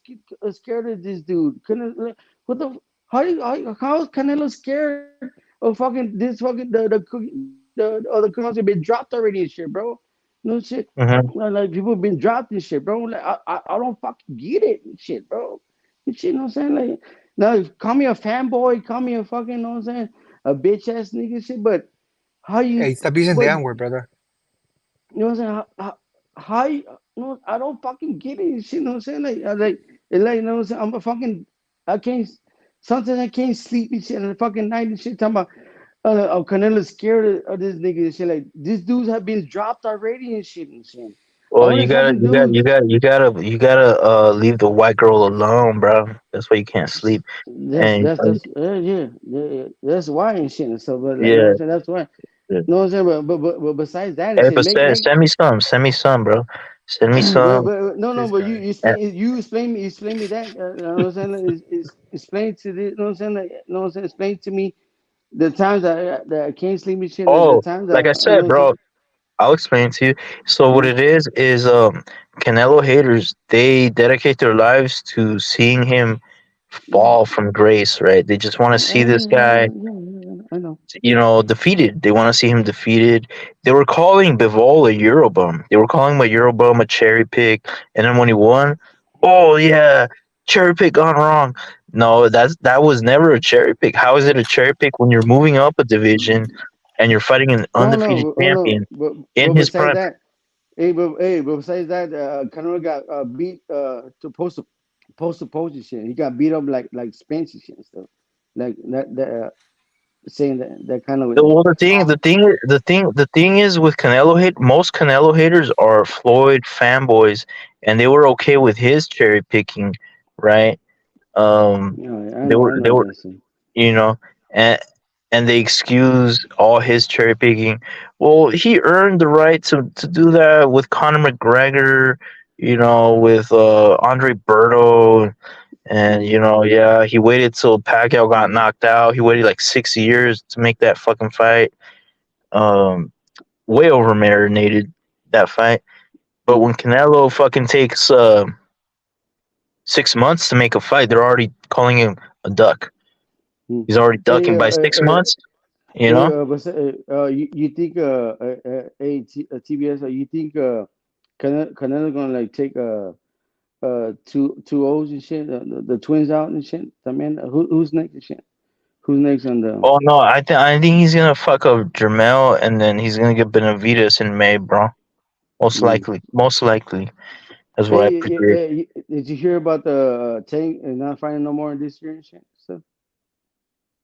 of this dude. Canelo, what the? How is Canelo scared of fucking this fucking the other cookies have been dropped already and shit, bro? No shit. Hmm. Like people have been dropped and shit, bro. Like I don't fucking get it and shit, bro. And shit, you know what I'm saying? Like, now call me a fanboy, call me a fucking, you know what I'm saying, a bitch ass nigga and shit, but how you, Hey, stop using the but N word, brother. you know what I'm saying? How you, no, I don't fucking get it. Shit, you know what I'm saying? Like, you know what I'm saying? I'm a fucking, I can't, sometimes I can't sleep and shit, and the fucking night and shit, talking about, Canelo's scared of this nigga and shit. Like, these dudes have been dropped already and shit and shit. Well, All the fucking dudes, you gotta leave the white girl alone, bro. That's why you can't sleep. And that's why and shit and stuff. But like, you know what yeah, I'm saying? That's why. yeah. You know what I'm saying? But besides that and Hey, shit, but make send me some, bro. Send me some. no, This but guy. you explain me that. You know what I'm saying? Explain to this. You know what I'm saying? Like, you know what I'm saying? Explain to me the times that I can't sleep and shit, and the Oh, times like I that, you know said, what I'm saying? bro, I'll explain to you. So what Mm, it is Canelo haters, they dedicate their lives to seeing him mm. fall from grace, right? They just want to see this guy, I know. defeated. They want to see him defeated. They were calling Bivol a Eurobum. They were calling him a Eurobum, a cherry pick, and then when he won, oh yeah, cherry pick gone wrong. No, that was never a cherry pick. How is it a cherry pick when you're moving up a division and you're fighting an No, undefeated no, oh no. champion But in his besides prime? that, but besides that, Canelo got beat to post to post and shit. He got beat up like Spence and shit and stuff. Like that saying that kind of like, Well, the thing is with Canelo hate. Most Canelo haters are Floyd fanboys, and they were okay with his cherry picking, right? Um, you know, I they know were, that shit. you know, and they excuse all his cherry picking. Well, he earned the right to do that with Conor McGregor, with Andre Berto, and Mm, yeah, he waited till Pacquiao got knocked out. He waited like 6 years to make that fucking fight. Um, Way over marinated that fight. But mm, when Canelo fucking takes 6 months to make a fight, they're already calling him a duck. mm. He's already Hey, ducking by 6 months. You know. but you think TBS, you think Canelo gonna like take two O's and shit, the twins out and shit. I mean, who's next and shit? Who's next on the? Oh no, I think he's gonna fuck up Jermel, and then he's gonna get Benavides in May, bro. Most Mm. likely. Most likely. That's what I Hey, predict. did you hear about the Tank and not finding no more in this year and shit? So,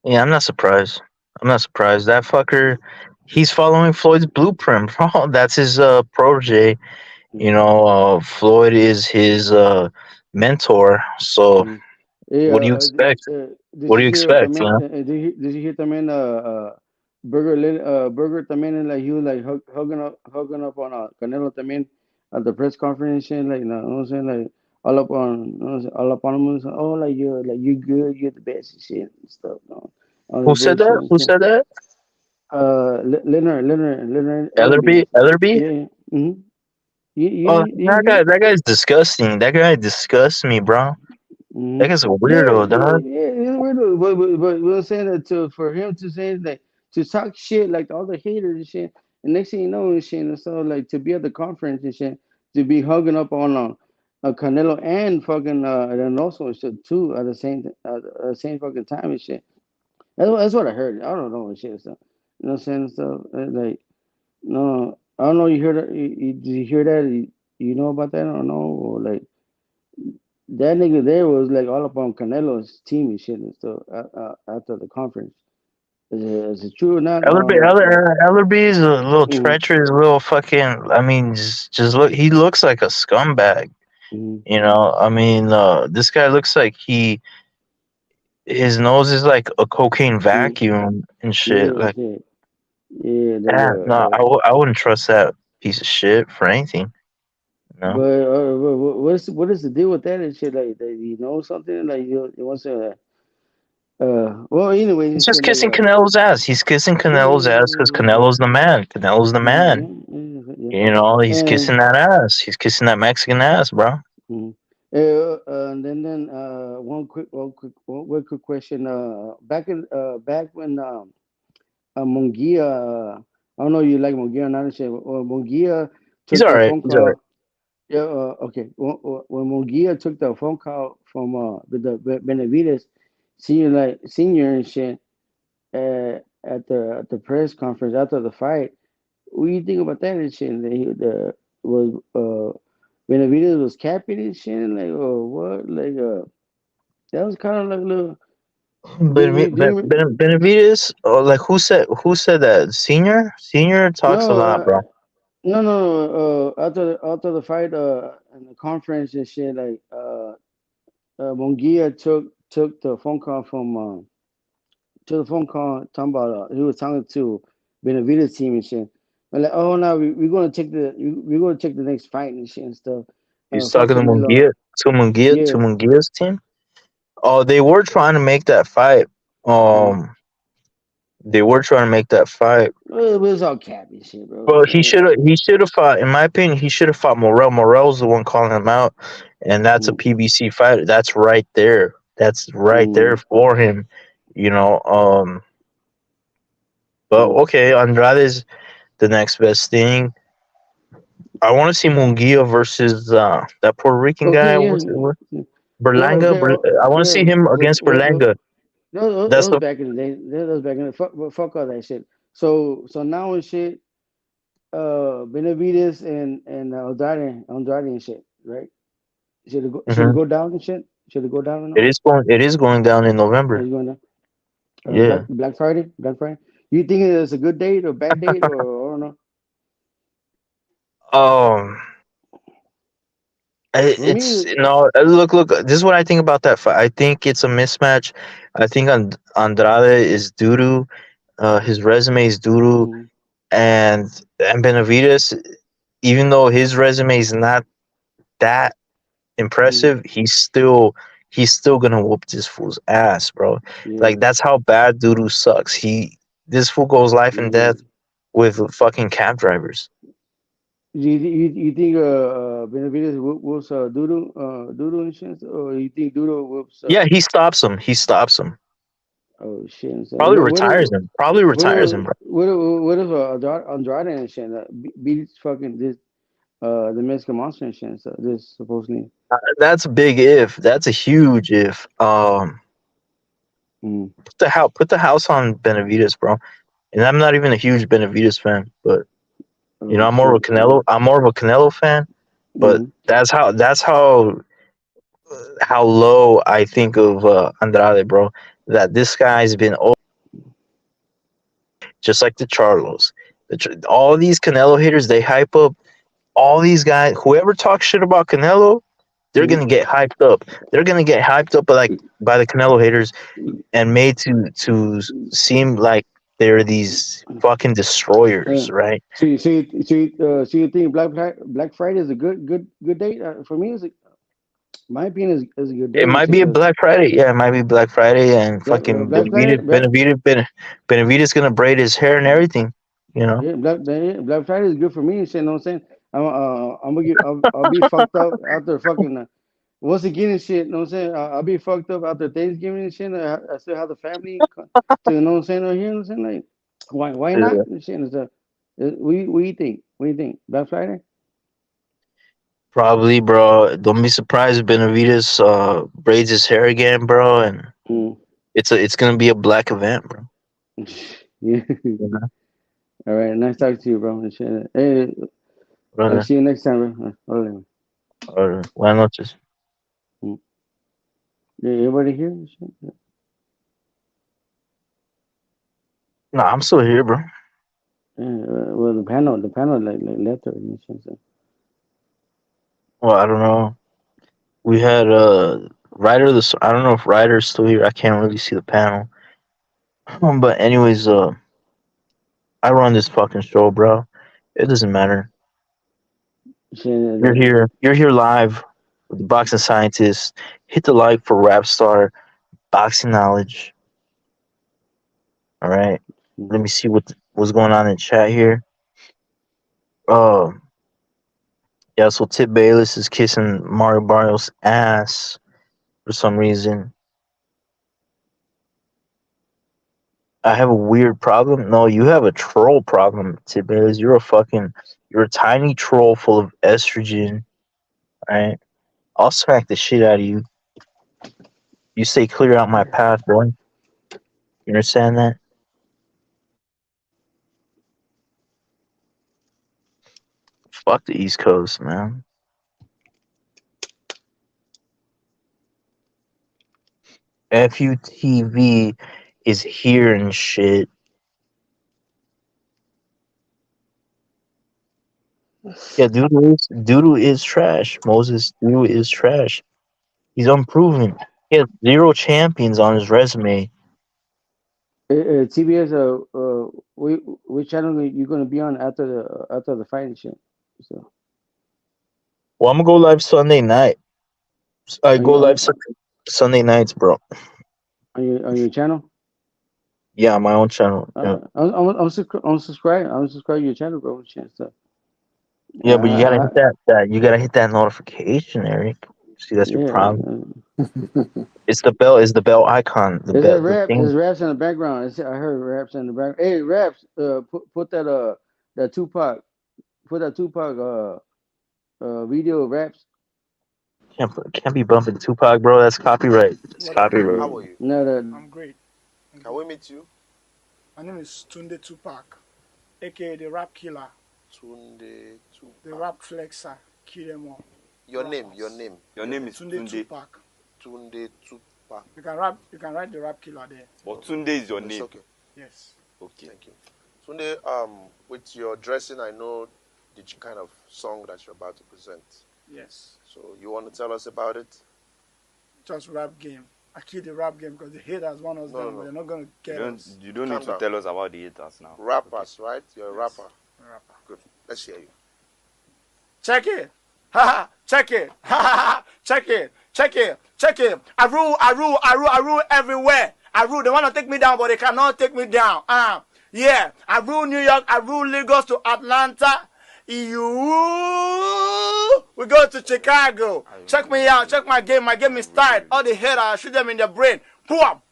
Yeah, I'm not surprised. I'm not surprised. That fucker, he's following Floyd's blueprint, bro. That's his protege. mm, Floyd is his mentor. So mm. Hey, what do you expect? did What do you you hear expect? también? Did you hear también? Burger también, like he was like hugging up on Canelo también at the press conference and shit, like, you know what I'm saying, like all up on, you know what I'm saying, all up on him and say, oh, like you good, you're the best and shit and stuff, you know? All this Who said bullshit that? and Who shit. said that? Leonard Ellerby. Ellerby? Ellerby? Yeah. Mm-hmm. Oh, You hear? that guy's disgusting. That guy disgusts me, bro. Mm-hmm. That guy's a Yeah, weirdo, dog. it's weird, but we're saying that for him to say that, to talk shit like all the haters and shit, and next thing you know and shit, and so like to be at the conference and shit, to be hugging up on Canelo and fucking and also and shit too at the same fucking time and shit. That's what I heard. I don't know and shit. So you know what I'm saying? So like no, I don't know. You heard that? Did you hear that? You know about that? I don't know. Or like that nigga there was like all up on Canelo's team and shit and stuff after the conference. Is it true or not? I don't know. So, Ellerby is a little mm-hmm, treacherous, little fucking. I mean, just look. He looks like a scumbag. mm-hmm, I mean, this guy looks like his nose is like a cocaine mm-hmm. vacuum and shit. Yeah, Like, shit. Yeah, yeah, no, I wouldn't trust that piece of shit for anything. You know, but what is the deal with that and shit? Like, that you know something like you want to well, anyways he's and just shit like kissing Canelo's ass. He's kissing yeah, Canelo's ass because Canelo's the man. Canelo's the yeah, man. yeah. You know, he's And kissing that ass. He's kissing that Mexican ass, bro. mm, then one quick question. Back when Mungia, I don't know you like Mungia or not. And shit. Mungia He's took all the right. phone He's all right. call. Yeah, okay. When Mungia took the phone call from the Benavides senior and shit at the press conference after the fight, what do you think about that and shit? The was Benavides was capping and shit, like or what? Like that was kind of like a little. Benavides, oh, like who said that? Senior talks a No, lot, bro. no. After the fight, in the conference and shit, like Munguia took the phone call from to the phone call talking about he was talking to Benavides team and shit. And like, oh no, we're gonna take the next fight and shit and stuff. He's Fuck talking to Canelo. To Yeah. Mungia's team. Oh, they were trying to make that fight. Mm. They were trying to make that fight. Well, it was all cap and shit, bro. Well, he should have fought. In my opinion, he should have fought Morel. Morel's the one calling him out, and that's a Mm, PBC fighter. That's right there. That's right there mm, for him. You know. But mm. okay, Andrade's the next best thing. I want to see Munguia versus that Puerto Rican guy. Okay, What's yeah. it? What? Yeah. No, Berlanga. okay, I want to yeah. see him against Berlanga. That That's was the. back in the day. That was back in the fuck all that shit. So now and shit, Benavides and Andrade and shit, right? Should it Mhm. go down and shit? Should it go down or It no? is going. It is going down in Or November. is it going down? Yeah. Black Friday, Black Friday. You think it's a good date or bad date or I don't know? Um. For me, It's look. This is what I think about that fight. I think it's a mismatch. I think Andrade is doo doo. His resume is doo doo, mm, and Benavides, even though his resume is not that mm, impressive, he's still gonna whoop this fool's ass, bro. yeah. Like that's how bad doo doo sucks. This fool goes life and death Mm. with fucking cab drivers. You think Benavides whoops Doodoo and shit, or you think Doodoo whoops Yeah, he stops him. He stops him. oh shit and stuff? Probably retires him. Probably retires him, bro. What if Andrade and shit beats fucking this the Mexican monster and shit and stuff? This supposedly. That's a big if. That's a huge if. Mm. Put the house on Benavides, bro. And I'm not even a huge Benavides fan, but Oh I'm more of a shit. Canelo. I'm more of a Canelo fan, but Mm. that's how low I think of Andrade, bro. That this guy's been just like the Charlos. All these Canelo haters, they hype up all these guys. Whoever talks shit about Canelo, they're Mm. gonna get hyped up. They're gonna get hyped up by the Canelo haters and made to seem like they're these fucking destroyers, right? So you think Black Friday is a good date? For me, my opinion is a good It date and might shit be a because Black Friday. Yeah, it might be Black Friday, and fucking Black Friday, Benavides gonna braid his hair and everything. You know, yeah, Black Friday is good for me and shit. You know what I'm saying? I'll be fucked up after fucking once again and shit. You know what I'm saying? I'll be fucked up after Thanksgiving and shit. I still have the family to you know what I'm saying. Right here, you know what I'm saying? Like, why not yeah. and shit and stuff. What do you think? What do you think? Black Friday? Probably, bro. Don't be surprised if Benavides braids his hair again, bro. And Mm. it's gonna be a black event, bro. Yeah. You know, All right. Nice talking to you, bro. And shit. Hey, I'll brother. see you next time, bro. Órale. Buenas noches. Mm. Yeah, everybody here? And shit? No, I'm still here, bro. Yeah, well, the panel, like left already. And shit, so. Well, I don't know. We had Ryder. I don't know if Ryder's still here. I can't really see the panel. But anyways, I run this fucking show, bro. It doesn't matter. Shit, You're here. You're here live with the boxing scientist. Hit the like for Rap Star Boxing Knowledge. All right. mm. Let me see what's going on in chat here. Um, yeah. So Tip Bayless is kissing Mario Barrios' ass for some reason. I have a weird problem. No, you have a troll problem, Tip Bayless. You're a tiny troll full of estrogen. Right? I'll smack the shit out of you. You stay clear out my path, boy. You understand that? Fuck the East Coast, man. FUTV is here and shit. Yeah, Doodoo is trash. Moses Doodoo is trash. He's unproven. He has 0 champions on his resume. TBS, which channel are you gonna be on after the fight and shit? So Well, I'm gonna go live Sunday night. I on go your live Sunday nights, bro. on your channel. Yeah, on my own channel. Yeah, I'm subscribed to your channel, bro. Shit, so yeah, but you gotta I hit that. You gotta hit that notification, Eric. See, that's your yeah. problem. It's the bell. Is the bell icon? The Is bell. there The raps? thing. There's raps in the background. I heard raps in the background. Hey, raps. Put that Tupac. Put that Tupac video of raps. Can't be bumping Tupac, bro. That's copyright. It's What up? copyright. How are you? No, I'm great. Can we meet you? My name is Tunde Tupac, aka the Rap Killer, Tunde the Tupac. Rap Flexer, kill them all. Your name. Your name is Tunde Tupac. Tunde Tupac. You can rap. You can write the Rap Killer there. But Tunde is your name. Okay. Yes. Okay. Thank you. Tunde, with your dressing, I know the kind of song that you're about to present. Yes. So you want to tell us about it? Just rap game. I kill the rap game because the haters want us down, but they're not gonna get us. You don't need to tell us about the haters now. Rappers, right? You're a Yes. rapper. Rapper. Good. Let's hear you. Check it. Ha check it. Ha check it. Check it. Check it. I rule everywhere. I rule. They want to take me down, but they cannot take me down. Yeah. I rule New York. I rule Lagos to Atlanta. We go to Chicago. Check me out. Check my game. My game is tight. All the haters, I shoot them in the brain. Pull up.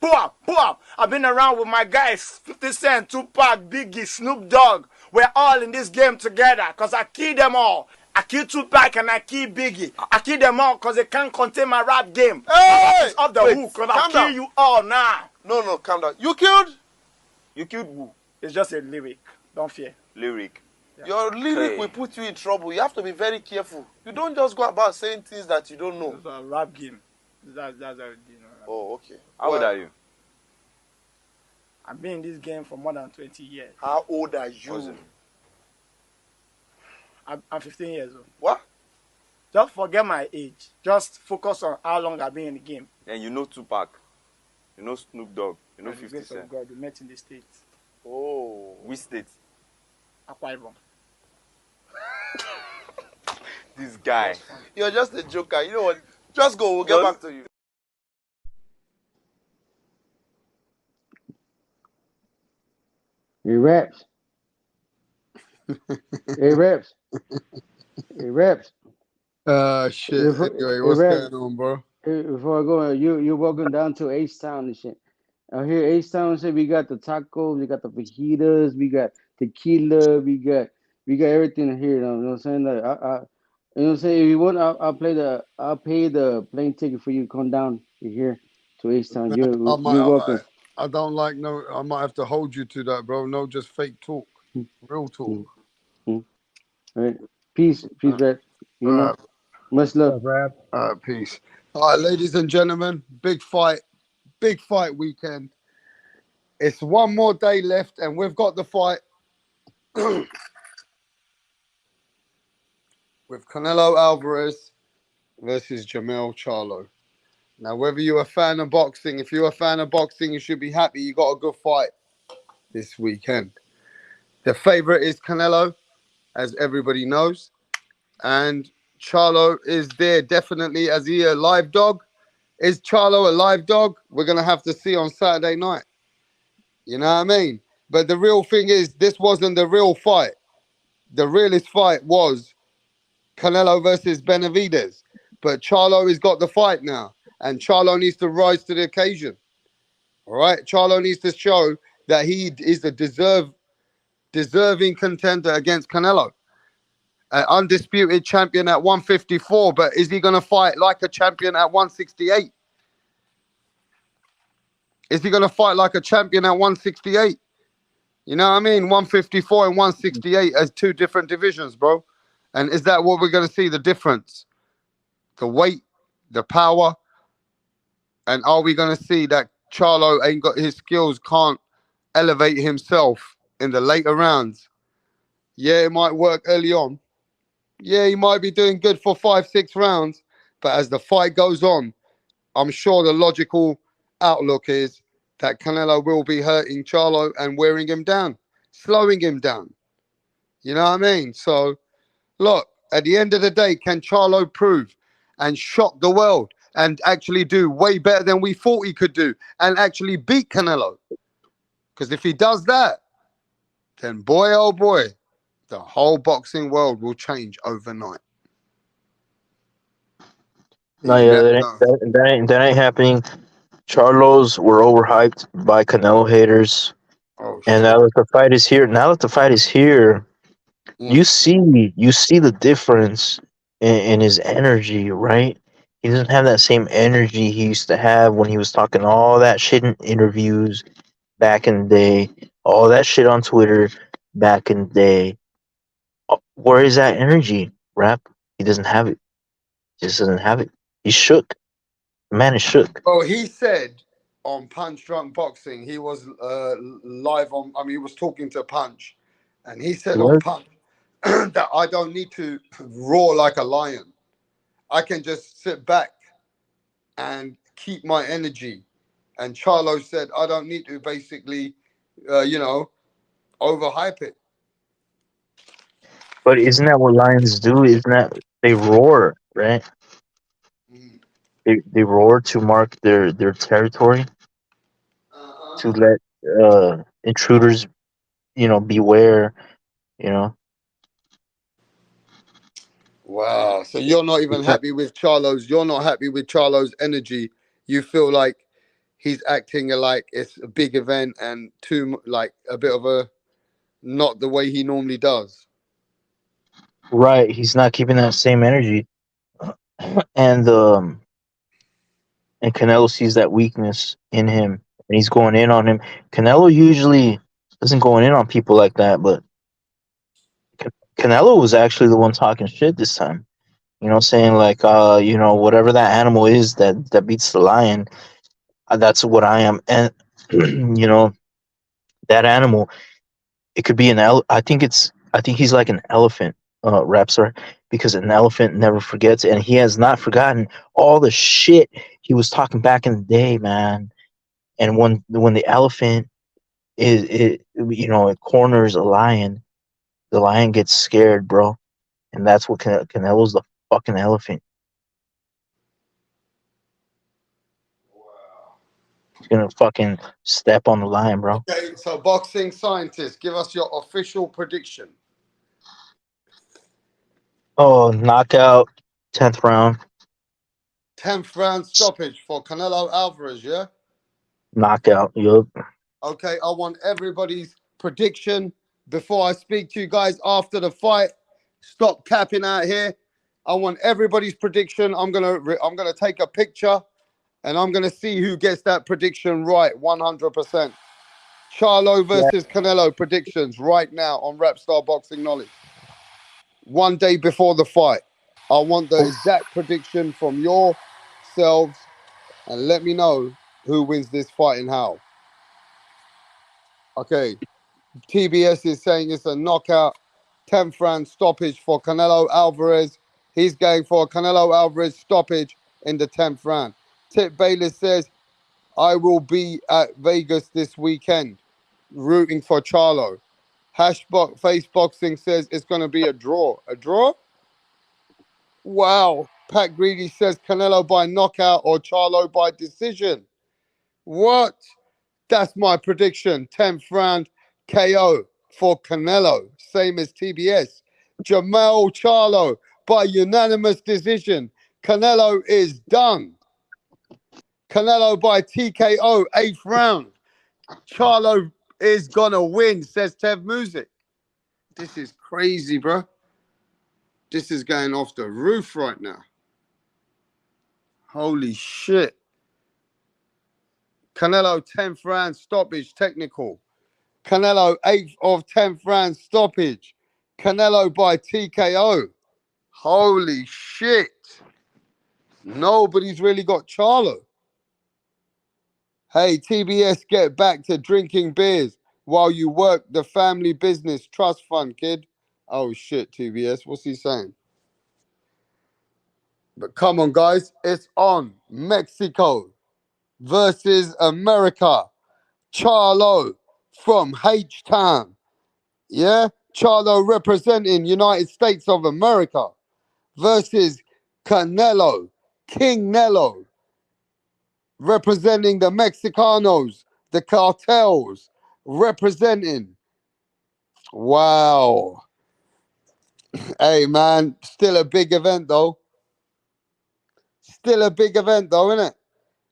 I've been around with my guys, 50 Cent, Tupac, Biggie, Snoop Dogg. We're all in this game together because I kill them all. I kill Tupac and I kill Biggie. I kill them all because they can't contain my rap game. Hey! It's off the hook because I'll kill you all now. No, calm down. You killed? You killed who? It's just a lyric. Don't fear. Lyric. Yeah. Your lyric will put you in trouble. You have to be very careful. You don't just go about saying things that you don't know. It's a rap game. That's how you know. Oh, okay. How old are you? I've been in this game for more than 20 years. How old are you? I'm 15 years old. What? Just forget my age. Just focus on how long I've been in the game. And you know Tupac. You know Snoop Dogg. You know By the 50 grace of Cent. God, we met in the States. Oh. Which state? Akwa Ibom. This guy. You're just a joker. You know what? Just go. We'll get back to you. Hey, raps. Hey, raps. Hey, raps. Shit. Before, Anyway, what's Raps, going on, bro? before I go, you're welcome down to H-Town and shit. Out here, H-Town said we got the tacos, we got the fajitas, we got tequila, we got everything here. You know what I'm saying? Like, you know what I'm saying? If you want, I'll pay the plane ticket for you to come down here to H-Town. You're welcome. I don't like no. I might have to hold you to that, bro. No, just fake talk, real talk. All right, peace, rap. You know, much love, rap. Peace. All right, ladies and gentlemen, big fight weekend. It's one more day left, and we've got the fight with Canelo Alvarez versus Jamel Charlo. Now, whether you're a fan of boxing, if you're a fan of boxing, you should be happy you got a good fight this weekend. The favorite is Canelo, as everybody knows. And Charlo is there definitely. As he a live dog? Is Charlo a live dog? We're going to have to see on Saturday night. You know what I mean? But the real thing is, this wasn't the real fight. the realest fight was Canelo versus Benavidez. But Charlo has got the fight now, and Charlo needs to rise to the occasion. All right, Charlo needs to show that he is a deserving contender against Canelo, an undisputed champion at 154. But is he going to fight like a champion at 168? Is he going to fight like a champion at 168? You know what I mean? 154 and 168 as two different divisions, bro. And is that what we're going to see? The difference, the weight, the power, and are we going to see that Charlo ain't got his skills, can't elevate himself in the later rounds? Yeah, it might work early on. Yeah, he might be doing good for 5-6 rounds, but as the fight goes on, I'm sure the logical outlook is that Canelo will be hurting Charlo and wearing him down, slowing him down. You know what I mean? So, look, at the end of the day, can Charlo prove and shock the world and actually do way better than we thought he could do and actually beat Canelo? Because if he does that, then boy, oh boy, the whole boxing world will change overnight. No, You yeah, never know. that ain't happening. Charlos were overhyped by Canelo haters, Oh, and shit. now that the fight is here, Mm. you see the difference in his energy, right? He doesn't have that same energy he used to have when he was talking all that shit in interviews back in the day, all that shit on Twitter back in the day. Where is that energy, Rap? He doesn't have it. He just doesn't have it. He's shook. The man is shook. Oh, he said on Punch Drunk Boxing, he was live on, I mean, he was talking to Punch, and he said on What? Punch that I don't need to roar like a lion. I can just sit back and keep my energy. And Charlo said, I don't need to basically, overhype it. But isn't that what lions do? Isn't that they roar, right? Mm. They roar to mark their territory, Uh-huh. to let intruders, beware, you know. Wow. So you're not even happy with you're not happy with Charlo's energy. You feel like he's acting like it's a big event and like a bit of a not the way he normally does. Right, he's not keeping that same energy, and Canelo sees that weakness in him, and he's going in on him. Canelo usually doesn't go in on people like that, but Canelo was actually the one talking shit this time. Saying like, whatever that animal is that beats the lion, that's what I am. And that animal, it could be I think he's like an elephant, Rapsar, because an elephant never forgets, and he has not forgotten all the shit he was talking back in the day, man. And when the elephant it corners a lion, the lion gets scared, bro. And that's what Canelo's the fucking elephant. He's gonna fucking step on the lion, bro. Okay, so boxing scientists, give us your official prediction. Oh, knockout, 10th round, 10th round stoppage for Canelo Alvarez, yeah? knockout. Yup. Okay, I want everybody's prediction before I speak to you guys after the fight. Stop capping out here. I want everybody's prediction. I'm gonna take a picture and I'm gonna see who gets that prediction right 100%. Charlo Yeah. versus Canelo predictions right now on Rapstar Boxing Knowledge. One day before the fight. I want the exact prediction from yourselves and let me know who wins this fight and how. Okay. TBS is saying it's a knockout 10th round stoppage for Canelo Alvarez. He's going for a Canelo Alvarez stoppage in the 10th round. Tip Bayless says, I will be at Vegas this weekend rooting for Charlo. Face Boxing says it's going to be a draw. A draw? Wow. Pat Greedy says Canelo by knockout or Charlo by decision. What? That's my prediction. 10th round KO for Canelo. same as TBS. Jamal Charlo by unanimous decision. Canelo is done. Canelo by TKO, 8th round. Charlo is gonna win, says Tev Music. This is crazy, bro. This is going off the roof right now. Holy shit. Canelo 10th round stoppage technical. Canelo 8th of 10th round stoppage. Canelo by TKO. Holy shit. Nobody's really got Charlo. Hey, TBS, get back to drinking beers while you work the family business trust fund, kid. Oh shit, TBS. What's he saying? But come on, guys. It's on. Mexico versus America. Charlo from H-Town. Yeah? Charlo representing United States of America versus Canelo, King Nello, representing the Mexicanos, the cartels, representing. Wow. Hey, man, still a big event, though. Still a big event, though, isn't it?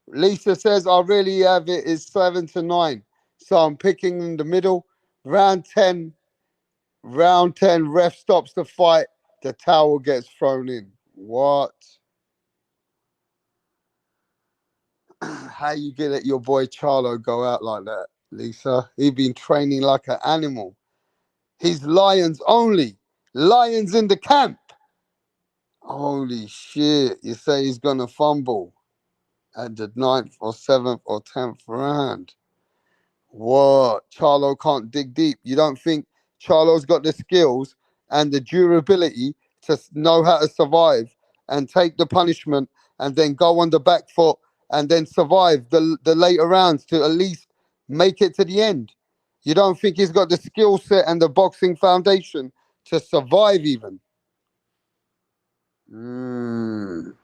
Lisa says, I really have it is 7-9. So I'm picking in the middle. Round 10, ref stops the fight. The towel gets thrown in. What? How you get at your boy Charlo go out like that, Lisa? He been training like an animal. He's lions only. Lions in the camp. Holy shit. You say he's going to fumble at the 9th or 7th or 10th round. What? Charlo can't dig deep. You don't think Charlo's got the skills and the durability to know how to survive and take the punishment and then go on the back foot and then survive the later rounds to at least make it to the end? You don't think he's got the skill set and the boxing foundation to survive even? You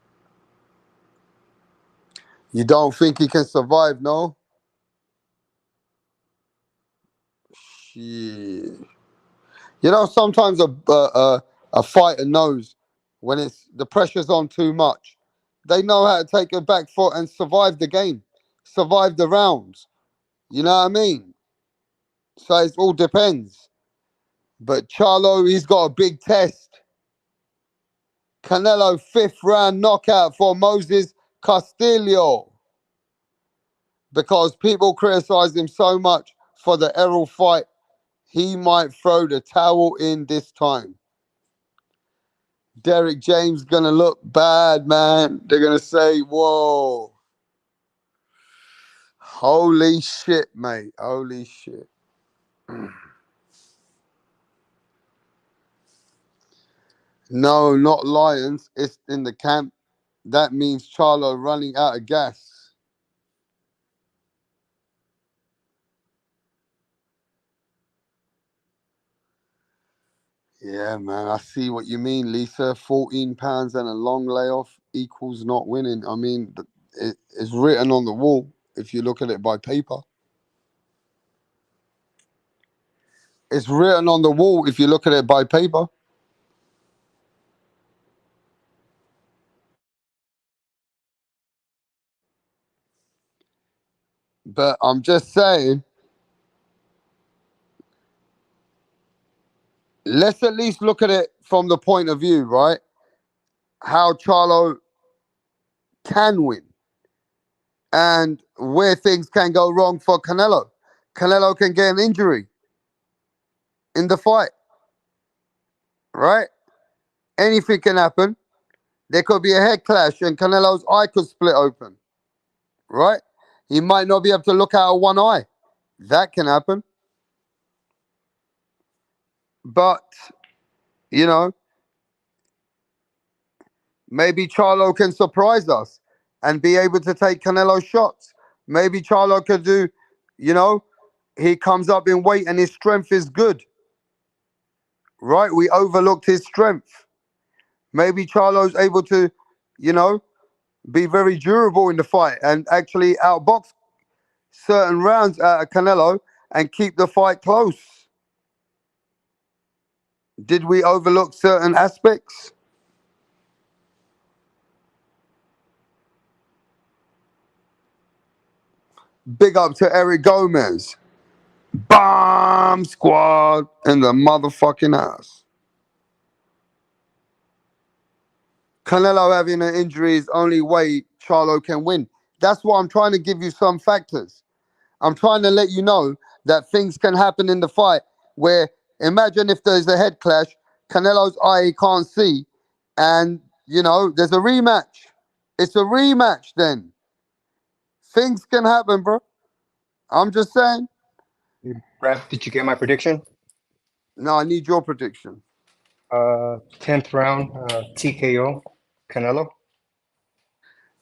don't think he can survive, no? Shit. You know, sometimes a fighter knows when it's the pressure's on too much. They know how to take a back foot and survive the game, survive the rounds. You know what I mean? So it all depends. But Charlo, he's got a big test. Canelo 5th round knockout for Moses Castillo. Because people criticize him so much for the Errol fight, he might throw the towel in this time. Derek James gonna look bad, man. They're gonna say, whoa. Holy shit, mate. Holy shit. No, not Lions. It's in the camp. That means Charlo running out of gas. Yeah, man. I see what you mean, Lisa. 14 pounds and a long layoff equals not winning. I mean, it's written on the wall if you look at it by paper. It's written on the wall if you look at it by paper. But I'm just saying, let's at least look at it from the point of view, right? How Charlo can win and where things can go wrong for Canelo. Canelo can get an injury in the fight, right? Anything can happen. There could be a head clash and Canelo's eye could split open, right? He might not be able to look out of one eye. That can happen. But, you know, maybe Charlo can surprise us and be able to take Canelo shots. Maybe Charlo could do, you know, he comes up in weight and his strength is good. Right? We overlooked his strength. Maybe Charlo's able to, you know, be very durable in the fight and actually outbox certain rounds out of Canelo and keep the fight close. Did we overlook certain aspects? Big up to Eric Gomez. Bomb squad in the motherfucking house. Canelo having an injury is only way Charlo can win. That's why I'm trying to give you some factors. I'm trying to let you know that things can happen in the fight where imagine if there's a head clash, Canelo's eye he can't see, and there's a rematch. It's a rematch then. Things can happen, bro. I'm just saying. Brad, did you get my prediction? No, I need your prediction. 10th round, TKO, Canelo.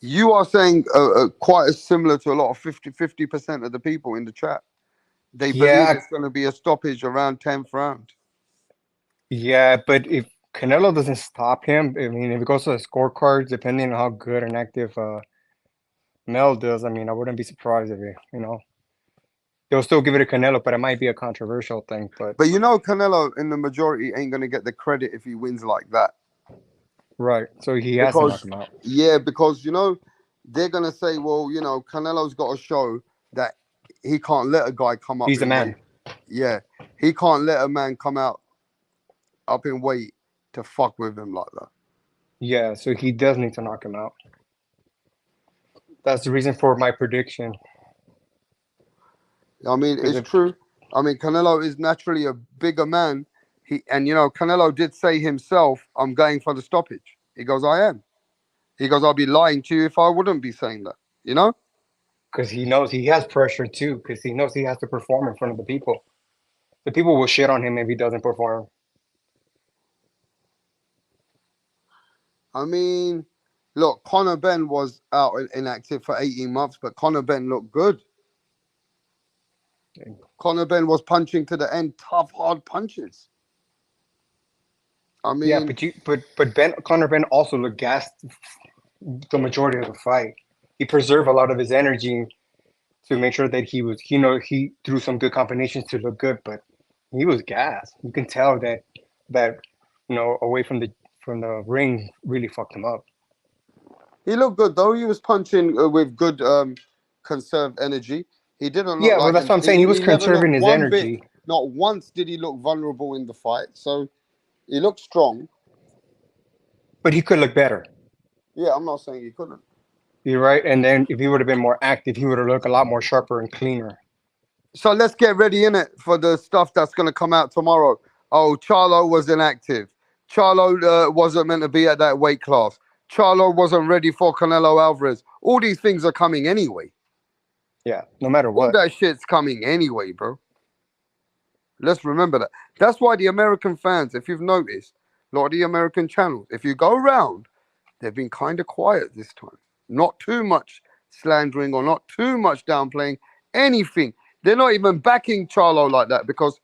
You are saying quite as similar to a lot of 50% of the people in the chat. They believe Yeah, it's going to be a stoppage around 10th round. yeah, but if Canelo doesn't stop him, I mean, if it goes to the scorecards, depending on how good and active Mel does, I mean, I wouldn't be surprised if they'll still give it to Canelo, but it might be a controversial thing. But But Canelo in the majority ain't going to get the credit if he wins like that. right, so he has to knock Because, him out. yeah, because, they're going to say, well, Canelo's got to show that he can't let a guy come up He's the in man. weight. Yeah, he can't let a man come out up in weight to fuck with him like that. Yeah, so he does need to knock him out. That's the reason for my prediction. I mean, Because it's if true. I mean, Canelo is naturally a bigger man. Canelo did say himself, I'm going for the stoppage. He goes, I am. He goes, I'll be lying to you if I wouldn't be saying that. You know? because he knows he has pressure too, because he knows he has to perform in front of the people. The people will shit on him if he doesn't perform. I mean, look, Conor Ben was out inactive for 18 months, but Conor Ben looked good. Conor Ben was punching to the end, tough, hard punches. I Yeah, mean, but Conor Ben also looked gassed the majority of the fight. He preserved a lot of his energy to make sure that he threw some good combinations to look good, but he was gassed. You can tell that away from the ring really fucked him up. he looked good, though. He was punching with good conserved energy. He didn't look Yeah, well, like that's him. what I'm saying. He was He never looked conserving his one bit, energy. not once did he look vulnerable in the fight. So he looked strong. But he could look better. Yeah, I'm not saying he couldn't. You're right. And then if he would have been more active, he would have looked a lot more sharper and cleaner. So let's get ready in it for the stuff that's going to come out tomorrow. Oh, Charlo was inactive. Charlo wasn't meant to be at that weight class. Charlo wasn't ready for Canelo Alvarez. All these things are coming anyway. Yeah, no matter All what. that shit's coming anyway, bro. Let's remember that. That's why the American fans, if you've noticed, a lot of the American channels, if you go around, they've been kind of quiet this time. Not too much slandering or not too much downplaying anything. They're not even backing Charlo like that because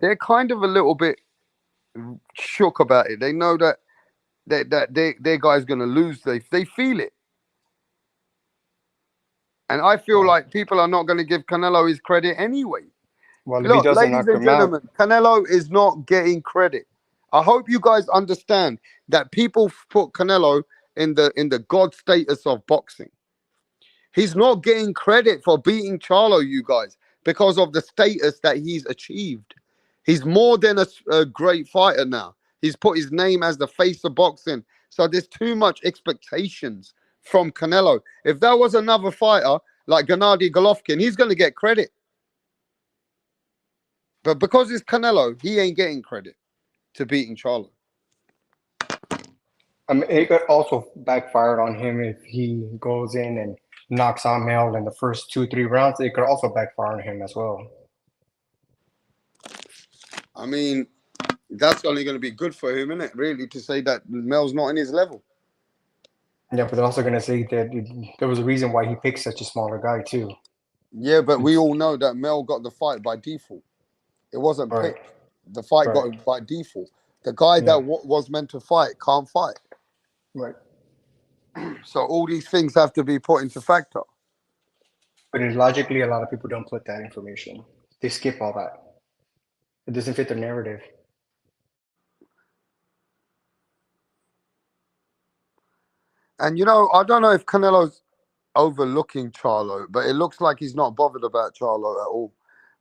they're kind of a little bit shook about it. They know that their guy's gonna lose. They feel it. And I feel Well, like people are not going to give Canelo his credit anyway. well, if he Look, doesn't ladies knock and him out, gentlemen, Canelo is not getting credit. I hope you guys understand that people put Canelo in the god status of boxing. He's not getting credit for beating Charlo, you guys, because of the status that he's achieved. He's more than a great fighter now. He's put his name as the face of boxing. So there's too much expectations from Canelo. If that was another fighter like Gennady Golovkin, he's going to get credit. But because it's Canelo, he ain't getting credit to beating Charlo. I mean, it could also backfire on him if he goes in and knocks out Mel in the first 2-3 rounds. It could also backfire on him as well. I mean, that's only going to be good for him, isn't it? Really, to say that Mel's not in his level. Yeah, but they're also going to say that there was a reason why he picked such a smaller guy too. Yeah, but we all know that Mel got the fight by default. It wasn't Right, picked. The fight right, got by default. The guy that yeah, was meant to fight can't fight. right. So all these things have to be put into factor. But logically, a lot of people don't put that information. They skip all that. It doesn't fit the narrative. And I don't know if Canelo's overlooking Charlo, but it looks like he's not bothered about Charlo at all.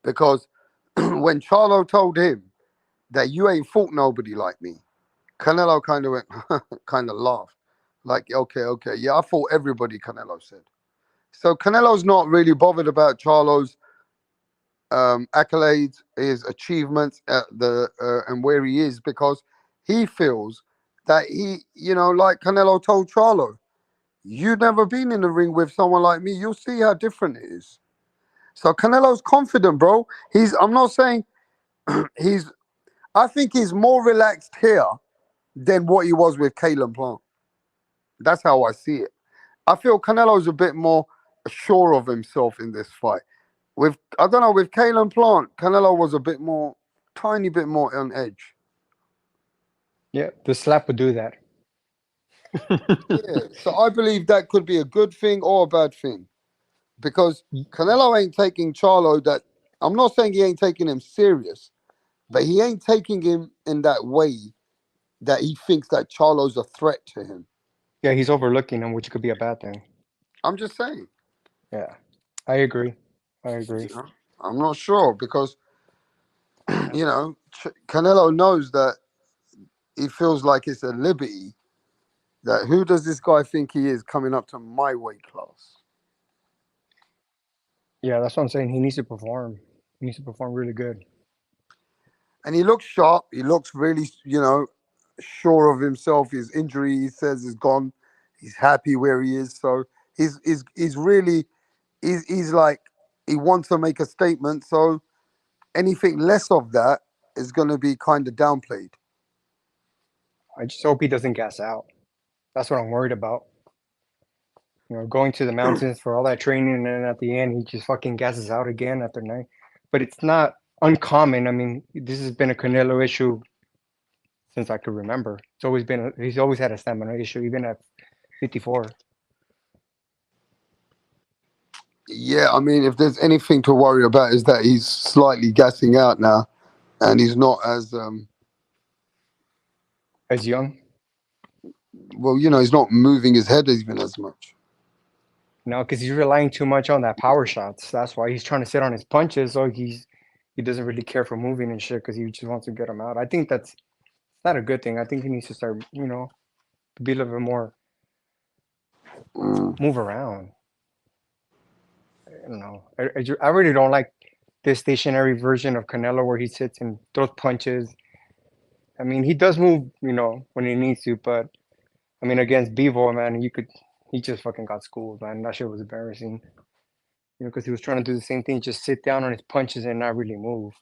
Because when Charlo told him that you ain't fought nobody like me, Canelo kind of went, kind of laughed. Like, okay. Yeah, I fought everybody, Canelo said. So Canelo's not really bothered about Charlo's accolades, his achievements at and where he is, because he feels that like Canelo told Charlo, you've never been in the ring with someone like me. You'll see how different it is. So Canelo's confident, bro. I'm not saying he's. I think he's more relaxed here than what he was with Kalen Plant. That's how I see it. I feel Canelo's a bit more sure of himself in this fight. I don't know, with Kalen Plant, Canelo was a bit more, tiny bit more on edge. Yeah, the slap would do that. Yeah, so I believe that could be a good thing or a bad thing, because Canelo ain't taking Charlo that. I'm not saying he ain't taking him serious, but he ain't taking him in that way that he thinks that Charlo's a threat to him. Yeah, he's overlooking him, which could be a bad thing. I'm just saying. Yeah, I agree. I agree. I'm not sure because Canelo knows that he feels like it's a liberty. That who does this guy think he is coming up to my weight class? Yeah, that's what I'm saying. He needs to perform. He needs to perform really good. And he looks sharp. He looks really, sure of himself. His injury, he says, is gone. He's happy where he is. So he's really he's like he wants to make a statement. So anything less of that is going to be kind of downplayed. I just hope he doesn't gas out. That's what I'm worried about. Going to the mountains for all that training, and then at the end, he just fucking gasses out again after night. But it's not uncommon. I mean, this has been a Canelo issue since I could remember. He's always had a stamina issue, even at 54. Yeah, I mean, if there's anything to worry about, is that he's slightly gassing out now, and he's not as young. Well, he's not moving his head even as much. No, because he's relying too much on that power shots. That's why he's trying to sit on his punches. So he doesn't really care for moving and shit because he just wants to get them out. I think that's not a good thing. I think he needs to start, be a little bit more move around. I don't know. I really don't like this stationary version of Canelo where he sits and throws punches. I mean, he does move, when he needs to, but I mean, against Bevo, man, he just fucking got schooled, man. That shit was embarrassing. Because he was trying to do the same thing, just sit down on his punches and not really move.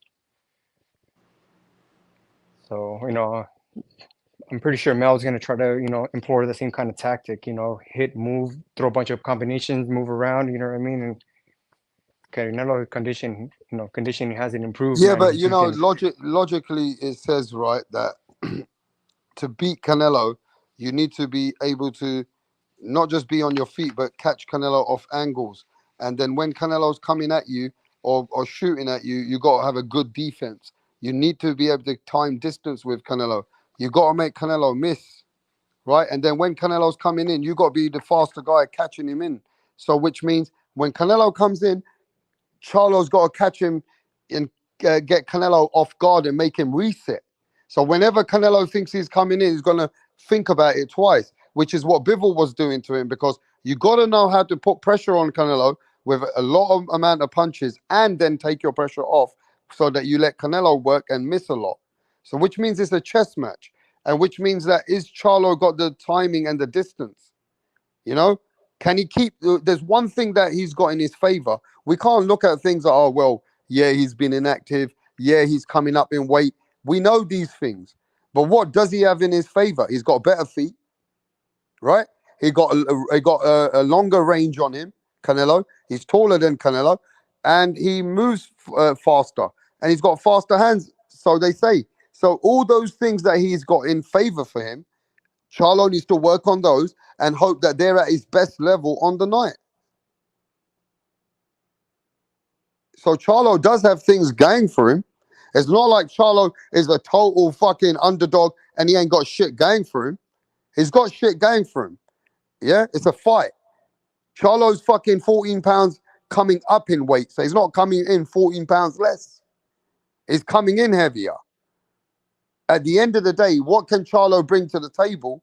So, I'm pretty sure Mel's going to try to, employ the same kind of tactic, hit, move, throw a bunch of combinations, move around, you know what I mean? And Canelo conditioning hasn't improved, Yeah, man. but logically, it says right that to beat Canelo, you need to be able to not just be on your feet, but catch Canelo off angles. And then when Canelo's coming at you or shooting at you, you got to have a good defense. You need to be able to time distance with Canelo. You got to make Canelo miss, right? And then when Canelo's coming in, you got to be the faster guy catching him in. So which means when Canelo comes in, Charlo's got to catch him and get Canelo off guard and make him reset. So whenever Canelo thinks he's coming in, he's going to think about it twice, which is what Bivol was doing to him, because you got to know how to put pressure on Canelo with a lot of amount of punches and then take your pressure off so that you let Canelo work and miss a lot. So which means it's a chess match, and which means that is Charlo got the timing and the distance? Can he keep? There's one thing that he's got in his favor. We can't look at things like, oh, well, yeah, he's been inactive. Yeah, he's coming up in weight. We know these things. But what does he have in his favor? He's got better feet, right? He got a longer range on him, Canelo. He's taller than Canelo. And he moves faster. And he's got faster hands, so they say. So all those things that he's got in favor for him, Charlo needs to work on those and hope that they're at his best level on the night. So Charlo does have things going for him. It's not like Charlo is a total fucking underdog and he ain't got shit going for him. He's got shit going for him. Yeah, it's a fight. Charlo's fucking 14 pounds coming up in weight, so he's not coming in 14 pounds less. He's coming in heavier. At the end of the day, what can Charlo bring to the table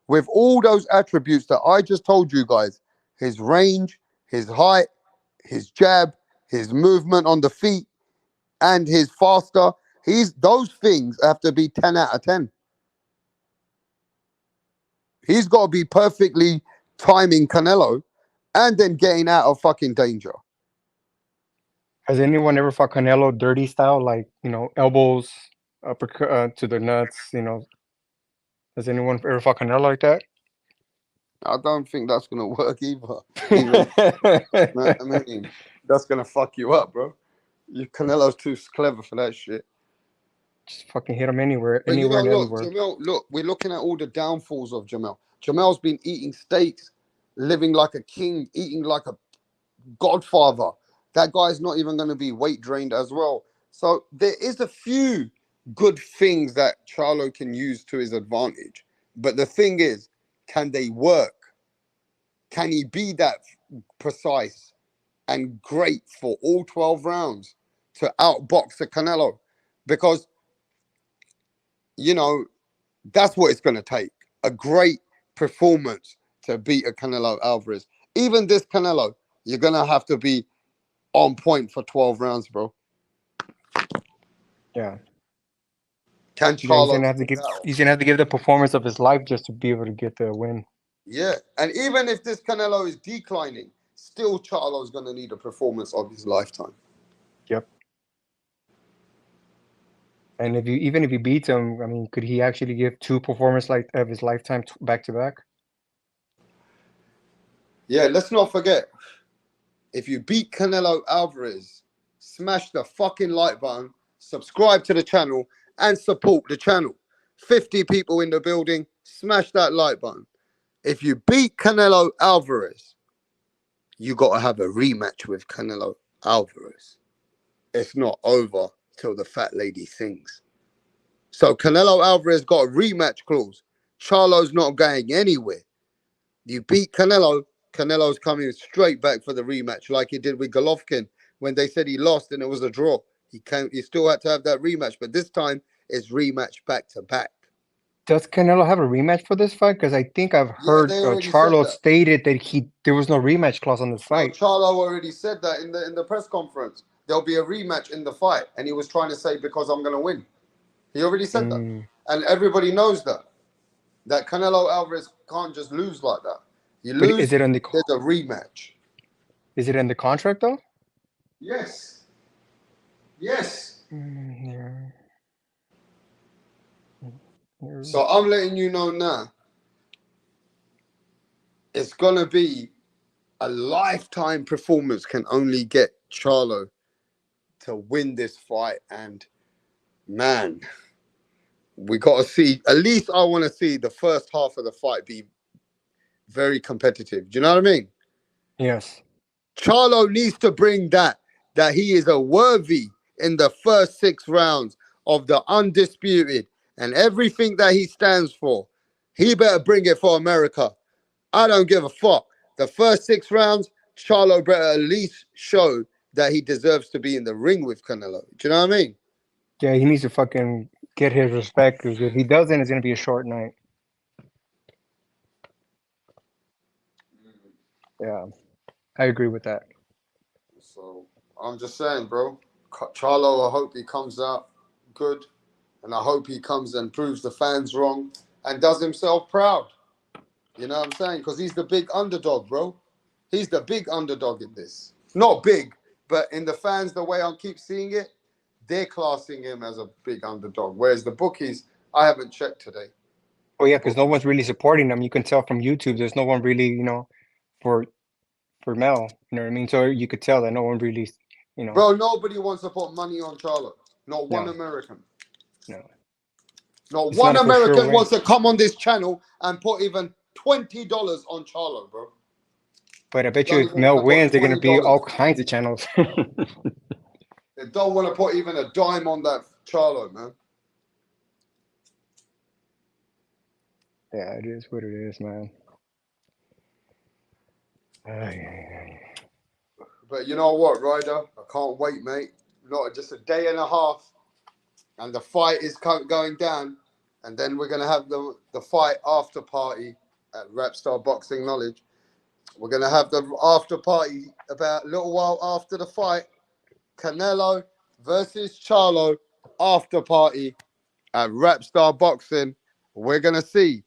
with all those attributes that I just told you guys? His range, his height, his jab, his movement on the feet, and his faster. Those things have to be 10 out of 10. He's got to be perfectly timing Canelo and then getting out of fucking danger. Has anyone ever fought Canelo dirty style, like elbows, uppercut to the nuts? Has anyone ever fought Canelo like that? I don't think that's gonna work either. Even I mean, that's gonna fuck you up, bro. Canelo's too clever for that shit. Just fucking hit him anywhere, But anywhere and look, everywhere. Jamel, look, we're looking at all the downfalls of Jamel. Jamel's been eating steaks, living like a king, eating like a godfather. That guy's not even going to be weight drained as well. So there is a few good things that Charlo can use to his advantage. But the thing is, can they work? Can he be that precise and great for all 12 rounds to outbox the Canelo? Because, that's what it's going to take. A great performance to beat a Canelo Alvarez. Even this Canelo, you're going to have to be on point for 12 rounds, bro. Yeah. Can Yeah, he's Charlo gonna have to pull give. that off? He's gonna have to give the performance of his life just to be able to get the win. Yeah. And even if this Canelo is declining, still Charlo's going to need a performance of his lifetime. Yep. And even if he beats him, I mean, could he actually give two performances like of his lifetime back to back? Yeah, let's not forget, if you beat Canelo Alvarez, smash the fucking like button, subscribe to the channel, and support the channel. 50 people in the building, smash that like button. If you beat Canelo Alvarez, you got to have a rematch with Canelo Alvarez. It's not over till the fat lady sings. So Canelo Alvarez got a rematch clause. Charlo's not going anywhere. You beat Canelo, Canelo's coming straight back for the rematch, like he did with Golovkin when they said he lost and it was a draw. He still had to have that rematch, but this time it's rematch back to back. Does Canelo have a rematch for this fight? Because I think I've Yeah, heard they already said Charlo that. stated that there was no rematch clause on this No, fight. Charlo already said that in the press conference. There'll be a rematch in the fight, and he was trying to say because I'm going to win. He already said that, and everybody knows that Canelo Alvarez can't just lose like that. You But lose, there's a rematch. Is it in the contract though? Yes. Yes. Yeah. So I'm letting you know now. It's gonna be a lifetime performance. Can only get Charlo to win this fight, and man, we got to see. At least I want to see the first half of the fight be very competitive. Do you know what I mean? Yes. Charlo needs to bring that he is a worthy in the first 6 rounds of the undisputed and everything that he stands for. He better bring it for America. I don't give a fuck. The first 6 rounds, Charlo better at least show that he deserves to be in the ring with Canelo. Do you know what I mean? Yeah, he needs to fucking get his respect because if he doesn't, it's gonna be a short night. Yeah, I agree with that. So I'm just saying, bro. Charlo, I hope he comes out good, and I hope he comes and proves the fans wrong and does himself proud. You know what I'm saying? Because he's the big underdog, bro. He's the big underdog in this. Not big, but in the fans, the way I keep seeing it, they're classing him as a big underdog. Whereas the bookies, I haven't checked today. Oh yeah, because no one's really supporting him. You can tell from YouTube. There's no one really, for Mel. You know what I mean? So you could tell that no one really, Bro, nobody wants to put money on Charlo. Not one No. American. No. Not It's one not a for sure American win. wants to come on this channel and put even $20 on Charlo, bro. But I bet you Don't if even Mel want to wins, put they're gonna be all $20. kinds of channels. They don't want to put even a dime on that Charlo, man. Yeah, it is what it is, man. But you know what, Ryder? I can't wait, mate. Not just a day and a half, and the fight is going down, and then we're gonna have the fight after party at Rapstar Boxing Knowledge. We're gonna have the after party about a little while after the fight. Canelo versus Charlo after party at Rapstar Boxing. We're gonna see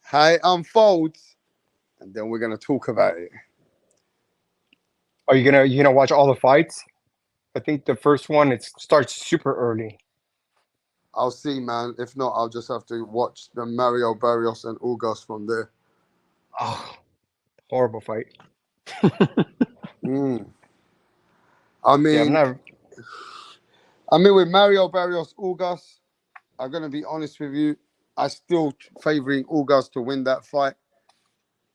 how it unfolds, and then we're gonna talk about it. Are you gonna watch all the fights? I think the first one it starts super early. I'll see, man. If not, I'll just have to watch the Mario Barrios and August from there. Oh, horrible fight. I Yeah, I'm mean, not. with Mario Barrios August, I'm gonna be honest with you. I still favoring August to win that fight.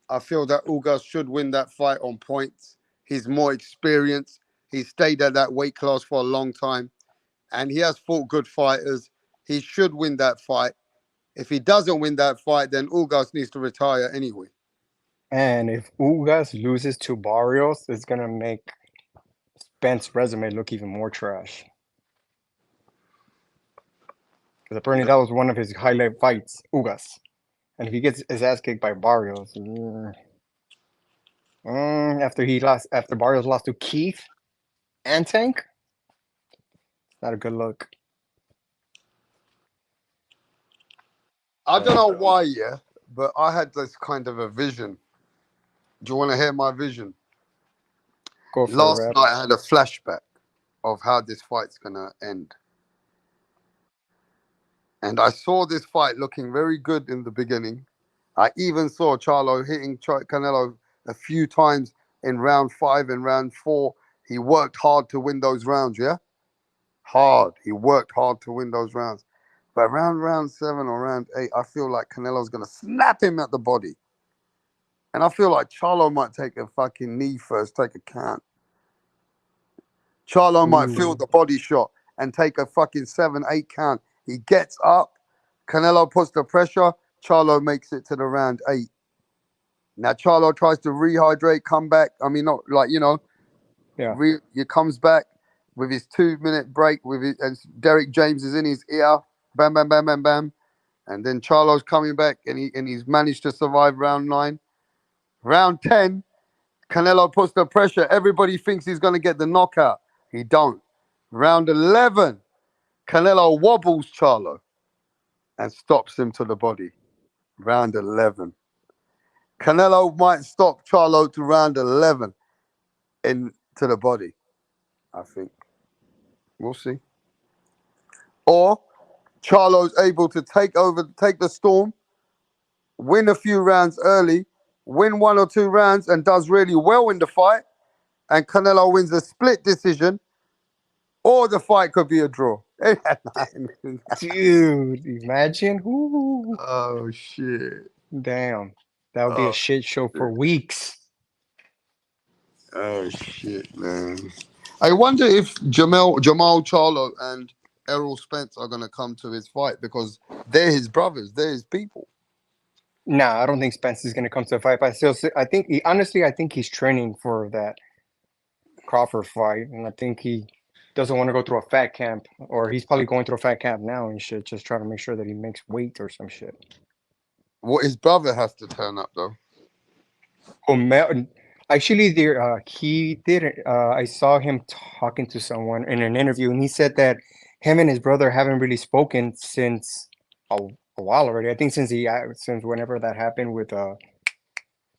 I feel that August should win that fight on points. He's more experienced. He stayed at that weight class for a long time, and he has fought good fighters. He should win that fight. If he doesn't win that fight, then August needs to retire anyway. And if Ugas loses to Barrios, it's gonna make Spence's resume look even more trash. Because apparently that was one of his highlight fights, Ugas. And if he gets his ass kicked by Barrios, after Barrios lost to Keith and Tank, not a good look. I don't know why, yeah, but I had this kind of a vision. Do you want to hear my vision? Go for Last it, Rap. night I had a flashback of how this fight's gonna end. And I saw this fight looking very good in the beginning. I even saw Charlo hitting Canelo a few times in round 5 and round 4. He worked hard to win those rounds, yeah? Hard. He worked hard to win those rounds. But around round 7 or round 8, I feel like Canelo's going to snap him at the body. And I feel like Charlo might take a fucking knee first, take a count. Charlo might feel the body shot and take a fucking 7-8 count. He gets up, Canelo puts the pressure, Charlo makes it to the round 8. Now Charlo tries to rehydrate, come back. I mean, not like, Yeah. He comes back with his 2-minute break and Derek James is in his ear. Bam, bam, bam, bam, bam. And then Charlo's coming back and he's managed to survive round 9. Round 10, Canelo puts the pressure. Everybody thinks he's going to get the knockout. He don't. Round 11, Canelo wobbles Charlo and stops him to the body. Round 11. Canelo might stop Charlo to round 11 into the body, I think. We'll see. Or Charlo's able to take the storm, win a few rounds early, win 1 or 2 rounds and does really well in the fight, and Canelo wins a split decision, or the fight could be a draw. Dude, imagine. Ooh. Oh, shit. Damn. That would be a shit show for weeks. Oh, shit, man. I wonder if Jamal Charlo and Errol Spence are going to come to his fight because they're his brothers, they're his people. Nah, I don't think Spence is gonna come to the fight. But I think I think he's training for that Crawford fight, and I think he doesn't want to go through a fat camp, or he's probably going through a fat camp now and shit, just trying to make sure that he makes weight or some shit. Well, his brother has to turn up though. Oh, actually, there he did. I saw him talking to someone in an interview, and he said that him and his brother haven't really spoken since a while already. I think since whenever that happened with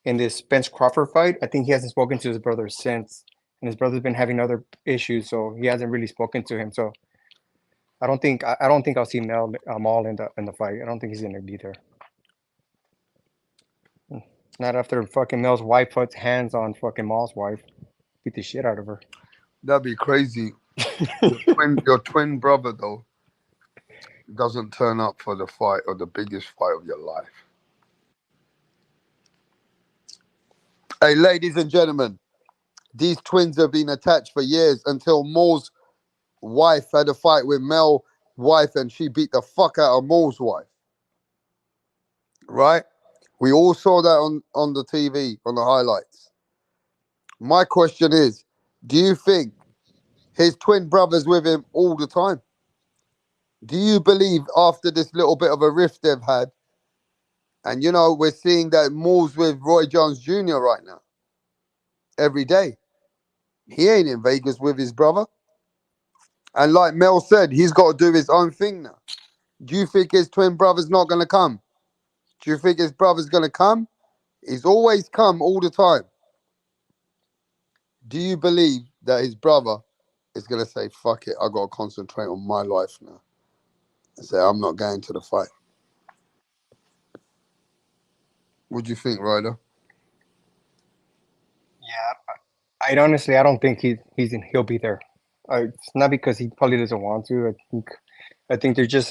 in this Spence Crawford fight, I think he hasn't spoken to his brother since, and his brother's been having other issues, so he hasn't really spoken to him. So I don't think I'll see Mal in the fight. I don't think he's gonna be there. Not after fucking Mel's wife puts hands on fucking Maul's wife, beat the shit out of her. That'd be crazy. Your twin brother though doesn't turn up for the fight or the biggest fight of your life. Hey, ladies and gentlemen, these twins have been attached for years until Maul's wife had a fight with Mel's wife and she beat the fuck out of Maul's wife. Right? We all saw that on the TV, on the highlights. My question is, do you think his twin brother's with him all the time? Do you believe after this little bit of a rift they've had, and we're seeing that Moore's with Roy Jones Jr. right now, every day. He ain't in Vegas with his brother. And like Mel said, he's got to do his own thing now. Do you think his twin brother's not going to come? Do you think his brother's going to come? He's always come all the time. Do you believe that his brother is going to say, fuck it, I got to concentrate on my life now? And say, I'm not going to the fight. What do you think, Ryder? Yeah, I honestly, I don't think he'll be there. It's not because he probably doesn't want to. I think they're just,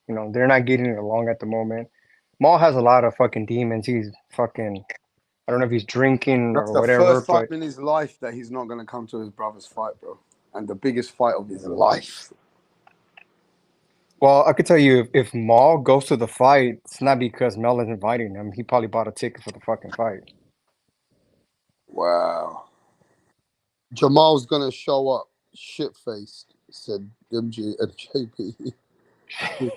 they're not getting along at the moment. Maul has a lot of fucking demons. He's fucking, I don't know if he's drinking That's or the whatever, first time but in his life that he's not going to come to his brother's fight, bro. And the biggest fight of his life. well, I could tell you if Maul goes to the fight, it's not because Mel is inviting him. He probably bought a ticket for the fucking fight. Wow. Jamal's going to show up shit-faced, said MG and JP.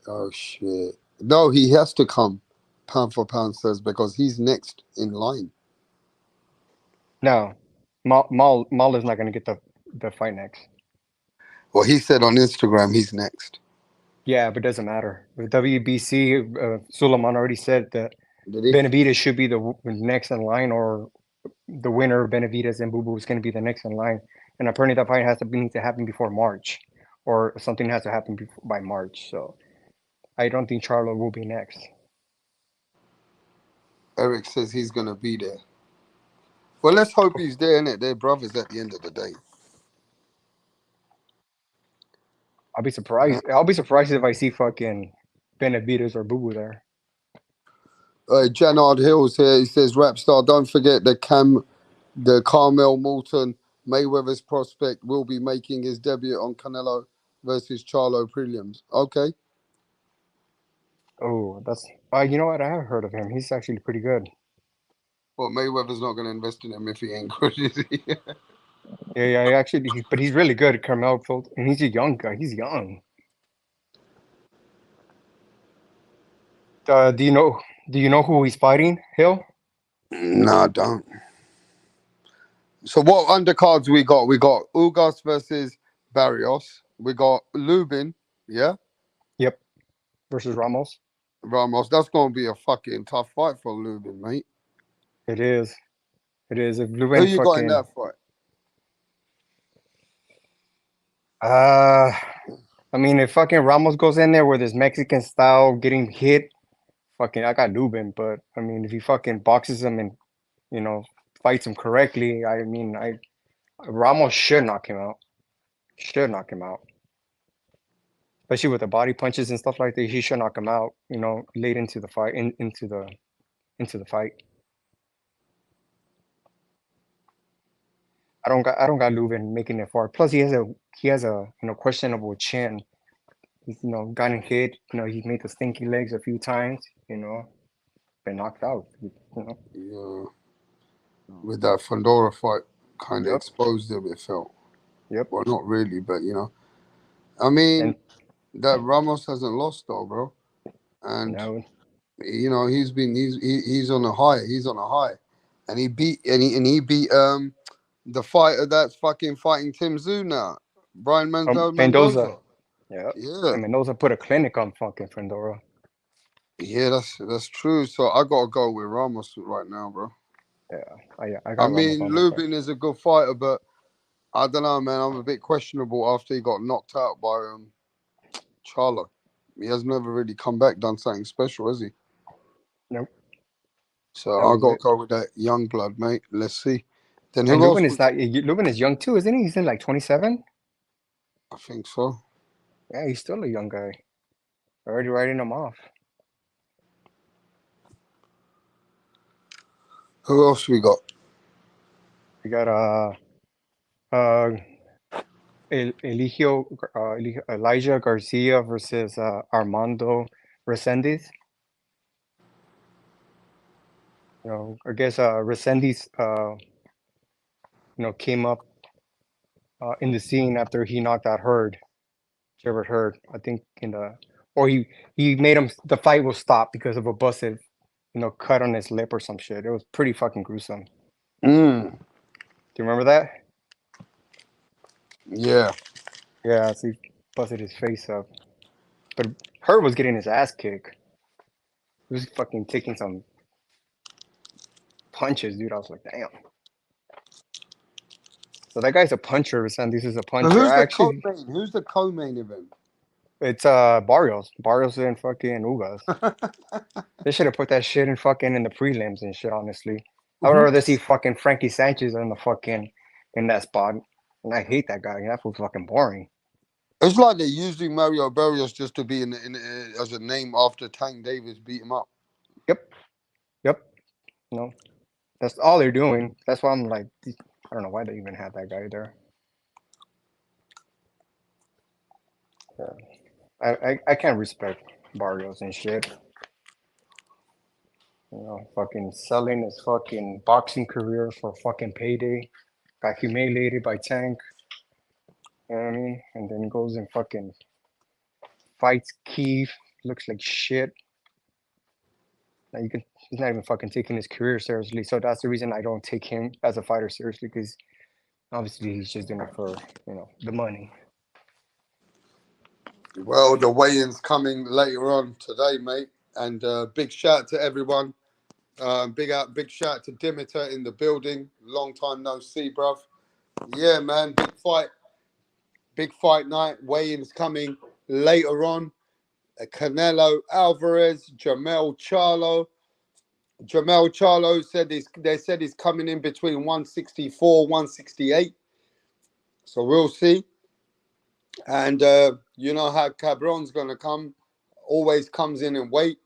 Oh, shit. No, he has to come, pound for pound, says, because he's next in line. No, Maul is not going to get the fight next. Well, he said on Instagram he's next. Yeah, but it doesn't matter. With WBC, Suleiman already said that Did he? Benavidez should be the next in line, or the winner of Benavidez and Boo Boo is going to be the next in line. And apparently that fight needs to happen before March, or something has to happen by March. So I don't think Charlo will be next. Eric says he's going to be there. Well, let's hope he's there, innit? They're brothers at the end of the day. I'll be surprised. I'll be surprised if I see fucking Benavidez or Boo Boo there. Janard Hills here. He says, Rapstar, don't forget the Carmel Moulton Mayweather's prospect will be making his debut on Canelo versus Charlo prelims. Okay. Oh, that's. You know what? I have heard of him. He's actually pretty good. Well, Mayweather's not going to invest in him if he ain't good, is he? Yeah, actually, but he's really good at Carmel, and he's a young guy. He's young. Do you know? Do you know who he's fighting? Hill? No, I don't. So what undercards we got? We got Ugas versus Barrios. We got Lubin, yeah? Yep. Versus Ramos. Ramos. That's going to be a fucking tough fight for Lubin, mate. It is. It is. If Who Lubin you got in that fight? I mean, if fucking Ramos goes in there with his Mexican style, getting hit, fucking, I got Lubin. But I mean, if he fucking boxes him and fights him correctly, I mean, Ramos should knock him out. Should knock him out. Especially with the body punches and stuff like that, he should knock him out. Late into the fight, into the fight. I don't got Lubin making it far. Plus, he has a questionable chin. He's gotten hit. He's made the stinky legs a few times. Been knocked out. Yeah. With that Fandora fight, kind of exposed him, it felt. Yep. Well, not really, but I mean, that Ramos hasn't lost though, bro. And no. He's on a high. He's on a high, and he beat the fighter that's fucking fighting Tim Tszyu now, Brian Mendoza. Yeah. Yeah. And Mendoza put a clinic on fucking Fandora. Yeah, that's true. So I gotta go with Ramos right now, bro. Yeah, I I got. mean, Lubin is a good fighter, but I don't know, man. I'm a bit questionable after he got knocked out by Charlo. He has never really come back, done something special, has he? Nope. So I'll go with that young blood, mate. Let's see. Then who Lubin else? Lubin is young too, isn't he? He's in like 27. I think so. Yeah, he's still a young guy. Already writing him off. Who else we got? We got Elijah Garcia versus Armando Resendez. I guess Resendiz, came up in the scene after he knocked out Hurd. You ever heard? I think or he made him. The fight was stopped because of a busted, cut on his lip or some shit. It was pretty fucking gruesome. Mm, Do you remember that? yeah. Yeah, so he busted his face up. But Hurd was getting his ass kicked. He was fucking taking some punches, dude. I was like, damn. So that guy's a puncher, and this is a So puncher. who's I the actually, co-main? Who's the co-main event? it's Barrios and fucking Ugas. They should have put that shit in the prelims and shit. Honestly, I would rather see fucking Frankie Sanchez in that spot. And I hate that guy. That was fucking boring. It's like they're using Mario Barrios just to be as a name after Tank Davis beat him up. Yep, yep. No, that's all they're doing. That's why I'm like, I don't know why they even had that guy there. I can't respect Barrios and shit. Fucking selling his fucking boxing career for fucking payday. Got humiliated by Tank. You know what I mean? And then goes and fucking fights Keith. Looks like shit. Now he's not even fucking taking his career seriously. So that's the reason I don't take him as a fighter seriously, because obviously he's just doing it for the money. Well, the weigh-in's coming later on today, mate. And big shout to everyone. Big shout out to Dimitar in the building. Long time no see, bruv. Yeah, man. Big fight night. Weigh-in's coming later on. Canelo Alvarez, Jamel Charlo. Jamel Charlo they said he's coming in between 164, 168. So we'll see. And you know how Cabron's gonna come. Always comes in weight.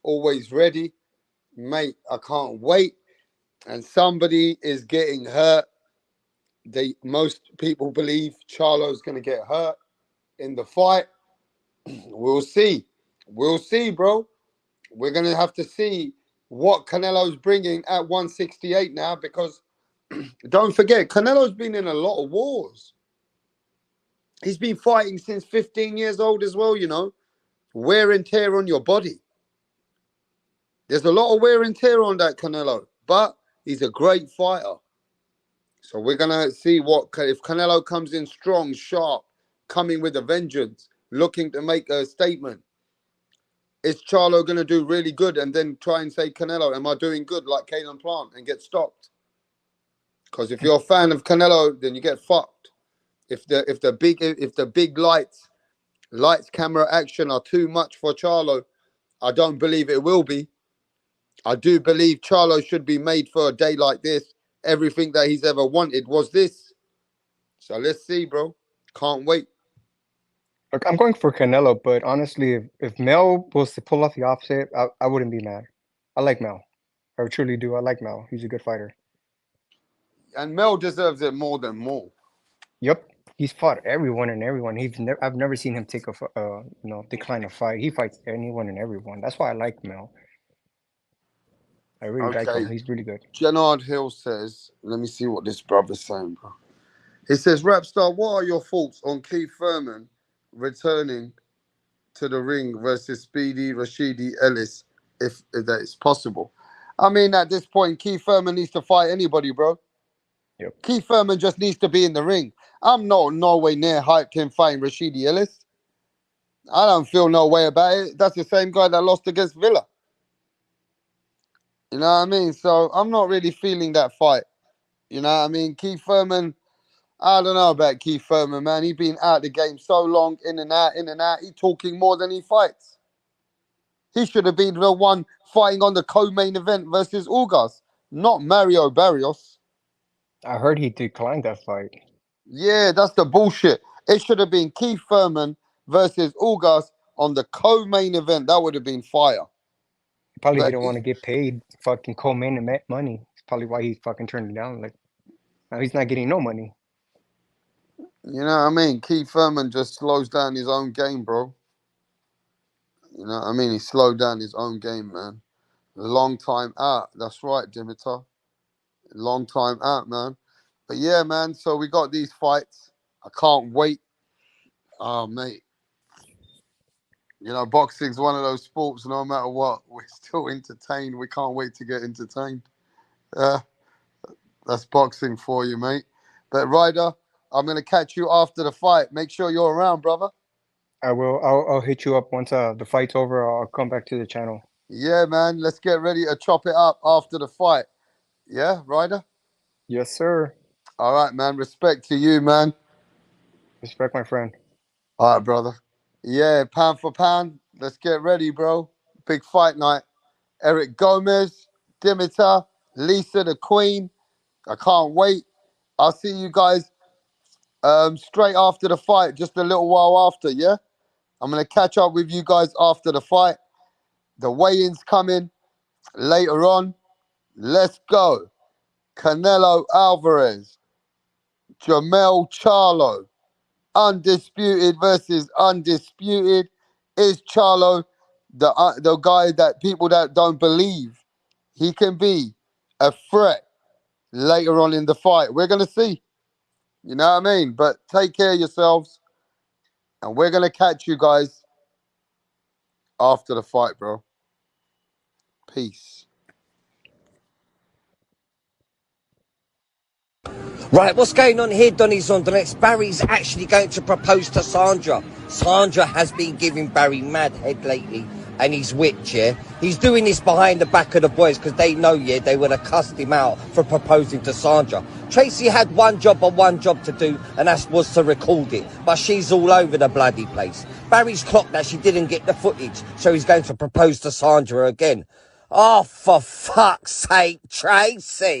Always ready. Mate, I can't wait. And somebody is getting hurt. Most people believe Charlo's gonna get hurt in the fight. We'll see. We'll see, bro. We're gonna have to see what Canelo's bringing at 168 now, because don't forget, Canelo's been in a lot of wars. He's been fighting since 15 years old as well, wear and tear on your body. There's a lot of wear and tear on that Canelo, but he's a great fighter. So we're going to see if Canelo comes in strong, sharp, coming with a vengeance, looking to make a statement. Is Charlo going to do really good and then try and say, Canelo, am I doing good like Kalen Plant, and get stopped? Because if you're a fan of Canelo, then you get fucked. If the big lights, camera, action are too much for Charlo, I don't believe it will be. I do believe Charlo should be made for a day like this. Everything that he's ever wanted was this. So let's see, bro. Can't wait. Look, I'm going for Canelo, but honestly, if Mel was to pull off the opposite, I wouldn't be mad. I like Mel. I truly do. I like Mel. He's a good fighter. And Mel deserves it more than more. Yep, he's fought everyone and everyone. I've never seen him take decline a fight. He fights anyone and everyone. That's why I like Mel. I really like him. He's really good. Gennard Hill says, let me see what this brother's saying, bro. He says, Rapstar, what are your thoughts on Keith Thurman returning to the ring versus Speedy Rashidi Ellis, if that is possible? I mean, at this point, Keith Thurman needs to fight anybody, bro. Yep. Keith Thurman just needs to be in the ring. I'm no way near hyped him fighting Rashidi Ellis. I don't feel no way about it. That's the same guy that lost against Villa. You know what I mean? So I'm not really feeling that fight. You know what I mean? Keith Thurman, I don't know about Keith Thurman, man. He's been out the game so long, in and out, in and out. He's talking more than he fights. He should have been the one fighting on the co-main event versus Ugas, not Mario Barrios. I heard he declined that fight. Yeah, that's the bullshit. It should have been Keith Thurman versus Ugas on the co-main event. That would have been fire. He probably didn't want to get paid fucking co-main event money. That's probably why he fucking turned it down. Like, now he's not getting no money. You know what I mean? Keith Thurman just slows down his own game, bro. You know what I mean? He slowed down his own game, man. Long time out. That's right, Dimitar. Long time out, man. But yeah, man. So we got these fights. I can't wait. Oh, mate. You know, boxing's one of those sports. No matter what, we're still entertained. We can't wait to get entertained. Uh, that's boxing for you, mate. But Ryder, I'm gonna catch you after the fight. Make sure you're around, brother. I will. I'll hit you up once the fight's over. I'll come back to the channel. Yeah, man. Let's get ready to chop it up after the fight. Yeah, Ryder. Yes, sir. All right, man. Respect to you, man. Respect, my friend. All right, brother. Yeah, pound for pound. Let's get ready, bro. Big fight night. Eric Gomez, Dimitar, Lisa the Queen. I can't wait. I'll see you guys straight after the fight, just a little while after, yeah? I'm going to catch up with you guys after the fight. The weigh-in's coming later on. Let's go. Canelo Alvarez, Jamel Charlo, undisputed versus undisputed. Is Charlo the guy that people that don't believe he can be a threat later on in the fight? We're going to see. You know what I mean? But take care of yourselves. And we're going to catch you guys after the fight, bro. Peace. Right, what's going on here, Donny Zonderlex? Barry's actually going to propose to Sandra. Sandra has been giving Barry mad head lately, and he's whipped, yeah? He's doing this behind the back of the boys, because they know, yeah, they would have cussed him out for proposing to Sandra. Tracy had one job to do, and that was to record it. But she's all over the bloody place. Barry's clocked that she didn't get the footage, so he's going to propose to Sandra again. Oh, for fuck's sake, Tracy!